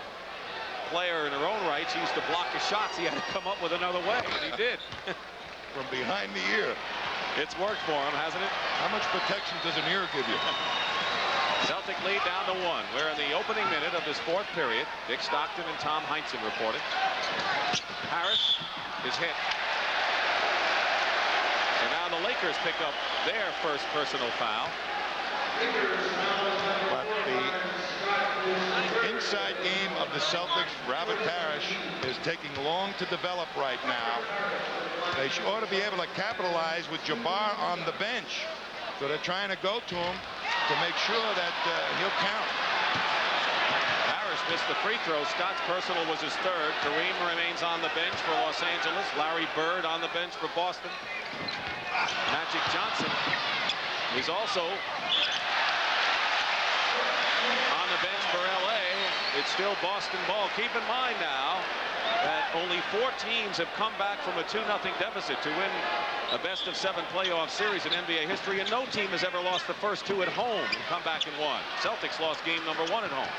player in her own right. She used to block his shots. He had to come up with another way, and he did. From behind the ear. It's worked for him, hasn't it? How much protection does an ear give you? Celtic lead down to 1. We're in the opening minute of this fourth period. Dick Stockton and Tom Heinsohn reporting. Harris is hit. And now the Lakers pick up their first personal foul. But the inside game of the Celtics, Robert Parrish, is taking long to develop right now. They ought to be able to capitalize with Jabbar on the bench. So they're trying to go to him to make sure that he'll count. Parrish missed the free throw. Scott's personal was his third. Kareem remains on the bench for Los Angeles. Larry Bird on the bench for Boston. Magic Johnson is also on the bench for LA. It's still Boston ball. Keep in mind now that only 4 teams have come back from a 2-0 deficit to win a best-of-7 playoff series in NBA history, and no team has ever lost the first 2 at home and come back and won. Celtics lost game number 1 at home.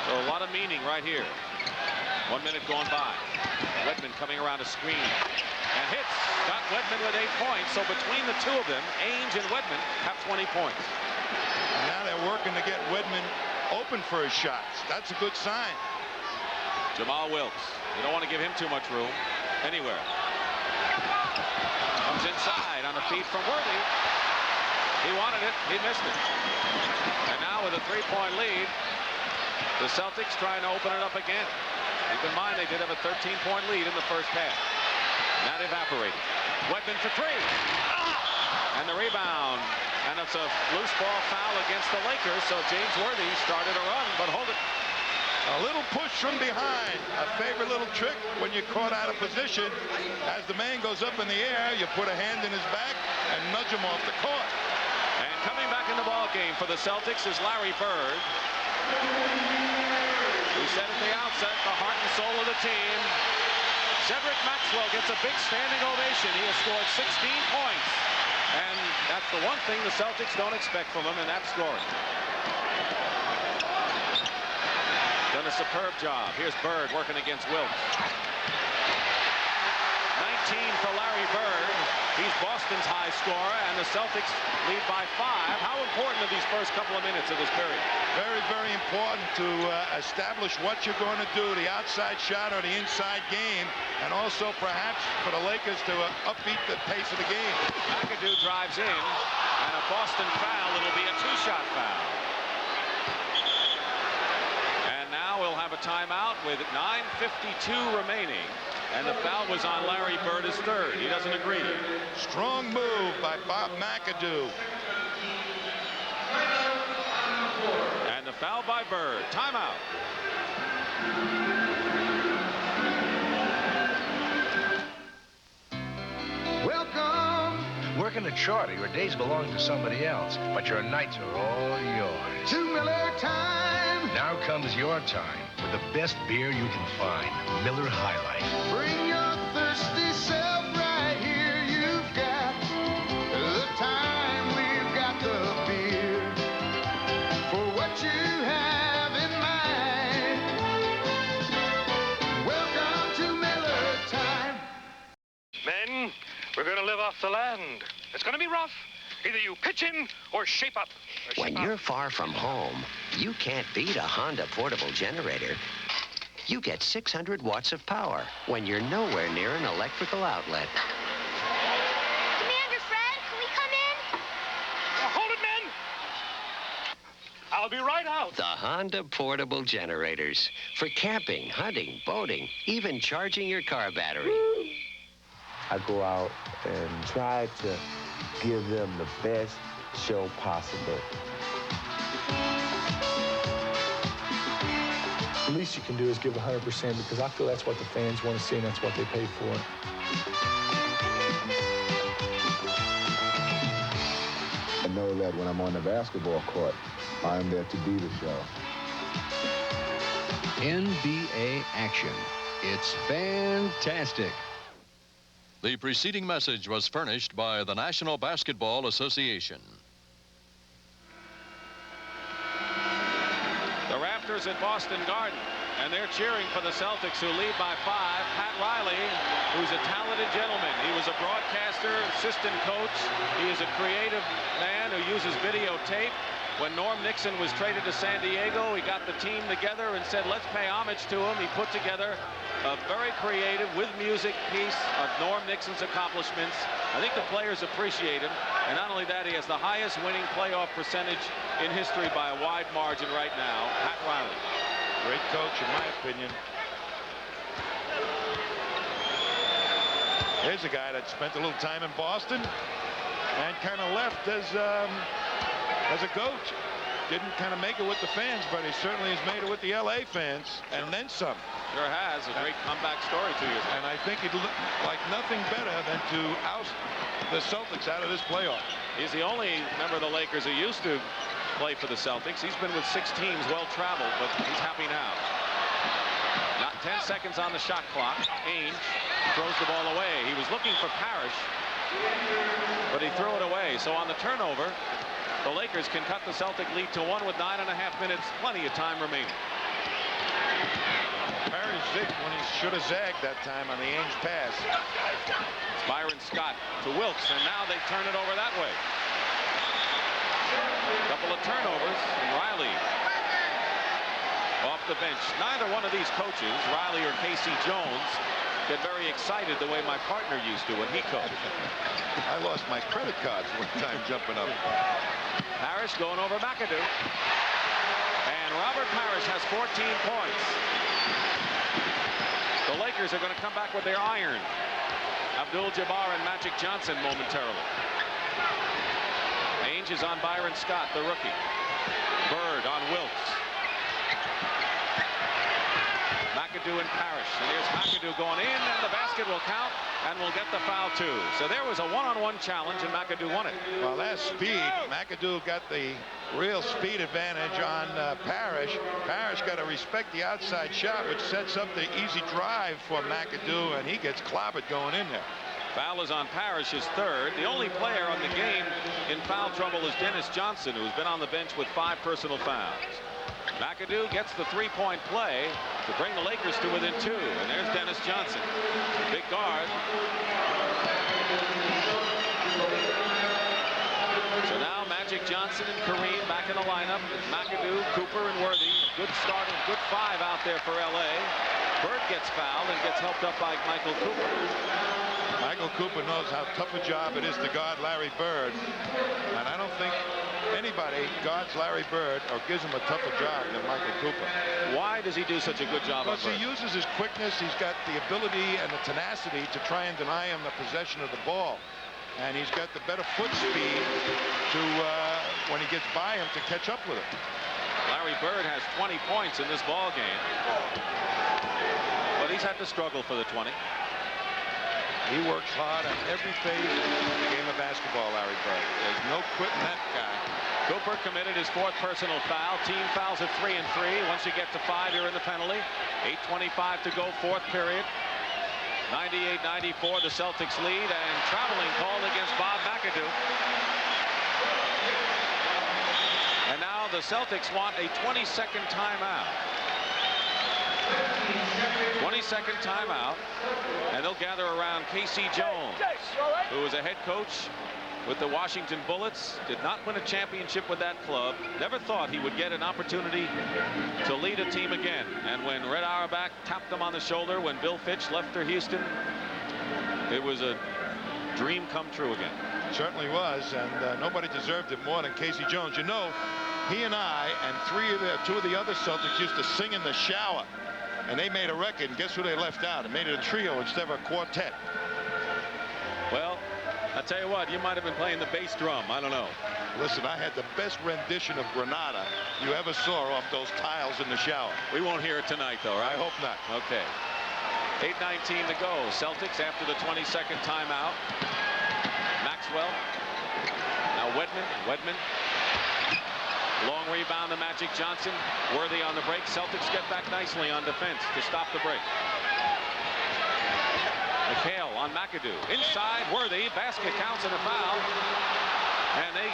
So a lot of meaning right here. 1 minute going by. Wedman coming around a screen and hits. Got Wedman with 8 points. So between the two of them, Ainge and Wedman have 20 points. And now they're working to get Wedman open for his shots. That's a good sign. Jamal Wilkes. You don't want to give him too much room anywhere. Comes inside on a feed from Worthy. He wanted it. He missed it. And now with a 3-point lead, the Celtics trying to open it up again. Keep in mind they did have a 13-point lead in the first half. That evaporated. Wedman for 3. And the rebound. And it's a loose ball foul against the Lakers. So James Worthy started a run, but hold it. A little push from behind. A favorite little trick when you're caught out of position. As the man goes up in the air, you put a hand in his back and nudge him off the court. And coming back in the ball game for the Celtics is Larry Bird. We said at the outset, the heart and soul of the team. Cedric Maxwell gets a big standing ovation. He has scored 16 points. And that's the one thing the Celtics don't expect from him, and that's scoring. Done a superb job. Here's Bird working against Wilkes. 19 for Larry Bird. He's Boston's high scorer, and the Celtics lead by 5. How important are these first couple of minutes of this period? Very, very important to establish what you're going to do, the outside shot or the inside game, and also perhaps for the Lakers to upbeat the pace of the game. McAdoo drives in, and a Boston foul. It'll be a 2-shot foul. And now we'll have a timeout with 9:52 remaining. And the foul was on Larry Bird, his third. He doesn't agree. Strong move by Bob McAdoo. And the foul by Bird. Timeout. Welcome. Working a charter, your days belong to somebody else, but your nights are all yours. To Miller time. Now comes your time with the best beer you can find, Miller High Life. Bring your thirsty self right here. You've got the time. We've got the beer for what you have in mind. Welcome to Miller time. Men, we're going to live off the land. It's going to be rough. Either you pitch in or shape up. When you're far from home, you can't beat a Honda portable generator. You get 600 watts of power when you're nowhere near an electrical outlet. Commander Fred, can we come be right out. The Honda portable generators. For camping, hunting, boating, even charging your car battery. I go out and try to give them the best show possible. The least you can do is give 100% because I feel that's what the fans want to see and that's what they pay for. I know that when I'm on the basketball court, I'm there to be the show. NBA action. It's fantastic. The preceding message was furnished by the National Basketball Association. The Raptors at Boston Garden, and they're cheering for the Celtics, who lead by 5. Pat Riley, who's a talented gentleman. He was a broadcaster, assistant coach. He is a creative man who uses videotape. When Norm Nixon was traded to San Diego, he got the team together and said, let's pay homage to him. He put together a very creative, with music, piece of Norm Nixon's accomplishments. I think the players appreciate him. And not only that, he has the highest winning playoff percentage in history by a wide margin right now. Pat Riley. Great coach, in my opinion. Here's a guy that spent a little time in Boston and kind of left as a goat. Didn't kind of make it with the fans, but he certainly has made it with the LA fans, and then some. Sure has. A great comeback story 2 years ago. And I think he'd look like nothing better than to oust the Celtics out of this playoff. He's the only member of the Lakers who used to play for the Celtics. He's been with 6 teams, well-traveled, but he's happy now. Not 10 seconds on the shot clock. Ainge throws the ball away. He was looking for Parrish, but he threw it away. So on the turnover, the Lakers can cut the Celtic lead to 1 with 9.5 minutes, plenty of time remaining. Parrish zigged when he should have zagged that time on the Ainge pass. It's Byron Scott to Wilkes, and now they turn it over that way. Couple of turnovers, and Riley off the bench. Neither one of these coaches, Riley or Casey Jones, get very excited the way my partner used to when he coached. I lost my credit cards one time jumping up. Parrish going over McAdoo. And Robert Parrish has 14 points. The Lakers are going to come back with their iron. Abdul-Jabbar and Magic Johnson momentarily. Ainge is on Byron Scott, the rookie. Bird on Wilkes. McAdoo and Parrish. And here's McAdoo going in, and the basket will count, and will get the foul too. So there was a one-on-one challenge, and McAdoo won it. Well, that's speed. McAdoo got the real speed advantage on Parrish. Parrish got to respect the outside shot, which sets up the easy drive for McAdoo, and he gets clobbered going in there. Foul is on Parrish, his 3rd. The only player on the game in foul trouble is Dennis Johnson, who's been on the bench with 5 personal fouls. McAdoo gets the 3-point play to bring the Lakers to within 2. And there's Dennis Johnson, big guard. So now Magic Johnson and Kareem back in the lineup. McAdoo, Cooper, and Worthy. Good start, and good 5 out there for L.A. Bird gets fouled and gets helped up by Michael Cooper. Michael Cooper knows how tough a job it is to guard Larry Bird. And I don't think anybody guards Larry Bird or gives him a tougher job than Michael Cooper. Why does he do such a good job? Because he uses his quickness. He's got the ability and the tenacity to try and deny him the possession of the ball. And he's got the better foot speed to, when he gets by him, to catch up with him. Larry Bird has 20 points in this ball game. But he's had to struggle for the 20. He works hard on every phase of the game of basketball, Larry Bird. There's no quitting that guy. Cooper committed his 4th personal foul. Team fouls at 3 and 3. Once you get to 5, you're in the penalty. 8:25 to go, 4th period. 98-94, the Celtics lead, and traveling called against Bob McAdoo. And now the Celtics want a 20-second timeout. 20-second timeout, and they'll gather around Casey Jones, who is a head coach with the Washington Bullets, did not win a championship with that club, never thought he would get an opportunity to lead a team again. And when Red Auerbach tapped him on the shoulder when Bill Fitch left for Houston, it was a dream come true again. Certainly was, and nobody deserved it more than Casey Jones. You know, he and I and two of the other Celtics used to sing in the shower. And they made a record, and guess who they left out? It made it a trio instead of a quartet. Well, I tell you what, you might have been playing the bass drum. I don't know. Listen, I had the best rendition of Granada you ever saw off those tiles in the shower. We won't hear it tonight, though, right? I hope not. Okay. 8:19 to go. Celtics after the 22nd timeout. Maxwell. Now Wedman. Long rebound to Magic Johnson. Worthy on the break. Celtics get back nicely on defense to stop the break. McHale on McAdoo. Inside, Worthy. Basket counts and a foul. And they,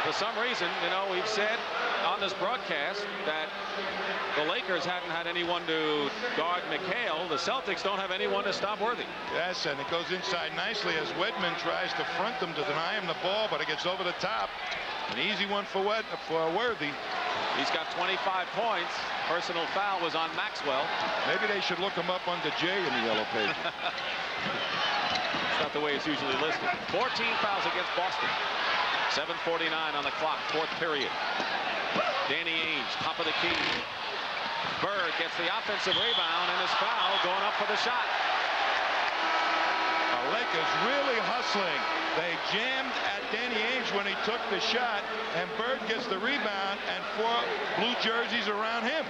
for some reason, you know, we've said on this broadcast that the Lakers hadn't had anyone to guard McHale. The Celtics don't have anyone to stop Worthy. Yes, and it goes inside nicely as Wedman tries to front them to deny him the ball, but it gets over the top. An easy one for Worthy. He's got 25 points. Personal foul was on Maxwell. Maybe they should look him up under J in the yellow page. It's not the way it's usually listed. 14 fouls against Boston. 7:49 on the clock, fourth period. Danny Ainge, top of the key. Bird gets the offensive rebound and is fouled going up for the shot. The Lakers really hustling. They jammed at Danny Ainge when he took the shot, and Bird gets the rebound and 4 blue jerseys around him.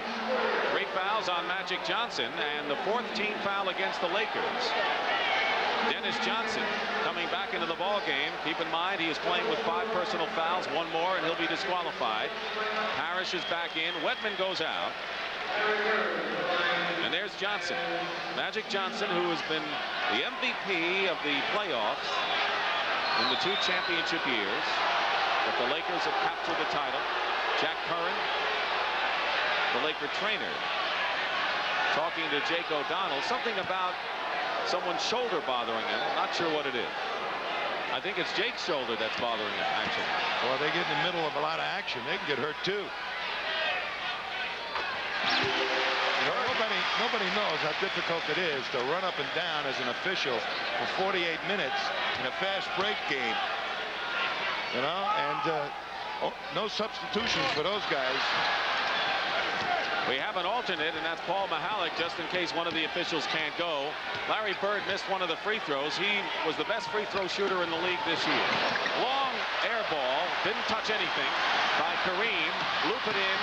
3 fouls on Magic Johnson and the 4th team foul against the Lakers. Dennis Johnson coming back into the ball game. Keep in mind he is playing with 5 personal fouls, 1 more and he'll be disqualified. Parrish is back in. Wedman goes out. And there's Johnson. Magic Johnson, who has been the MVP of the playoffs in the 2 championship years. But the Lakers have captured the title. Jack Curran, the Laker trainer, talking to Jake O'Donnell. Something about someone's shoulder bothering him. I'm not sure what it is. I think it's Jake's shoulder that's bothering him, actually. Well, they get in the middle of a lot of action. They can get hurt, too. You know, nobody knows how difficult it is to run up and down as an official for 48 minutes in a fast break game. You know, and no substitutions for those guys. We have an alternate, and that's Paul Mihalik, just in case one of the officials can't go. Larry Bird missed one of the free throws. He was the best free throw shooter in the league this year. Long air ball, didn't touch anything by Kareem. Loop it in,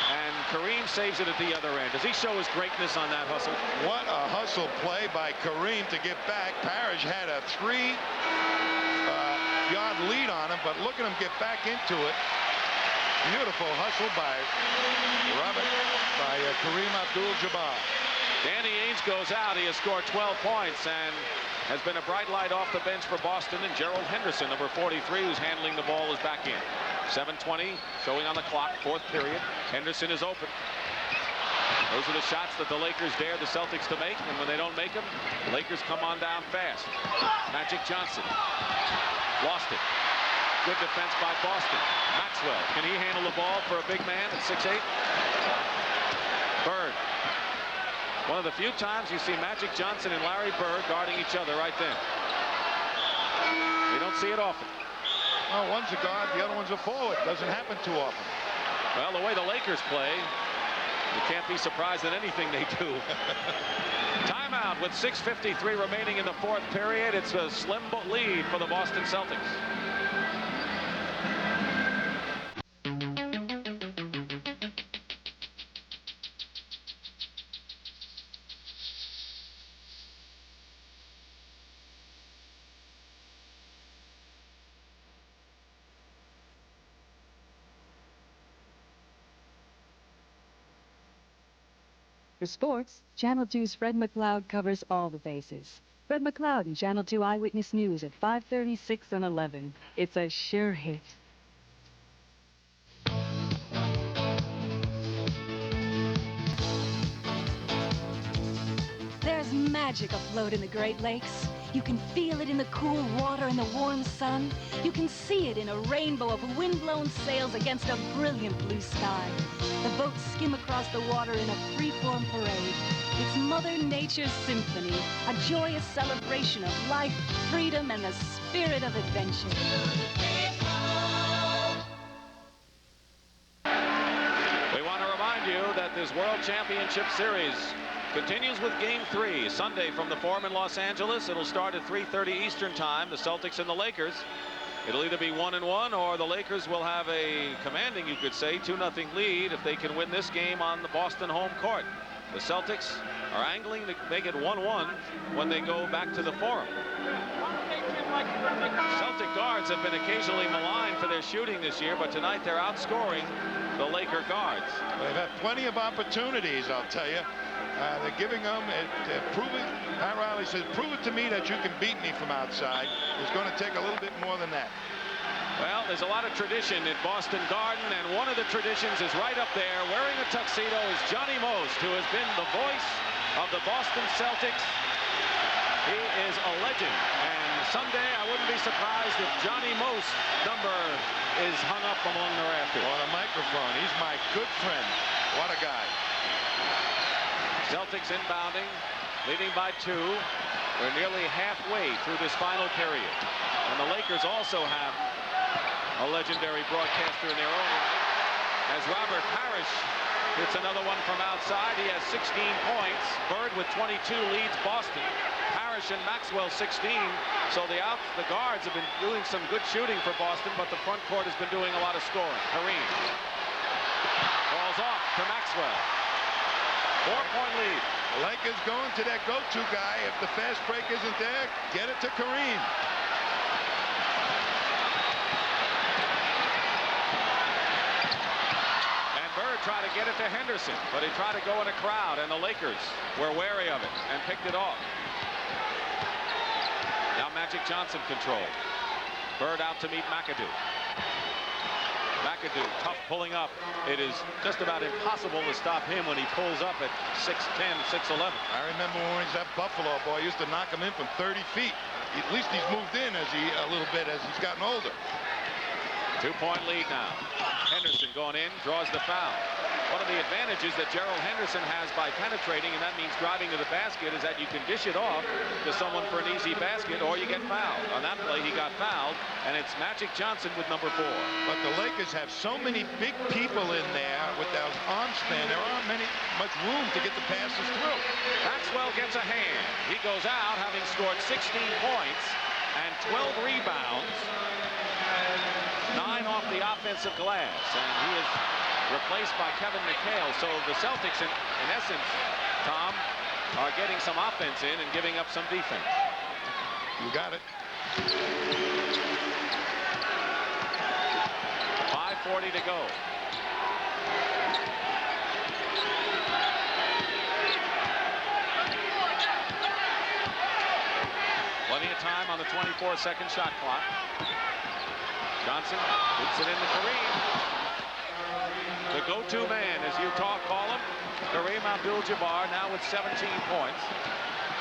and Kareem saves it at the other end. Does he show his greatness on that hustle? What a hustle play by Kareem to get back. Parrish had a 3-yard lead on him, but look at him get back into it. Beautiful hustle by Kareem Abdul-Jabbar. Danny Ainge goes out. He has scored 12 points and has been a bright light off the bench for Boston. And Gerald Henderson, number 43, who's handling the ball, is back in. 7:20 showing on the clock, 4th period. Henderson is open. Those are the shots that the Lakers dare the Celtics to make, and when they don't make them, the Lakers come on down fast. Magic Johnson lost it. Good defense by Boston. Maxwell, can he handle the ball for a big man at 6'8"? Bird. One of the few times you see Magic Johnson and Larry Bird guarding each other right then. You don't see it often. Well, one's a guard, the other one's a forward. Doesn't happen too often. Well, the way the Lakers play, you can't be surprised at anything they do. Timeout with 6:53 remaining in the 4th period. It's a slim lead for the Boston Celtics. For sports, Channel 2's Fred McLeod covers all the bases. Fred McLeod in Channel 2 Eyewitness News at 5:30, 6, and 11. It's a sure hit. There's magic afloat in the Great Lakes. You can feel it in the cool water and the warm sun. You can see it in a rainbow of wind-blown sails against a brilliant blue sky. The boats skim across the water in a free-form parade. It's Mother Nature's symphony, a joyous celebration of life, freedom, and the spirit of adventure. this World Championship Series continues with Game 3 Sunday from the Forum in Los Angeles. It'll start at 3:30 Eastern Time. The Celtics and the Lakers. It'll either be 1-1 or the Lakers will have a commanding, you could say, 2-0 lead if they can win this game on the Boston home court. The Celtics are angling to make it 1-1 when they go back to the Forum. Celtic guards have been occasionally maligned for their shooting this year, but tonight they're outscoring the Laker guards. They've had plenty of opportunities, I'll tell you. They're giving them, proving, Pat Riley says, prove it to me that you can beat me from outside. It's going to take a little bit more than that. Well, there's a lot of tradition at Boston Garden, and one of the traditions is right up there. Wearing a tuxedo is Johnny Most, who has been the voice of the Boston Celtics. He is a legend, and someday I wouldn't be surprised if Johnny Most number is hung up among the rafters. On a microphone. He's my good friend. What a guy. Celtics inbounding, leading by 2. We're nearly halfway through this final period. And the Lakers also have a legendary broadcaster in their own right. As Robert Parrish hits another one from outside. He has 16 points. Bird with 22 leads Boston. Parrish and Maxwell 16. So the guards have been doing some good shooting for Boston, but the front court has been doing a lot of scoring. Kareem falls off to Maxwell. 4-point lead. The Lakers going to that go-to guy. If the fast break isn't there, get it to Kareem. And Bird tried to get it to Henderson, but he tried to go in a crowd, and the Lakers were wary of it and picked it off. Now Magic Johnson control. Bird out to meet McAdoo. McAdoo, tough pulling up. It is just about impossible to stop him when he pulls up at 6'10", 6'11". I remember when he's at Buffalo, boy, he used to knock him in from 30 feet. At least he's moved in a little bit as he's gotten older. 2-point lead now. Henderson going in, draws the foul. One of the advantages that Gerald Henderson has by penetrating, and that means driving to the basket, is that you can dish it off to someone for an easy basket, or you get fouled. On that play, he got fouled, and it's Magic Johnson with number 4. But the Lakers have so many big people in there with those arm span. There aren't much room to get the passes through. Maxwell gets a hand. He goes out having scored 16 points and 12 rebounds. 9 off the offensive glass, and he is replaced by Kevin McHale. So the Celtics, in essence, Tom, are getting some offense in and giving up some defense. You got it. 5:40 to go. Plenty of time on the 24-second shot clock. Johnson hits it into Kareem. The go-to man, as you call him, Kareem Abdul-Jabbar, now with 17 points.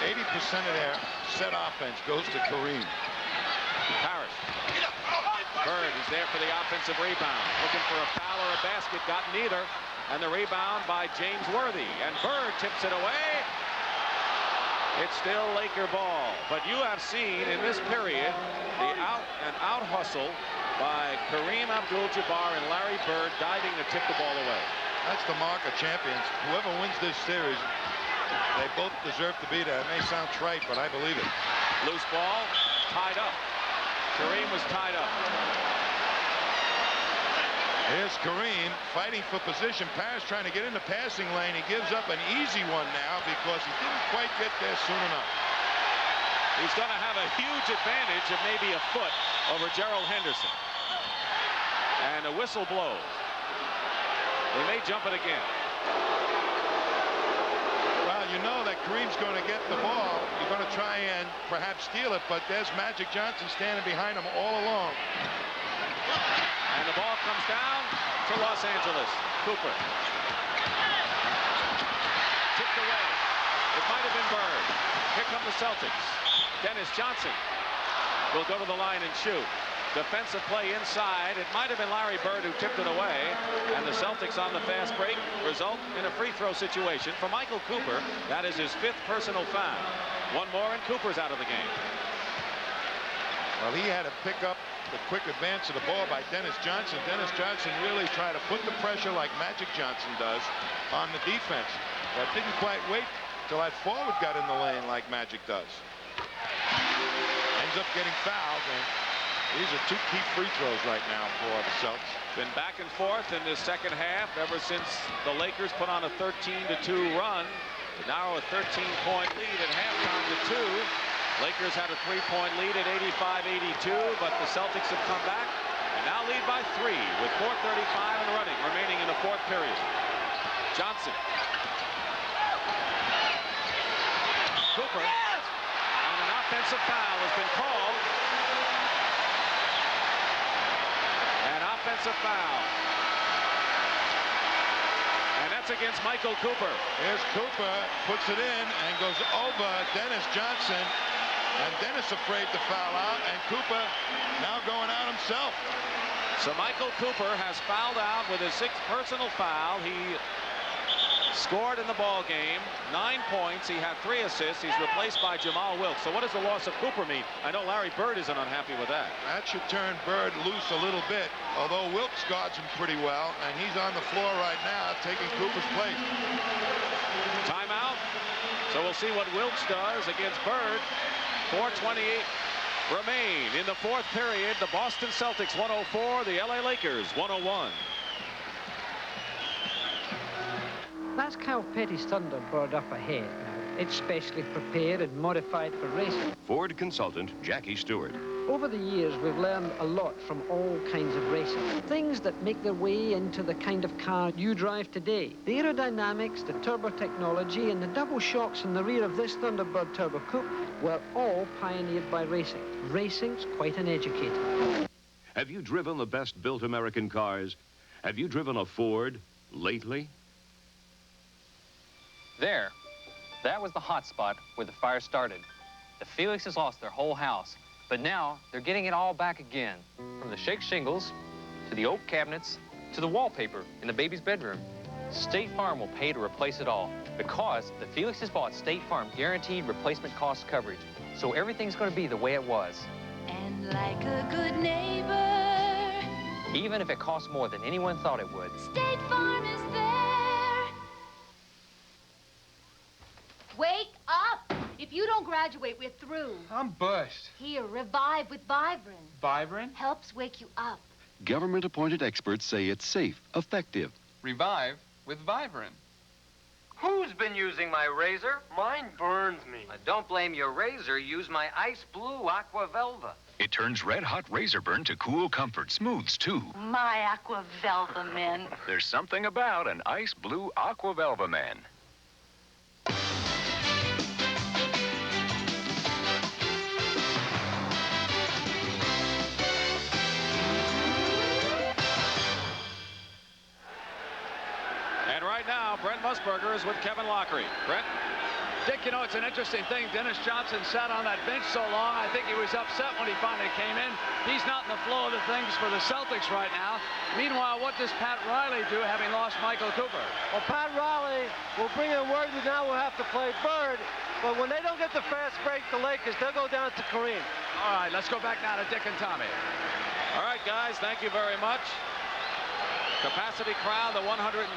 80% of their set offense goes to Kareem. Parrish. Bird is there for the offensive rebound. Looking for a foul or a basket, got neither. And the rebound by James Worthy. And Bird tips it away. It's still Laker ball. But you have seen in this period the out hustle by Kareem Abdul-Jabbar and Larry Bird diving to tip the ball away. That's the mark of champions. Whoever wins this series, they both deserve to be there. It may sound trite, but I believe it. Loose ball, tied up. Kareem was tied up. Here's Kareem fighting for position. Parrish trying to get in the passing lane. He gives up an easy one now because he didn't quite get there soon enough. He's going to have a huge advantage of maybe a foot over Gerald Henderson. And a whistle blows. They may jump it again. Well, you know that Kareem's going to get the ball. You're going to try and perhaps steal it, but there's Magic Johnson standing behind him all along. And the ball comes down to Los Angeles. Cooper. Tipped away. It might have been Bird. Here come the Celtics. Dennis Johnson will go to the line and shoot. Defensive play inside. It might have been Larry Bird who tipped it away. And the Celtics on the fast break result in a free throw situation for Michael Cooper. That is his 5th personal foul. One more and Cooper's out of the game. Well, he had to pick up the quick advance of the ball by Dennis Johnson. Dennis Johnson really tried to put the pressure like Magic Johnson does on the defense. But didn't quite wait till that forward got in the lane like Magic does. Ends up getting fouled, and these are two key free throws right now for the Celtics. Been back and forth in this second half ever since the Lakers put on a 13-2 run to narrow a 13-point lead at halftime to 2. Lakers had a 3-point lead at 85-82, but the Celtics have come back and now lead by 3 with 4:35 and running remaining in the fourth period. Johnson. Cooper. And an offensive foul has been called. An offensive foul. And that's against Michael Cooper. Here's Cooper, puts it in and goes over Dennis Johnson. And Dennis afraid to foul out, and Cooper now going out himself. So Michael Cooper has fouled out with his 6th personal foul. He scored in the ball game, 9 points. He had 3 assists. He's replaced by Jamal Wilkes. So what does the loss of Cooper mean? I know Larry Bird isn't unhappy with that. That should turn Bird loose a little bit, although Wilkes guards him pretty well, and he's on the floor right now taking Cooper's place. Timeout. So we'll see what Wilkes does against Bird. 4:28 remain in the fourth period. The Boston Celtics 104, the LA Lakers 101. That's Cal Petty's Thunderbird up ahead now. It's specially prepared and modified for racing. Ford consultant Jackie Stewart. Over the years, we've learned a lot from all kinds of racing. Things that make their way into the kind of car you drive today. The aerodynamics, the turbo technology, and the double shocks in the rear of this Thunderbird Turbo Coupe were all pioneered by racing. Racing's quite an educator. Have you driven the best-built American cars? Have you driven a Ford lately? There. That was the hot spot where the fire started. The Felixes lost their whole house. But now, they're getting it all back again. From the shake shingles, to the oak cabinets, to the wallpaper in the baby's bedroom. State Farm will pay to replace it all because the Felixes bought State Farm guaranteed replacement cost coverage. So everything's going to be the way it was. And like a good neighbor, Even if it costs more than anyone thought it would. State Farm is there. Wake up! If you don't graduate, we're through. I'm bust. Here, revive with Vibrant. Vibrant? Helps wake you up. Government-appointed experts say it's safe, effective. Revive with Vibrant. Who's been using my razor? Mine burns me. Don't blame your razor. Use my Ice Blue Aqua Velva. It turns red-hot razor burn to cool comfort. Smooths, too. My Aqua Velva Men. There's something about an Ice Blue Aqua Velva Man. And right now, Brent Musburger is with Kevin Lockery. Brent? Dick, you know, it's an interesting thing. Dennis Johnson sat on that bench so long, I think he was upset when he finally came in. He's not in the flow of the things for the Celtics right now. Meanwhile, what does Pat Riley do, having lost Michael Cooper? Well, Pat Riley will bring in word that now we'll have to play Bird. But when they don't get the fast break, the Lakers, they'll go down to Kareem. All right, let's go back now to Dick and Tommy. All right, guys, thank you very much. Capacity crowd, the 169th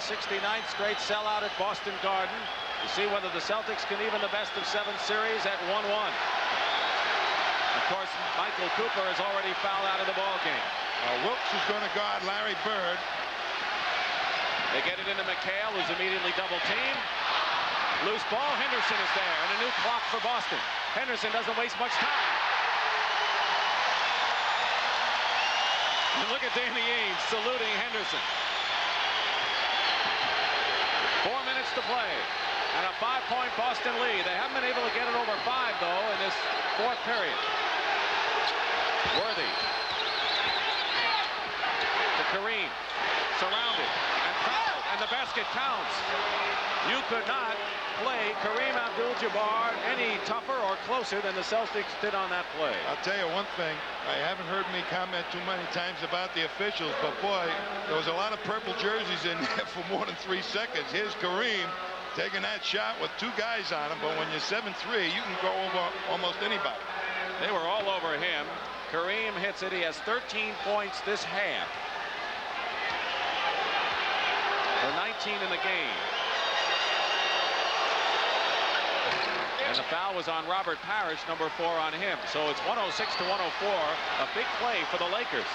straight sellout at Boston Garden to see whether the Celtics can even the best-of-7 series at 1-1. Of course, Michael Cooper is already fouled out of the ball game. Wilkes is going to guard Larry Bird. They get it into McHale, who's immediately double-teamed. Loose ball, Henderson is there, and a new clock for Boston. Henderson doesn't waste much time. And look at Danny Ainge saluting Henderson. 4 minutes to play. And a 5-point Boston lead. They haven't been able to get it over 5, though, in this fourth period. Worthy. To Kareem. Surrounded. And fouled. And the basket counts. You could not play Kareem Abdul-Jabbar any tougher or closer than the Celtics did on that play. I'll tell you one thing. I haven't heard me comment too many times about the officials, but boy, there was a lot of purple jerseys in there for more than 3 seconds. Here's Kareem taking that shot with 2 guys on him, but when you're 7'3", you can go over almost anybody. They were all over him. Kareem hits it. He has 13 points this half. For 19 in the game. And the foul was on Robert Parrish, number 4 on him. So it's 106 to 104. A big play for the Lakers.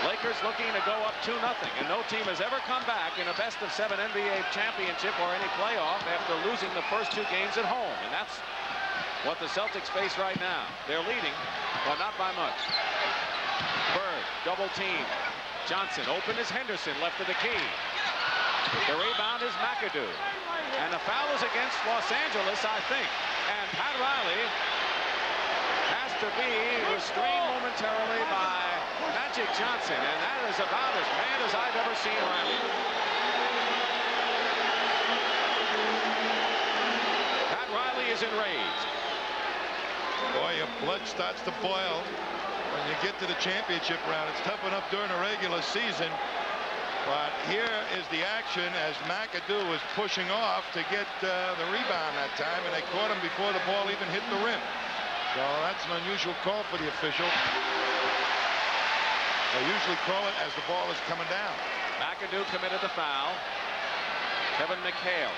Lakers looking to go up 2-0. And no team has ever come back in a best-of-7 NBA championship or any playoff after losing the first 2 games at home. And that's what the Celtics face right now. They're leading, but not by much. Bird, double team. Johnson open is Henderson, left of the key. The rebound is McAdoo. And the foul is against Los Angeles, I think. And Pat Riley has to be restrained momentarily by Magic Johnson. And that is about as mad as I've ever seen Riley. Pat Riley is enraged. Boy, your blood starts to boil when you get to the championship round. It's tough enough during the regular season. But here is the action as McAdoo was pushing off to get the rebound that time, and they caught him before the ball even hit the rim. So that's an unusual call for the official. They usually call it as the ball is coming down. McAdoo committed the foul. Kevin McHale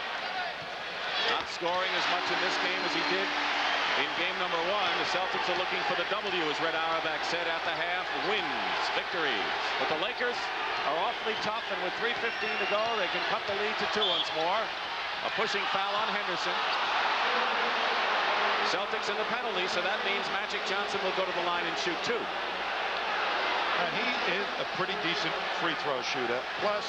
not scoring as much in this game as he did in game number 1. The Celtics are looking for the W, as Red Auerbach said at the half. Wins, victories. But the Lakers are awfully tough, and with 3:15 to go, they can cut the lead to 2 once more. A pushing foul on Henderson. Celtics in the penalty, so that means Magic Johnson will go to the line and shoot 2. He is a pretty decent free throw shooter. Plus,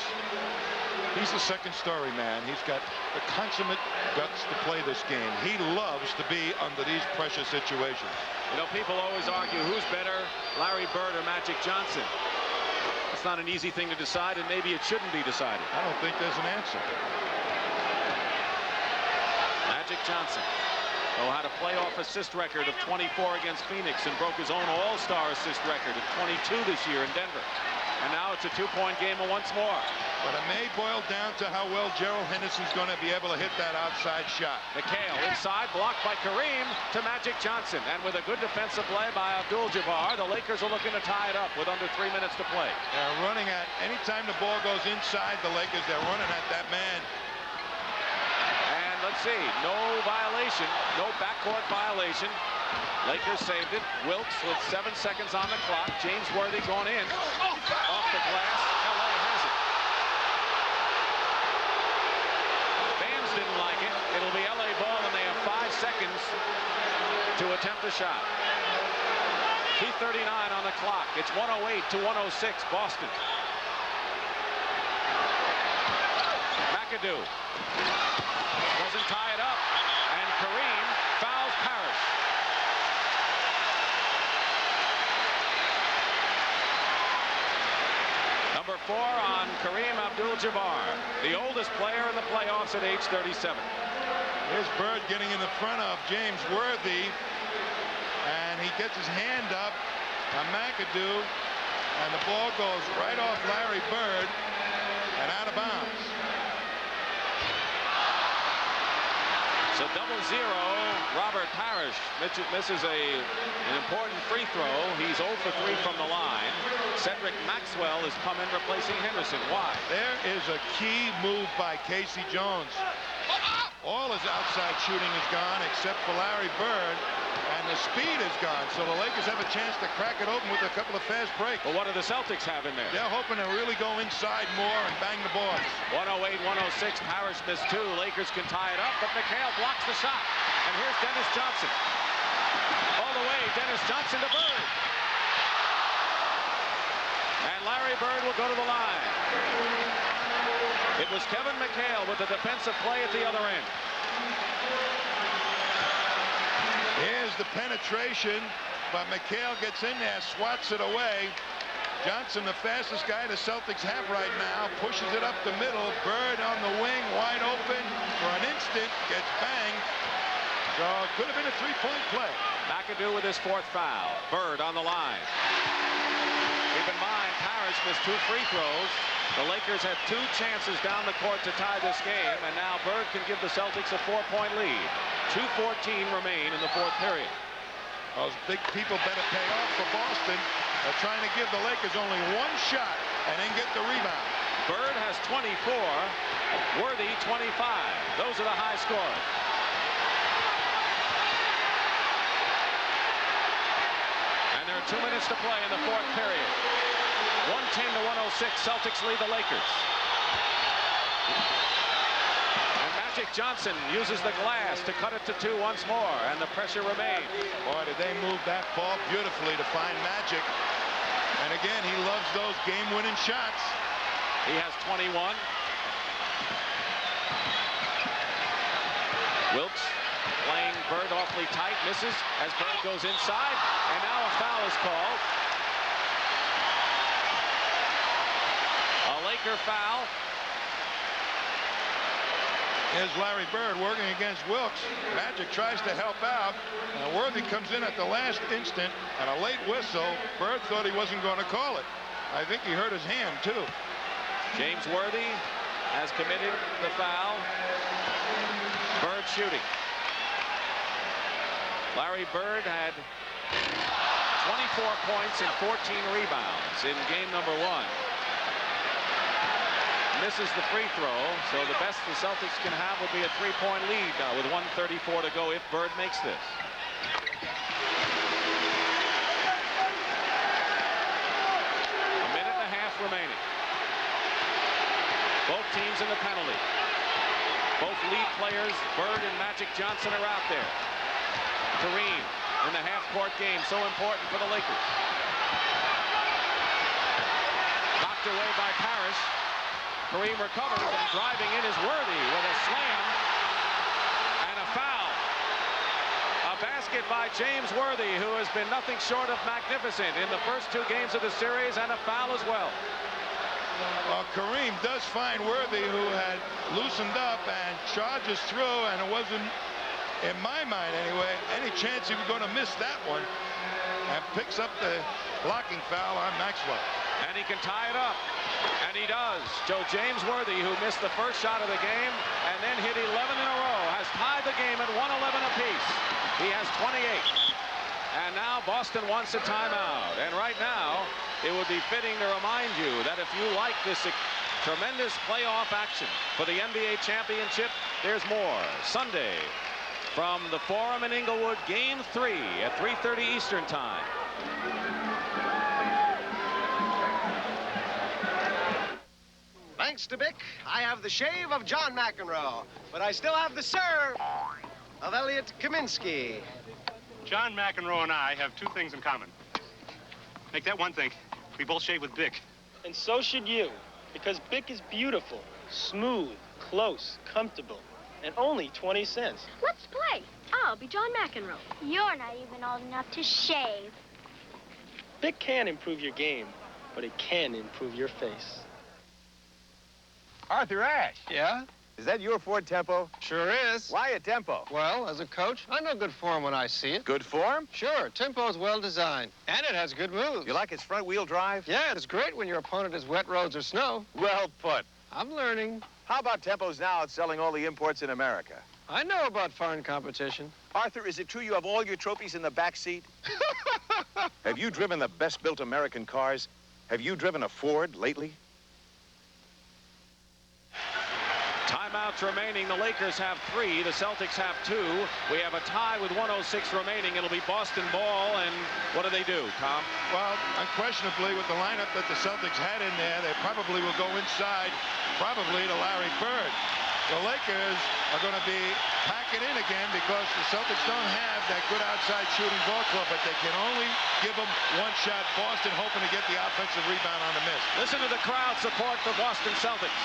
he's the second-story man. He's got the consummate guts to play this game. He loves to be under these pressure situations. You know, people always argue who's better, Larry Bird or Magic Johnson. It's not an easy thing to decide, and maybe it shouldn't be decided. I don't think there's an answer. Magic Johnson had a playoff assist record of 24 against Phoenix and broke his own all-star assist record of 22 this year in Denver. And now it's a 2-point game once more. But it may boil down to how well Gerald Henderson's going to be able to hit that outside shot. McHale inside, blocked by Kareem to Magic Johnson. And with a good defensive play by Abdul-Jabbar, the Lakers are looking to tie it up with under 3 minutes to play. They're running at, anytime the ball goes inside the Lakers, they're running at that man. And let's see, no violation, no backcourt violation. Lakers saved it. Wilkes with 7 seconds on the clock. James Worthy going in. Off the glass. LA has it. Fans didn't like it. It'll be LA ball, and they have 5 seconds to attempt a shot. 2:39 on the clock. It's 108 to 106, Boston. McAdoo doesn't tie it up, and Kareem fouls Parrish. Number 4 on Kareem Abdul-Jabbar, the oldest player in the playoffs at age 37. Here's Bird getting in the front of James Worthy, and he gets his hand up on McAdoo, and the ball goes right off Larry Bird and out of bounds. So 0-0, Robert Parrish misses an important free throw. He's 0 for 3 from the line. Cedric Maxwell has come in replacing Henderson. Why? There is a key move by Casey Jones. All his outside shooting is gone except for Larry Bird, and the speed is gone. So the Lakers have a chance to crack it open with a couple of fast breaks. Well, what do the Celtics have in there? They're hoping to really go inside more and bang the boards. 108-106, Parrish missed 2. Lakers can tie it up, but McHale blocks the shot. And here's Dennis Johnson. All the way, Dennis Johnson to Bird. And Larry Bird will go to the line. It was Kevin McHale with the defensive play at the other end. Here's the penetration, but McHale gets in there, swats it away. Johnson, the fastest guy the Celtics have right now, pushes it up the middle. Bird on the wing, wide open for an instant, gets banged. So it could have been a 3-point play. McAdoo with his 4th foul. Bird on the line. Keep in mind, Parrish missed 2 free throws. The Lakers have 2 chances down the court to tie this game, and now Bird can give the Celtics a 4-point lead. 2:14 remain in the 4th period. Those big people better pay off for Boston. They're trying to give the Lakers only one shot and then get the rebound. Bird has 24. Worthy 25. Those are the high scores. And there are 2 minutes to play in the fourth period. 110 to 106. Celtics lead the Lakers. And Magic Johnson uses the glass to cut it to 2 once more, and the pressure remains. Boy, did they move that ball beautifully to find Magic. And again, he loves those game-winning shots. He has 21. Wilkes playing Bird awfully tight, misses as Bird goes inside, and now a foul is called. A Laker foul. Here's Larry Bird working against Wilkes. Magic tries to help out. And Worthy comes in at the last instant, and a late whistle. Bird thought he wasn't going to call it. I think he hurt his hand, too. James Worthy has committed the foul. Bird shooting. Larry Bird had 24 points and 14 rebounds in game number 1. Misses the free throw, so the best the Celtics can have would be a 3-point lead now with 1:34 to go if Bird makes this. A minute and a half remaining. Both teams in the penalty. Both lead players, Bird and Magic Johnson, are out there. Kareem in the half-court game, so important for the Lakers. Knocked away by Parrish. Kareem recovers, and driving in is Worthy with a slam and a foul. A basket by James Worthy, who has been nothing short of magnificent in the first 2 games of the series, and a foul as well. Kareem does find Worthy, who had loosened up, and charges through, and it wasn't, in my mind anyway, any chance he was going to miss that one, and picks up the blocking foul on Maxwell. And he can tie it up, and he does. So James Worthy, who missed the first shot of the game and then hit 11 in a row, has tied the game at 111 apiece. He has 28. And now Boston wants a timeout. And right now, it would be fitting to remind you that if you like this tremendous playoff action for the NBA championship, there's more. Sunday from the Forum in Inglewood, Game 3 at 3:30 Eastern Time. Thanks to Bic, I have the shave of John McEnroe, but I still have the serve of Elliot Kaminsky. John McEnroe and I have 2 things in common. Make that one thing. We both shave with Bic. And so should you, because Bic is beautiful, smooth, close, comfortable, and only 20 cents. Let's play. I'll be John McEnroe. You're not even old enough to shave. Bic can improve your game, but it can improve your face. Arthur Ashe. Yeah? Is that your Ford Tempo? Sure is. Why a Tempo? Well, as a coach, I know good form when I see it. Good form? Sure, Tempo's well designed. And it has good moves. You like its front-wheel drive? Yeah, it's great when your opponent is wet roads or snow. Well put. I'm learning. How about Tempo's now outselling all the imports in America? I know about foreign competition. Arthur, is it true you have all your trophies in the back seat? Have you driven the best-built American cars? Have you driven a Ford lately? Timeouts remaining. The Lakers have 3. The Celtics have 2. We have a tie with 106 remaining. It'll be Boston ball, and what do they do, Tom? Well, unquestionably, with the lineup that the Celtics had in there, they probably will go inside, probably to Larry Bird. The Lakers are going to be packing in again because the Celtics don't have that good outside shooting ball club, but they can only give them one shot. Boston hoping to get the offensive rebound on the miss. Listen to the crowd support for Boston Celtics.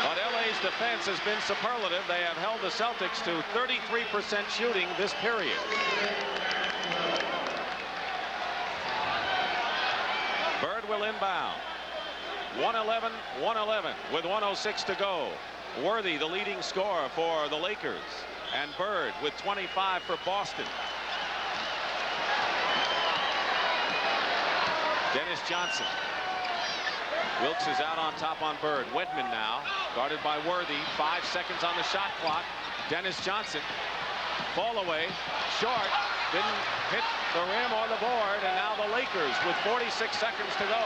But LA's defense has been superlative. They have held the Celtics to 33% shooting this period. Bird will inbound. 111 with 106 to go. Worthy, the leading scorer for the Lakers, and Bird with 25 for Boston. Dennis Johnson. Wilkes is out on top on Bird. Wedman now, guarded by Worthy. 5 seconds on the shot clock. Dennis Johnson, fall away, short, didn't hit the rim or the board, and now the Lakers, with 46 seconds to go,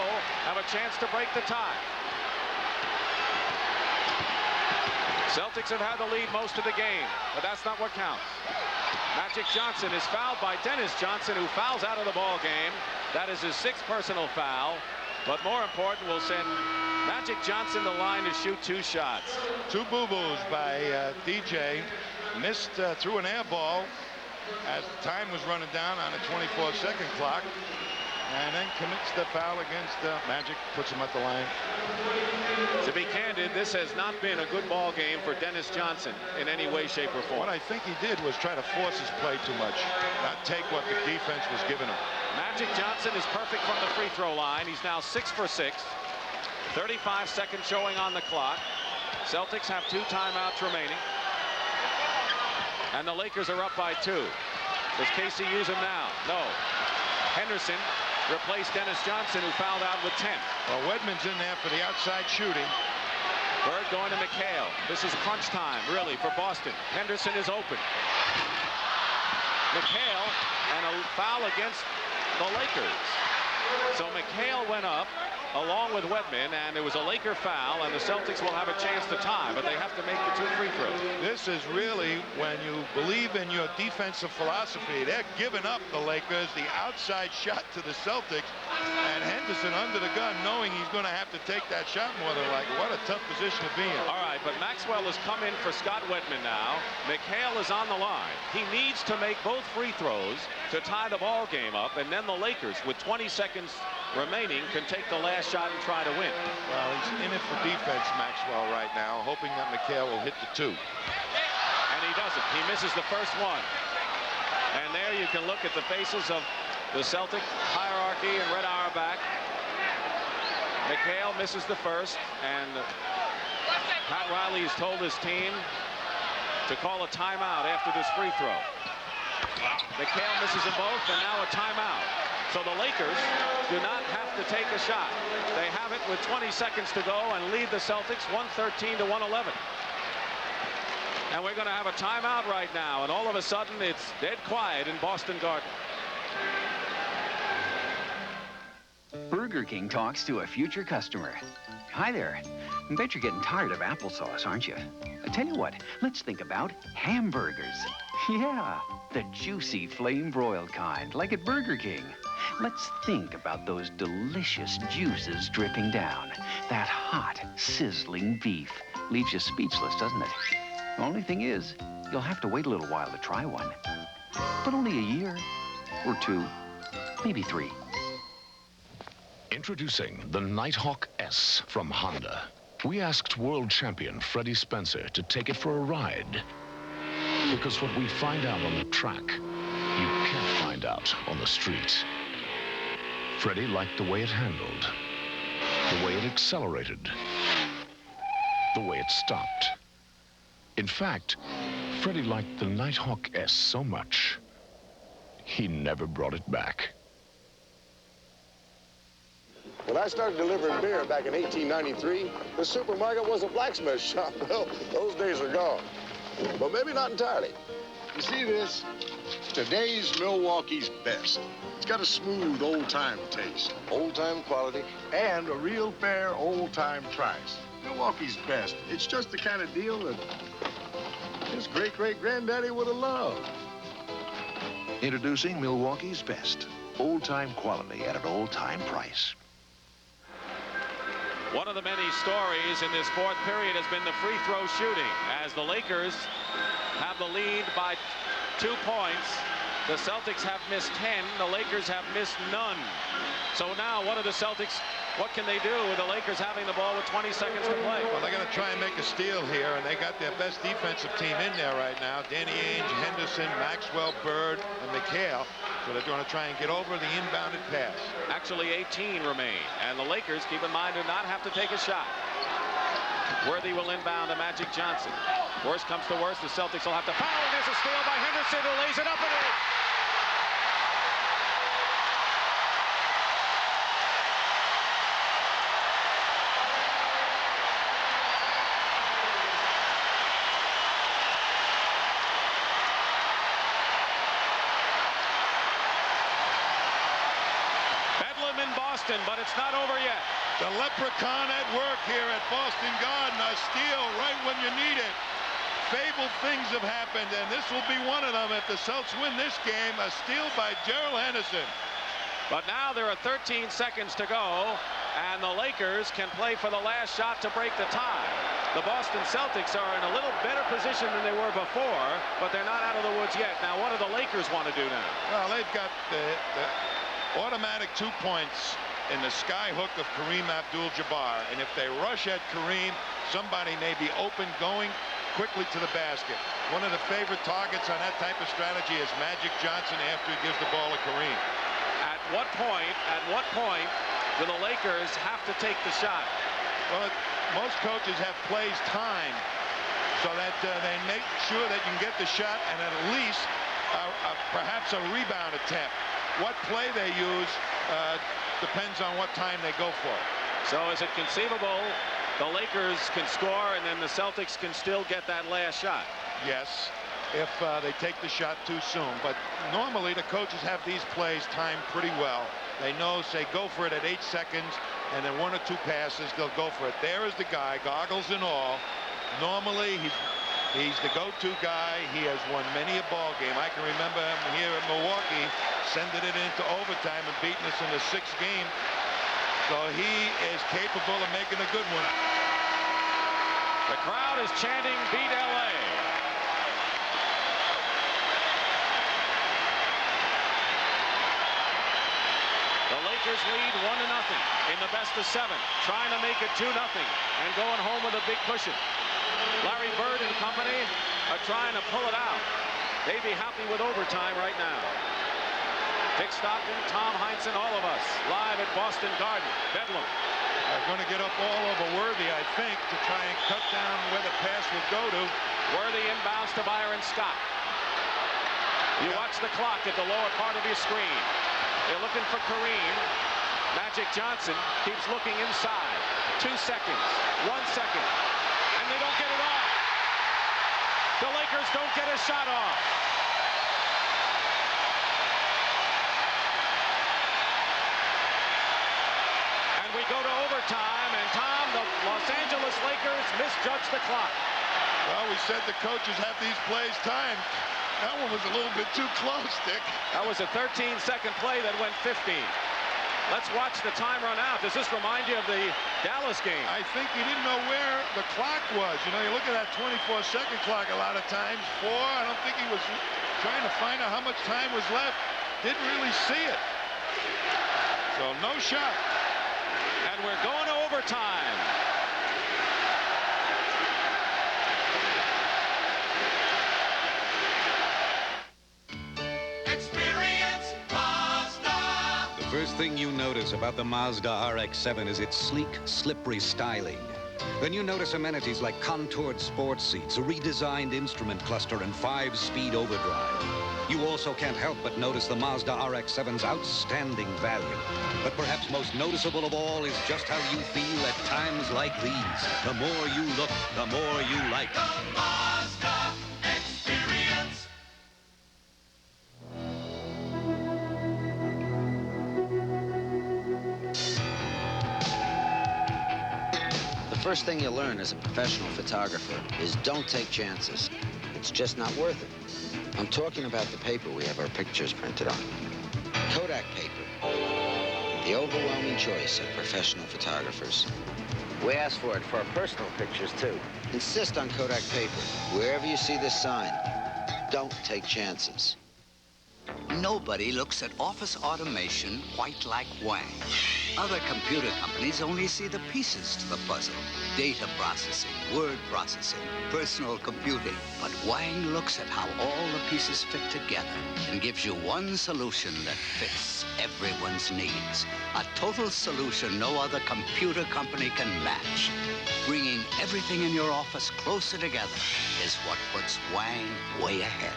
have a chance to break the tie. Celtics have had the lead most of the game, but that's not what counts. Magic Johnson is fouled by Dennis Johnson, who fouls out of the ball game. That is his 6th personal foul, but more important, will send Magic Johnson the line to shoot 2 shots. 2 boo-boos by DJ. Missed through an air ball as time was running down on a 24-second clock, and then commits the foul against Magic, puts him at the line. To be candid, this has not been a good ball game for Dennis Johnson in any way, shape, or form. What I think he did was try to force his play too much, not take what the defense was giving him. Magic Johnson is perfect from the free throw line. He's now 6 for 6. 35 seconds showing on the clock. Celtics have 2 timeouts remaining. And the Lakers are up by 2. Does Casey use him now? No. Henderson replaced Dennis Johnson, who fouled out with 10. Well, Wedman's in there for the outside shooting. Bird going to McHale. This is crunch time, really, for Boston. Henderson is open. McHale, and a foul against the Lakers. So McHale went up along with Wedman, and there was a Laker foul, and the Celtics will have a chance to tie, but they have to make the 2 free throws. This is really when you believe in your defensive philosophy. They're giving up, the Lakers, the outside shot to the Celtics, and Henderson under the gun, knowing he's going to have to take that shot more than likely. What a tough position to be in. All right, but Maxwell has come in for Scott Wedman now. McHale is on the line. He needs to make both free throws to tie the ball game up, and then the Lakers, with 20 seconds remaining, can take the last shot and try to win. Well, he's in it for defense, Maxwell, right now, hoping that McHale will hit the 2. And he doesn't. He misses the first one. And there you can look at the faces of the Celtic hierarchy and Red Auerbach. McHale misses the first, and Pat Riley has told his team to call a timeout after this free throw. McHale misses them both, and now a timeout. So the Lakers do not have to take a shot. They have it with 20 seconds to go and lead the Celtics 113 to 111. And we're going to have a timeout right now, and all of a sudden it's dead quiet in Boston Garden. Burger King talks to a future customer. Hi there. I bet you're getting tired of applesauce, aren't you? I tell you what, let's think about hamburgers. Yeah, the juicy flame-broiled kind, like at Burger King. Let's think about those delicious juices dripping down. That hot, sizzling beef. Leaves you speechless, doesn't it? The only thing is, you'll have to wait a little while to try one. But only a year, or 2, maybe 3. Introducing the Nighthawk S from Honda. We asked world champion Freddie Spencer to take it for a ride. Because what we find out on the track, you can't find out on the street. Freddie liked the way it handled, the way it accelerated, the way it stopped. In fact, Freddie liked the Nighthawk S so much, he never brought it back. When I started delivering beer back in 1893, the supermarket was a blacksmith shop. Well, those days are gone. But maybe not entirely. You see this? Today's Milwaukee's best. It's got a smooth, old-time taste. Old-time quality. And a real fair, old-time price. Milwaukee's best. It's just the kind of deal that his great-great-granddaddy would have loved. Introducing Milwaukee's best. Old-time quality at an old-time price. One of the many stories in this fourth period has been the free throw shooting, as the Lakers have the lead by 2 points. The Celtics have missed 10. The Lakers have missed none. So now what are the Celtics, what can they do with the Lakers having the ball with 20 seconds to play? Well, they're going to try and make a steal here, and they got their best defensive team in there right now. Danny Ainge, Henderson, Maxwell, Bird, and McHale. So they're going to try and get over the inbounded pass. Actually, 18 remain, and the Lakers, keep in mind, do not have to take a shot. Worthy will inbound to Magic Johnson. Worst comes to worst, the Celtics will have to foul, and there's a steal by Henderson, who lays it up and in. Boston, but it's not over yet. The leprechaun at work here at Boston Garden. A steal right when you need it. Fabled things have happened, and this will be one of them. If the Celts win this game, a steal by Gerald Henderson. But now there are 13 seconds to go, and the Lakers can play for the last shot to break the tie. The Boston Celtics are in a little better position than they were before, but they're not out of the woods yet. Now, what do the Lakers want to do now? Well, they've got the automatic 2 points in the sky hook of Kareem Abdul-Jabbar, and if they rush at Kareem, somebody may be open going quickly to the basket. One of the favorite targets on that type of strategy is Magic Johnson after he gives the ball to Kareem. At what point do the Lakers have to take the shot? Well, most coaches have plays timed so that they make sure that you can get the shot and at least perhaps a rebound attempt. What play they use depends on what time they go for. So is it conceivable the Lakers can score and then the Celtics can still get that last shot? Yes, if they take the shot too soon. But normally the coaches have these plays timed pretty well. They know, say, go for it at 8 seconds, and then 1 or 2 passes, they'll go for it. There is the guy, goggles and all. Normally, he's the go-to guy. He has won many a ball game. I can remember him here in Milwaukee sending it into overtime and beating us in the 6th game. So he is capable of making a good one. The crowd is chanting, beat LA. The Lakers lead 1-0 in the best of 7, trying to make it 2-0 and going home with a big cushion. Larry Bird and company are trying to pull it out. They'd be happy with overtime right now. Dick Stockton, Tom Heinsohn, all of us live at Boston Garden. Bedlam. They're going to get up all over Worthy, I think, to try and cut down where the pass will go to. Worthy inbounds to Byron Scott. You watch the clock at the lower part of your screen. They're looking for Kareem. Magic Johnson keeps looking inside. 2 seconds, 1 second, and they don't get it off. The Lakers don't get a shot off. And we go to overtime, and Tom, the Los Angeles Lakers misjudged the clock. Well, we said the coaches have these plays timed. That one was a little bit too close, Dick. That was a 13-second play that went 15. Let's watch the time run out. Does this remind you of the Dallas game? I think he didn't know where the clock was. You know, you look at that 24-second clock a lot of times. 4, I don't think he was trying to find out how much time was left. Didn't really see it. So no shot. And we're going to overtime. First thing you notice about the Mazda RX-7 is its sleek, slippery styling. Then you notice amenities like contoured sports seats, a redesigned instrument cluster, and 5-speed overdrive. You also can't help but notice the Mazda RX-7's outstanding value. But perhaps most noticeable of all is just how you feel at times like these. The more you look, the more you like. The Mazda experience. The first thing you learn as a professional photographer is don't take chances. It's just not worth it. I'm talking about the paper we have our pictures printed on. Kodak paper. The overwhelming choice of professional photographers. We ask for it for our personal pictures, too. Insist on Kodak paper. Wherever you see this sign, don't take chances. Nobody looks at office automation quite like Wang. Other computer companies only see the pieces to the puzzle. Data processing, word processing, personal computing. But Wang looks at how all the pieces fit together and gives you one solution that fits everyone's needs. A total solution no other computer company can match. Bringing everything in your office closer together is what puts Wang way ahead.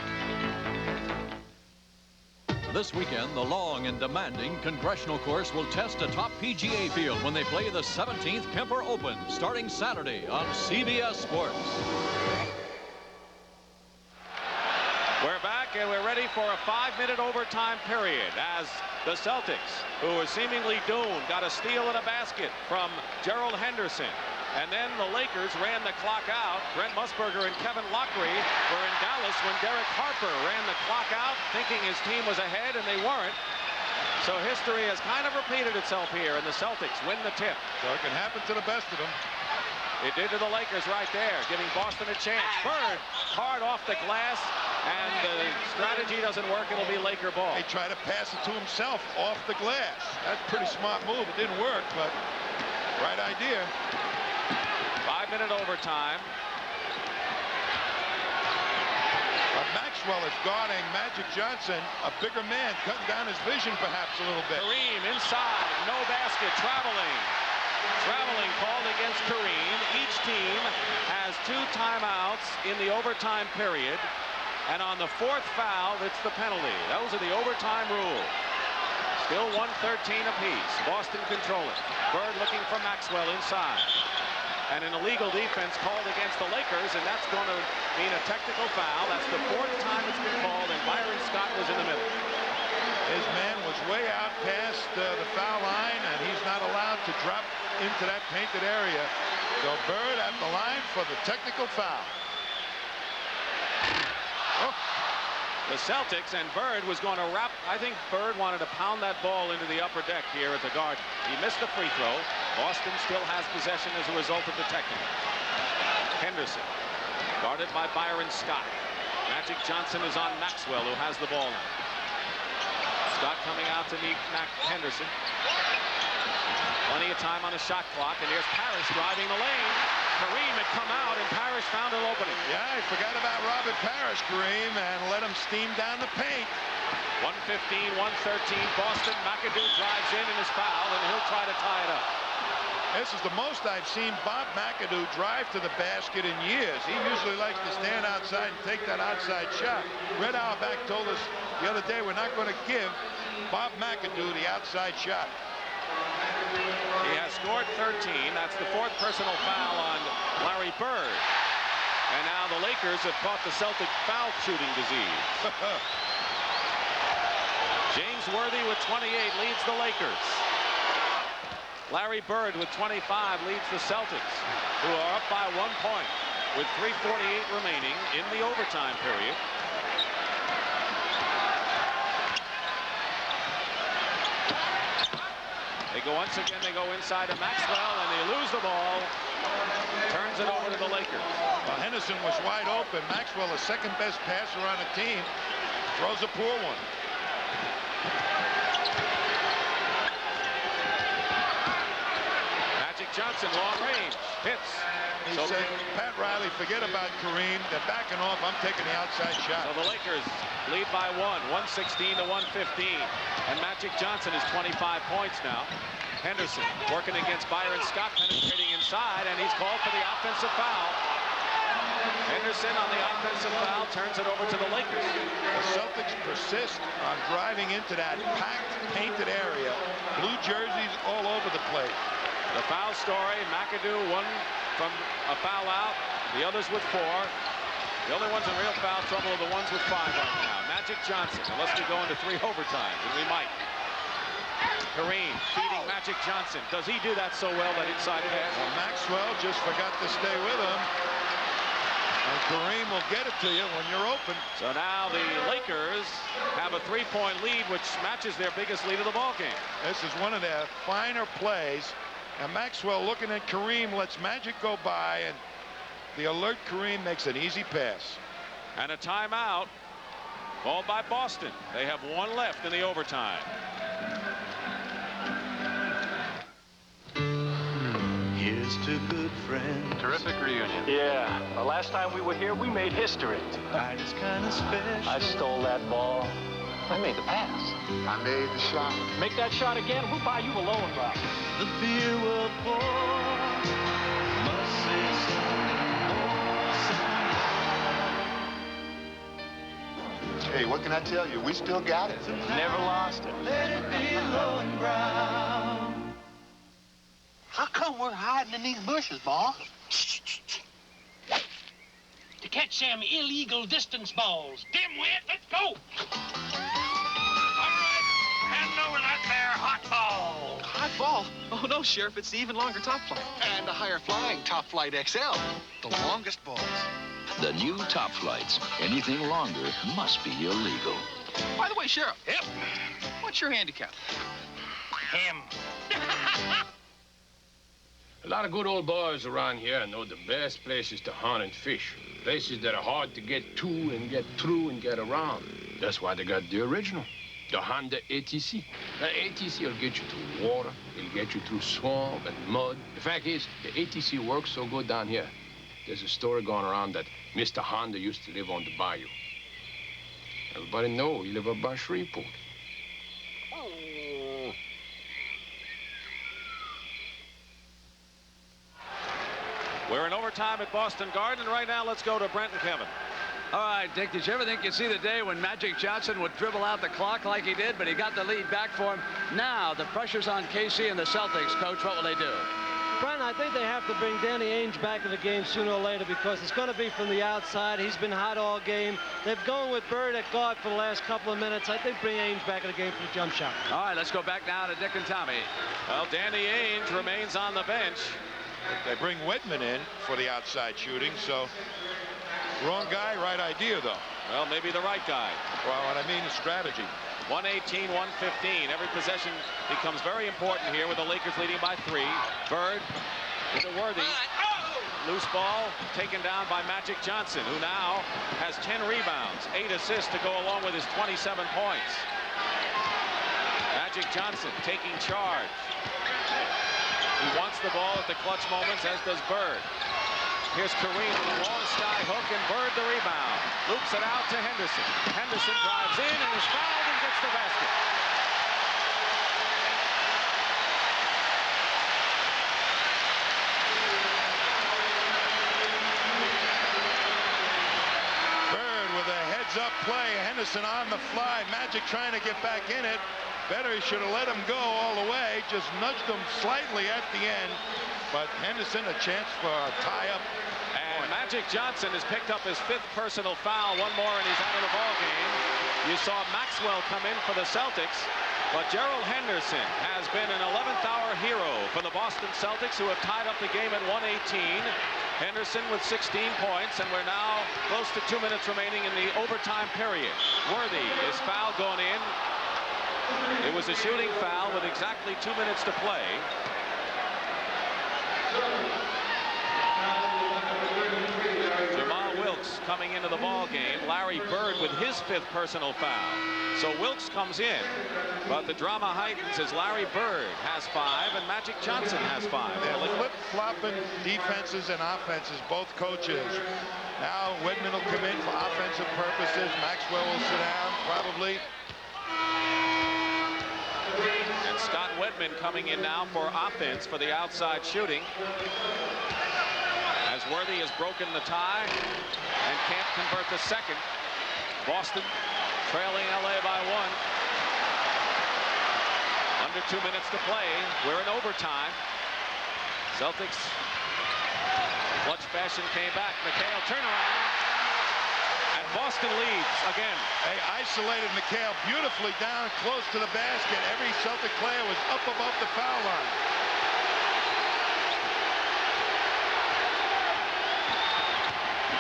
This weekend, the long and demanding Congressional course will test a top PGA field when they play the 17th Kemper Open, starting Saturday on CBS Sports. We're back back, and we're ready for a 5-minute overtime period as the Celtics, who were seemingly doomed, got a steal and a basket from Gerald Henderson. And then the Lakers ran the clock out. Brent Musburger and Kevin Lockery were in Dallas when Derek Harper ran the clock out, thinking his team was ahead, and they weren't. So history has kind of repeated itself here, and the Celtics win the tip. So it can happen to the best of them. It did to the Lakers right there, giving Boston a chance. Bird hard off the glass, and the strategy doesn't work. It'll be Laker ball. He tried to pass it to himself off the glass. That's a pretty smart move. It didn't work, but right idea. 5-minute overtime. Maxwell is guarding Magic Johnson, a bigger man, cutting down his vision perhaps a little bit. Kareem inside, no basket, traveling. Traveling called against Kareem. Each team has 2 timeouts in the overtime period. And on the 4th foul, it's the penalty. Those are the overtime rules. Still 113 apiece. Boston controlling. Bird looking for Maxwell inside. And an illegal defense called against the Lakers, and that's going to mean a technical foul. That's the 4th time it's been called, and Byron Scott was in the middle. His man was way out past the foul line, and he's not allowed to drop into that painted area. So Bird at the line for the technical foul. Oh. The Celtics, and Bird was going to wrap. I think Bird wanted to pound that ball into the upper deck here at the Garden. He missed the free throw. Boston still has possession as a result of the technical. Henderson, guarded by Byron Scott. Magic Johnson is on Maxwell, who has the ball now. Scott coming out to meet Henderson. Plenty of time on the shot clock, and here's Parrish driving the lane. Kareem had come out, and Parrish found an opening. Yeah, I forgot about Robert Parrish, Kareem, and let him steam down the paint. 1:15, 1:13. Boston. McAdoo drives in and is fouled, and he'll try to tie it up. This is the most I've seen Bob McAdoo drive to the basket in years. He usually likes to stand outside and take that outside shot. Red Auerbach told us the other day we're not going to give Bob McAdoo the outside shot. He has scored 13. That's the 4th personal foul on Larry Bird. And now the Lakers have caught the Celtic foul shooting disease. James Worthy with 28 leads the Lakers. Larry Bird with 25 leads the Celtics, who are up by 1 point with 3:48 remaining in the overtime period. They go once again, they go inside to Maxwell, and they lose the ball. Turns it over to the Lakers. Well, Henderson was wide open. Maxwell, the 2nd best passer on the team, throws a poor one. Magic Johnson, long range, hits. He said, Pat Riley, forget about Kareem. They're backing off. I'm taking the outside shot. So the Lakers lead by 116 to 115. And Magic Johnson is 25 points now. Henderson working against Byron Scott, penetrating inside, and he's called for the offensive foul. Henderson on the offensive foul turns it over to the Lakers. The Celtics persist on driving into that packed, painted area. Blue jerseys all over the place. The foul story, McAdoo, 1 from a foul out, the others with 4. The only ones in real foul trouble are the ones with 5 right now. Magic Johnson, unless we go into 3 overtimes, and we might. Kareem feeding Magic Johnson. Does he do that so well, that inside pass? Well, Maxwell just forgot to stay with him. And Kareem will get it to you when you're open. So now the Lakers have a 3-point lead, which matches their biggest lead of the ballgame. This is one of their finer plays. And Maxwell looking at Kareem lets Magic go by, and the alert Kareem makes an easy pass. And a timeout called by Boston. They have 1 left in the overtime. Here's to good friends. Terrific reunion. Yeah. The last time we were here, we made history. Tonight is kind of special. I stole that ball. I made the pass. I made the shot. Make that shot again, we'll buy you a loan, Rob. The beer will pour. Must say something more. Hey, what can I tell you? We still got it. Never lost it. Let it be low and brown. How come we're hiding in these bushes, boss? To catch them illegal distance balls. Dimwit, let's go! All right, hand over that there hot ball. Hot ball? Oh, no, Sheriff. It's the even longer top flight. And a higher flying Top Flight XL. The longest balls. The new Top Flights. Anything longer must be illegal. By the way, Sheriff. Yep. What's your handicap? Him. A lot of good old boys around here know the best places to hunt and fish. Places that are hard to get to and get through and get around. That's why they got the original, the Honda ATC. The ATC will get you through water, it'll get you through swamp and mud. The fact is, the ATC works so good down here. There's a story going around that Mr. Honda used to live on the bayou. Everybody know he lived up by Shreveport. We're in overtime at Boston Garden. Right now, let's go to Brent and Kevin. All right, Dick, did you ever think you'd see the day when Magic Johnson would dribble out the clock like he did, but he got the lead back for him? Now, the pressure's on KC and the Celtics. Coach, what will they do? Brent, I think they have to bring Danny Ainge back in the game sooner or later because it's going to be from the outside. He's been hot all game. They've gone with Bird at guard for the last couple of minutes. I think bring Ainge back in the game for the jump shot. All right, let's go back now to Dick and Tommy. Well, Danny Ainge remains on the bench. They bring Wedman in for the outside shooting, so wrong guy, right idea, though. Well, maybe the right guy. Well, what I mean is strategy. 118, 115. Every possession becomes very important here with the Lakers leading by 3. Bird to Worthy. Loose ball taken down by Magic Johnson, who now has 10 rebounds, 8 assists to go along with his 27 points. Magic Johnson taking charge. He wants the ball at the clutch moments, as does Bird. Here's Kareem with a long sky hook, and Bird the rebound. Loops it out to Henderson. Henderson drives in and is fouled and gets the basket. Bird with a heads-up play. Henderson on the fly. Magic trying to get back in it. Better he should have let him go all the way. Just nudged him slightly at the end. But Henderson a chance for a tie-up. And Magic Johnson has picked up his 5th personal foul. One more and he's out of the ball game. You saw Maxwell come in for the Celtics. But Gerald Henderson has been an 11th hour hero for the Boston Celtics, who have tied up the game at 118. Henderson with 16 points, and we're now close to 2 minutes remaining in the overtime period. Worthy is fouled going in. It was a shooting foul with exactly 2 minutes to play. Jamal Wilkes coming into the ball game. Larry Bird with his 5th personal foul. So Wilkes comes in, but the drama heightens as Larry Bird has 5 and Magic Johnson has 5. They're flip-flopping defenses and offenses, both coaches. Now Wedman will come in for offensive purposes. Maxwell will sit down, probably. And Scott Wedman coming in now for offense for the outside shooting. As Worthy has broken the tie and can't convert the second. Boston trailing LA by 1. Under 2 minutes to play. We're in overtime. Celtics, clutch fashion, came back. McHale turnaround. And Boston leads again. They isolated McHale beautifully down close to the basket. Every Celtic player was up above the foul line.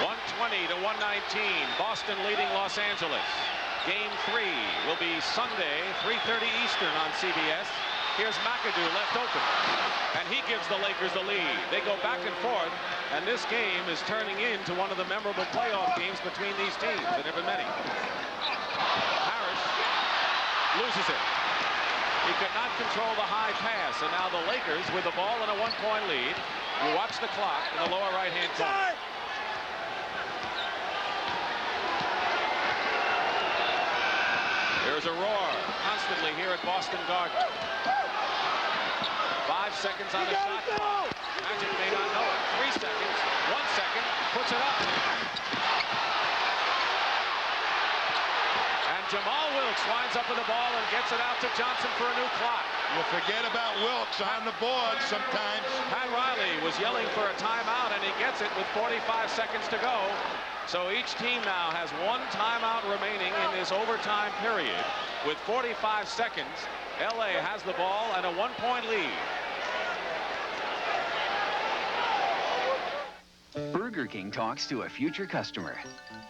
.120 to 119. Boston leading Los Angeles. Game 3 will be Sunday, 3:30 Eastern on CBS. Here's McAdoo left open, and he gives the Lakers the lead. They go back and forth, and this game is turning into one of the memorable playoff games between these teams. There have been many. Parrish loses it. He could not control the high pass, and now the Lakers with the ball and a 1-point lead. You watch the clock in the lower right-hand corner. There's a roar constantly here at Boston Garden. 5 seconds on the shot clock. Magic may not know it. 3 seconds. 1 second. Puts it up. And Jamal Wilkes winds up with the ball and gets it out to Johnson for a new clock. You forget about Wilkes on the board sometimes. Pat Riley was yelling for a timeout, and he gets it with 45 seconds to go. So each team now has one timeout remaining in this overtime period. With 45 seconds, LA has the ball and a 1-point lead. Burger King talks to a future customer.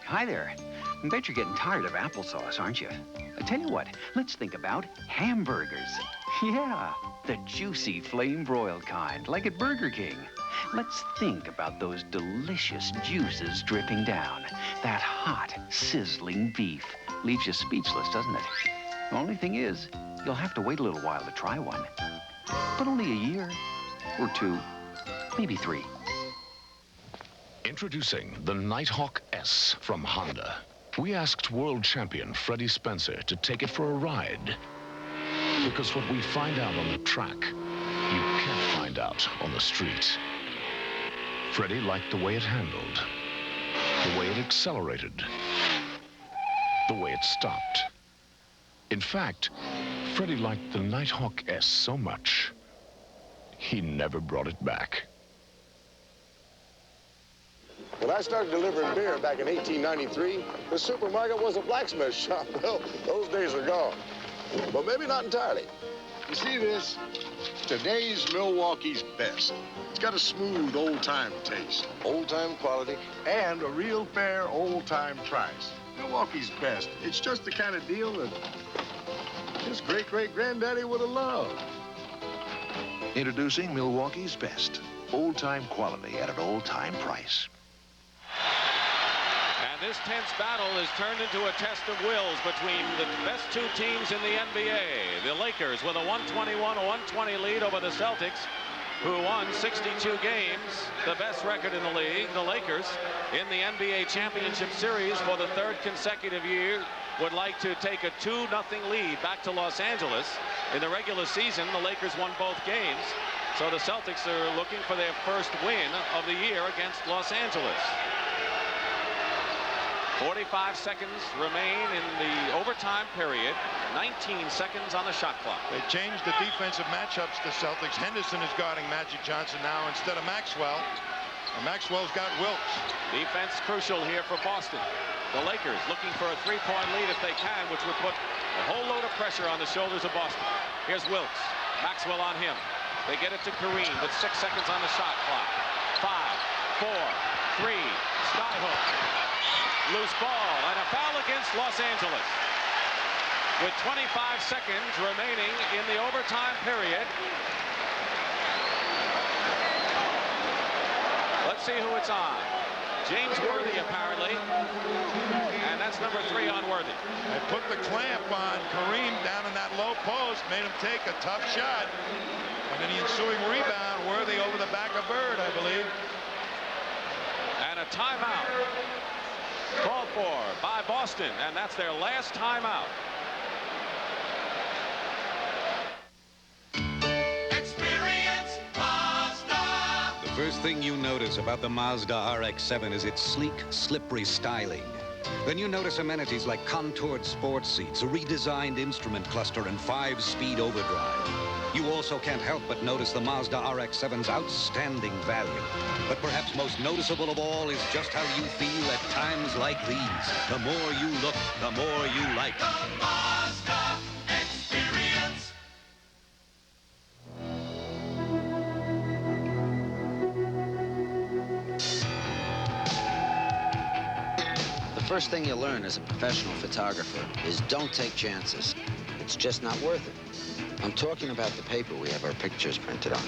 Hi there. I bet you're getting tired of applesauce, aren't you? I tell you what, let's think about hamburgers. Yeah, the juicy flame-broiled kind, like at Burger King. Let's think about those delicious juices dripping down. That hot, sizzling beef. Leaves you speechless, doesn't it? The only thing is, you'll have to wait a little while to try one. But only a year, or 2, maybe 3. Introducing the Nighthawk S from Honda. We asked world champion Freddie Spencer to take it for a ride. Because what we find out on the track, you can't find out on the street. Freddie liked the way it handled, the way it accelerated, the way it stopped. In fact, Freddie liked the Nighthawk S so much, he never brought it back. When I started delivering beer back in 1893, the supermarket was a blacksmith shop. Well, those days are gone. But maybe not entirely. You see this? Today's Milwaukee's best. It's got a smooth, old-time taste. Old-time quality. And a real fair, old-time price. Milwaukee's best. It's just the kind of deal that his great-great-granddaddy would have loved. Introducing Milwaukee's best. Old-time quality at an old-time price. And this tense battle is turned into a test of wills between the best 2 teams in the NBA. The Lakers with a 121-120 lead over the Celtics, who won 62 games, the best record in the league. The Lakers in the NBA Championship Series for the 3rd consecutive year would like to take a 2-0 lead back to Los Angeles. In the regular season, the Lakers won both games, so the Celtics are looking for their first win of the year against Los Angeles. 45 seconds remain in the overtime period. 19 seconds on the shot clock. They changed the defensive matchups to Celtics. Henderson is guarding Magic Johnson now instead of Maxwell. And Maxwell's got Wilkes. Defense crucial here for Boston. The Lakers looking for a 3-point lead if they can, which would put a whole load of pressure on the shoulders of Boston. Here's Wilkes. Maxwell on him. They get it to Kareem with 6 seconds on the shot clock. 5, 4, 3, skyhook. Loose ball and a foul against Los Angeles. With 25 seconds remaining in the overtime period. Let's see who it's on. James Worthy, apparently. And that's number 3 on Worthy. They put the clamp on Kareem down in that low post, made him take a tough shot. And then the ensuing rebound, Worthy over the back of Bird, I believe. And a timeout called for by Boston, and that's their last timeout. Experience Mazda. The first thing you notice about the Mazda RX-7 is its sleek, slippery styling. Then you notice amenities like contoured sports seats, a redesigned instrument cluster, and 5-speed overdrive. You also can't help but notice the Mazda RX-7's outstanding value. But perhaps most noticeable of all is just how you feel at times like these. The more you look, the more you like. The Mazda Experience. The first thing you learn as a professional photographer is don't take chances. It's just not worth it. I'm talking about the paper we have our pictures printed on.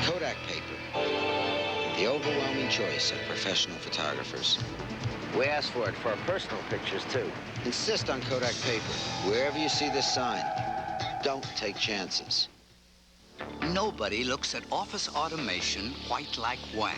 Kodak paper. The overwhelming choice of professional photographers. We ask for it for our personal pictures, too. Insist on Kodak paper. Wherever you see this sign, don't take chances. Nobody looks at office automation quite like Wang.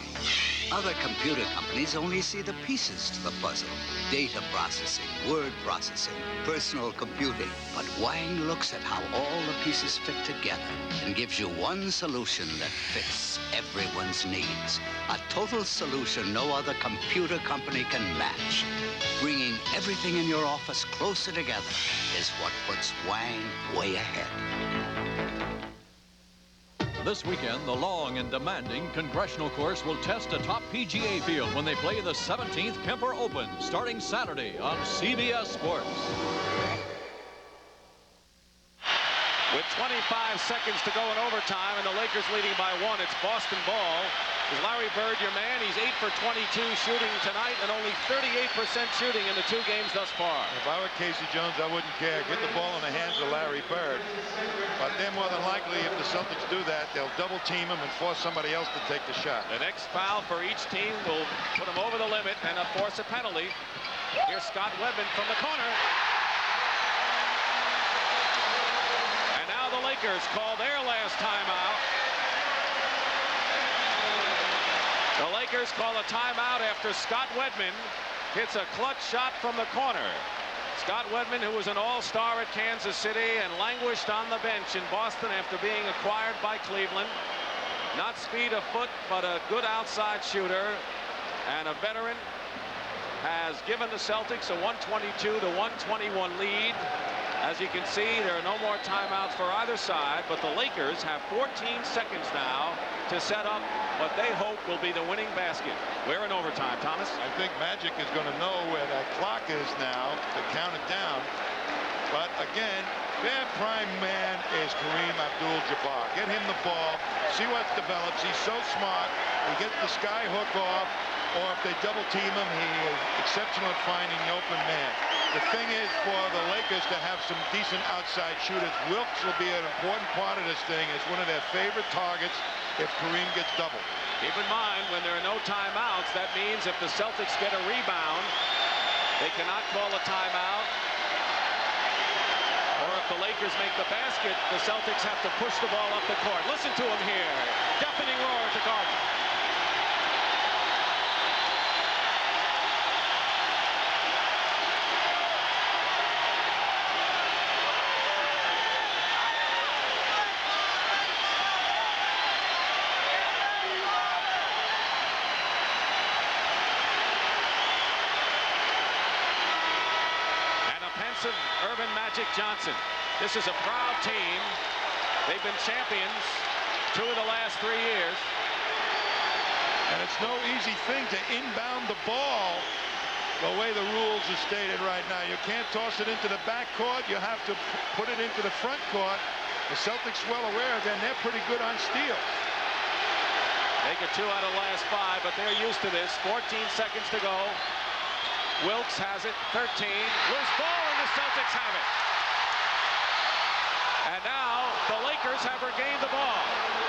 Other computer companies only see the pieces to the puzzle. Data processing, word processing, personal computing. But Wang looks at how all the pieces fit together and gives you one solution that fits everyone's needs. A total solution no other computer company can match. Bringing everything in your office closer together is what puts Wang way ahead. This weekend, the long and demanding Congressional course will test a top PGA field when they play the 17th Kemper Open, starting Saturday on CBS Sports. With 25 seconds to go in overtime and the Lakers leading by 1, it's Boston ball. Is Larry Bird your man? He's 8 for 22 shooting tonight and only 38% shooting in the 2 games thus far. If I were Casey Jones, I wouldn't care. Get the ball in the hands of Larry Bird. But they're more than likely, if the Celtics do that, they'll double team him and force somebody else to take the shot. The next foul for each team will put him over the limit and force a penalty. Here's Scott Wedman from the corner. And now the Lakers call their last timeout. The Lakers call a timeout after Scott Wedman hits a clutch shot from the corner. Scott Wedman, who was an all-star at Kansas City and languished on the bench in Boston after being acquired by Cleveland. Not speed of foot, but a good outside shooter and a veteran, has given the Celtics a 122 to 121 lead. As you can see, there are no more timeouts for either side, but the Lakers have 14 seconds now to set up what they hope will be the winning basket. We're in overtime, Thomas. I think Magic is going to know where that clock is now to count it down. But again, their prime man is Kareem Abdul-Jabbar. Get him the ball, see what develops. He's so smart. He gets the sky hook off, or if they double team him, he is exceptional at finding the open man. The thing is for the Lakers to have some decent outside shooters. Wilkes will be an important part of this thing as one of their favorite targets if Kareem gets doubled. Keep in mind, when there are no timeouts, that means if the Celtics get a rebound, they cannot call a timeout. Or if the Lakers make the basket, the Celtics have to push the ball up the court. Listen to him here. Deafening roar at the Garden. Earvin Magic Johnson. This is a proud team. They've been champions 2 of the last 3 years. And it's no easy thing to inbound the ball the way the rules are stated right now. You can't toss it into the back court. You have to put it into the front court. The Celtics well aware of that, and they're pretty good on steal. They get 2 out of the last 5, but they're used to this. 14 seconds to go. Wilkes has it, 13. Loose ball, and the Celtics have it. And now the Lakers have regained the ball.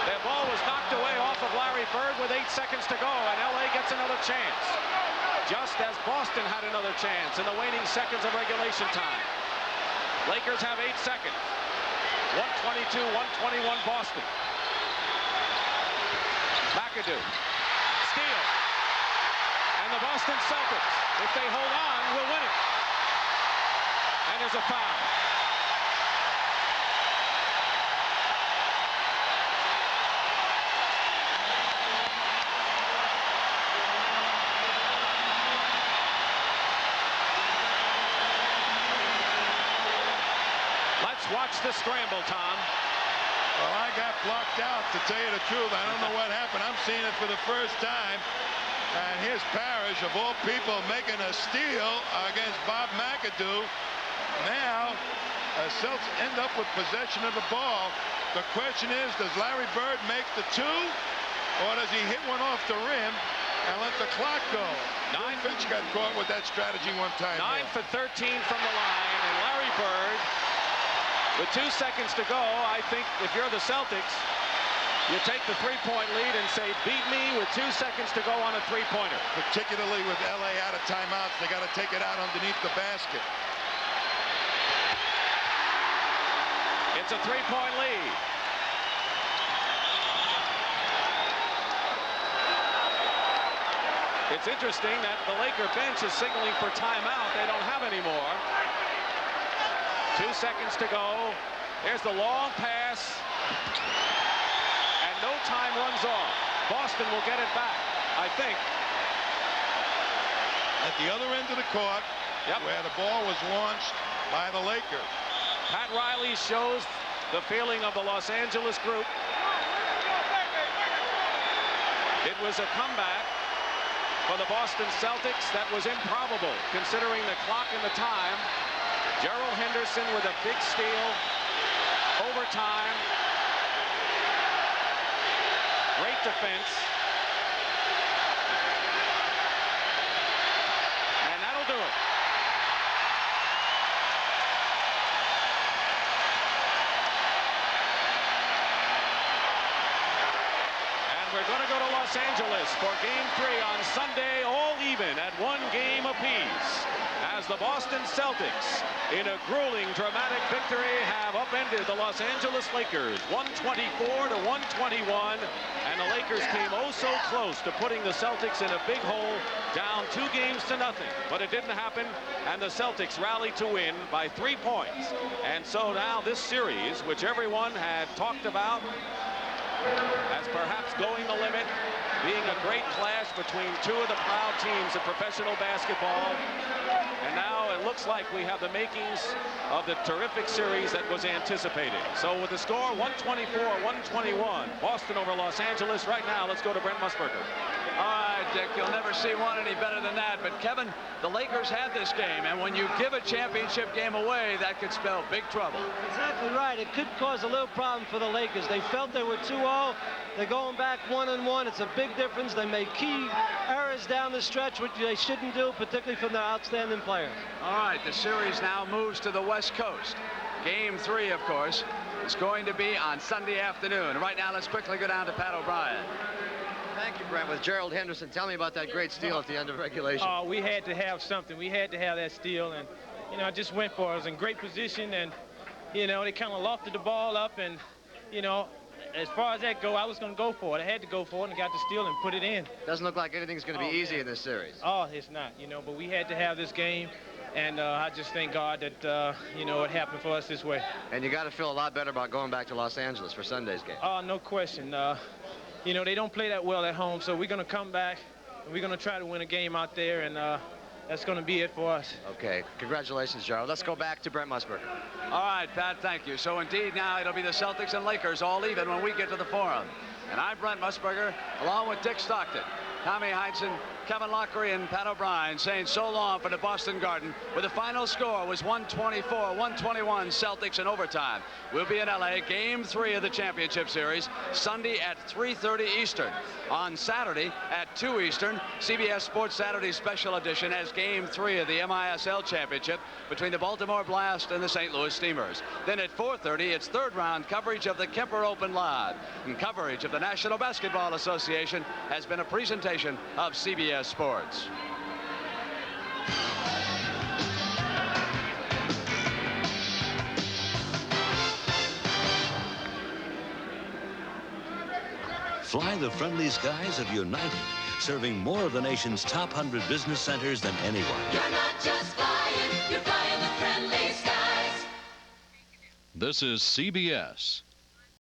Their ball was knocked away off of Larry Bird with 8 seconds to go, and LA gets another chance. Just as Boston had another chance in the waning seconds of regulation time. Lakers have 8 seconds. 122, 121 Boston. McAdoo. Steal. And the Boston Celtics, if they hold on, will win it. And there's a foul. Let's watch the scramble, Tom. Well, I got blocked out, to tell you the truth. I don't know what happened. I'm seeing it for the first time. And here's Parrish, of all people, making a steal against Bob McAdoo. Now, Celtics end up with possession of the ball. The question is, does Larry Bird make the 2? Or does he hit one off the rim and let the clock go? Finch got caught with that strategy one time. 9 for 13 from the line. And Larry Bird, with 2 seconds to go, I think if you're the Celtics, you take the 3-point lead and say, beat me with 2 seconds to go on a 3-pointer. Particularly with LA out of timeouts, they got to take it out underneath the basket. It's a 3-point lead. It's interesting that the Laker bench is signaling for timeout. They don't have any more. 2 seconds to go. Here's the long pass. And no time runs off. Boston will get it back, I think. At the other end of the court, where the ball was launched by the Lakers. Pat Riley shows the feeling of the Los Angeles group. It was a comeback for the Boston Celtics that was improbable, considering the clock and the time. Gerald Henderson with a big steal. Overtime. Great defense. And that'll do it. We're going to go to Los Angeles for Game 3 on Sunday, all even at 1 game apiece, as the Boston Celtics, in a grueling, dramatic victory, have upended the Los Angeles Lakers 124 to 121, and the Lakers came oh so close to putting the Celtics in a big hole, down 2 games to nothing, but it didn't happen, and the Celtics rallied to win by 3 points. And so now this series, which everyone had talked about as perhaps going the limit, being a great clash between 2 of the proud teams in professional basketball. And now it looks like we have the makings of the terrific series that was anticipated. So with the score 124-121, Boston over Los Angeles. Right now, let's go to Brent Musburger. All right, Dick, you'll never see one any better than that. But, Kevin, the Lakers had this game, and when you give a championship game away, that could spell big trouble. Exactly right. It could cause a little problem for the Lakers. They felt they were 2-0. They're going back 1-1. It's a big difference. They made key errors down the stretch, which they shouldn't do, particularly from their outstanding players. All right, the series now moves to the West Coast. Game 3, of course, is going to be on Sunday afternoon. Right now, let's quickly go down to Pat O'Brien. Thank you, Brent. With Gerald Henderson, tell me about that great steal at the end of regulation. Oh, we had to have something. We had to have that steal, and, you know, I just went for it. I was in great position, and, you know, they kind of lofted the ball up, and, you know, as far as that go, I was going to go for it. I had to go for it and got the steal and put it in. Doesn't look like anything's going to be easy in this series. Oh, it's not, you know, but we had to have this game, and I just thank God that, you know, it happened for us this way. And you got to feel a lot better about going back to Los Angeles for Sunday's game. Oh, no question. You know, they don't play that well at home, so we're going to come back, and we're going to try to win a game out there, and that's going to be it for us. Okay. Congratulations, Gerald. Let's go back to Brent Musburger. All right, Pat, thank you. So, indeed, now it'll be the Celtics and Lakers all even when we get to the Forum. And I'm Brent Musburger, along with Dick Stockton, Tommy Heinsohn, Kevin Lockery, and Pat O'Brien, saying so long for the Boston Garden, where the final score was 124-121 Celtics in overtime. We'll be in L.A. Game 3 of the championship series, Sunday at 3:30 Eastern. On Saturday at 2 Eastern, CBS Sports Saturday Special Edition has Game 3 of the MISL Championship between the Baltimore Blast and the St. Louis Steamers. Then at 4:30, it's third-round coverage of the Kemper Open Live. And coverage of the National Basketball Association has been a presentation of CBS Sports. Fly the friendly skies of United, serving more of the nation's top 100 business centers than anyone. You're not just flying, you're flying the friendly skies. This is CBS.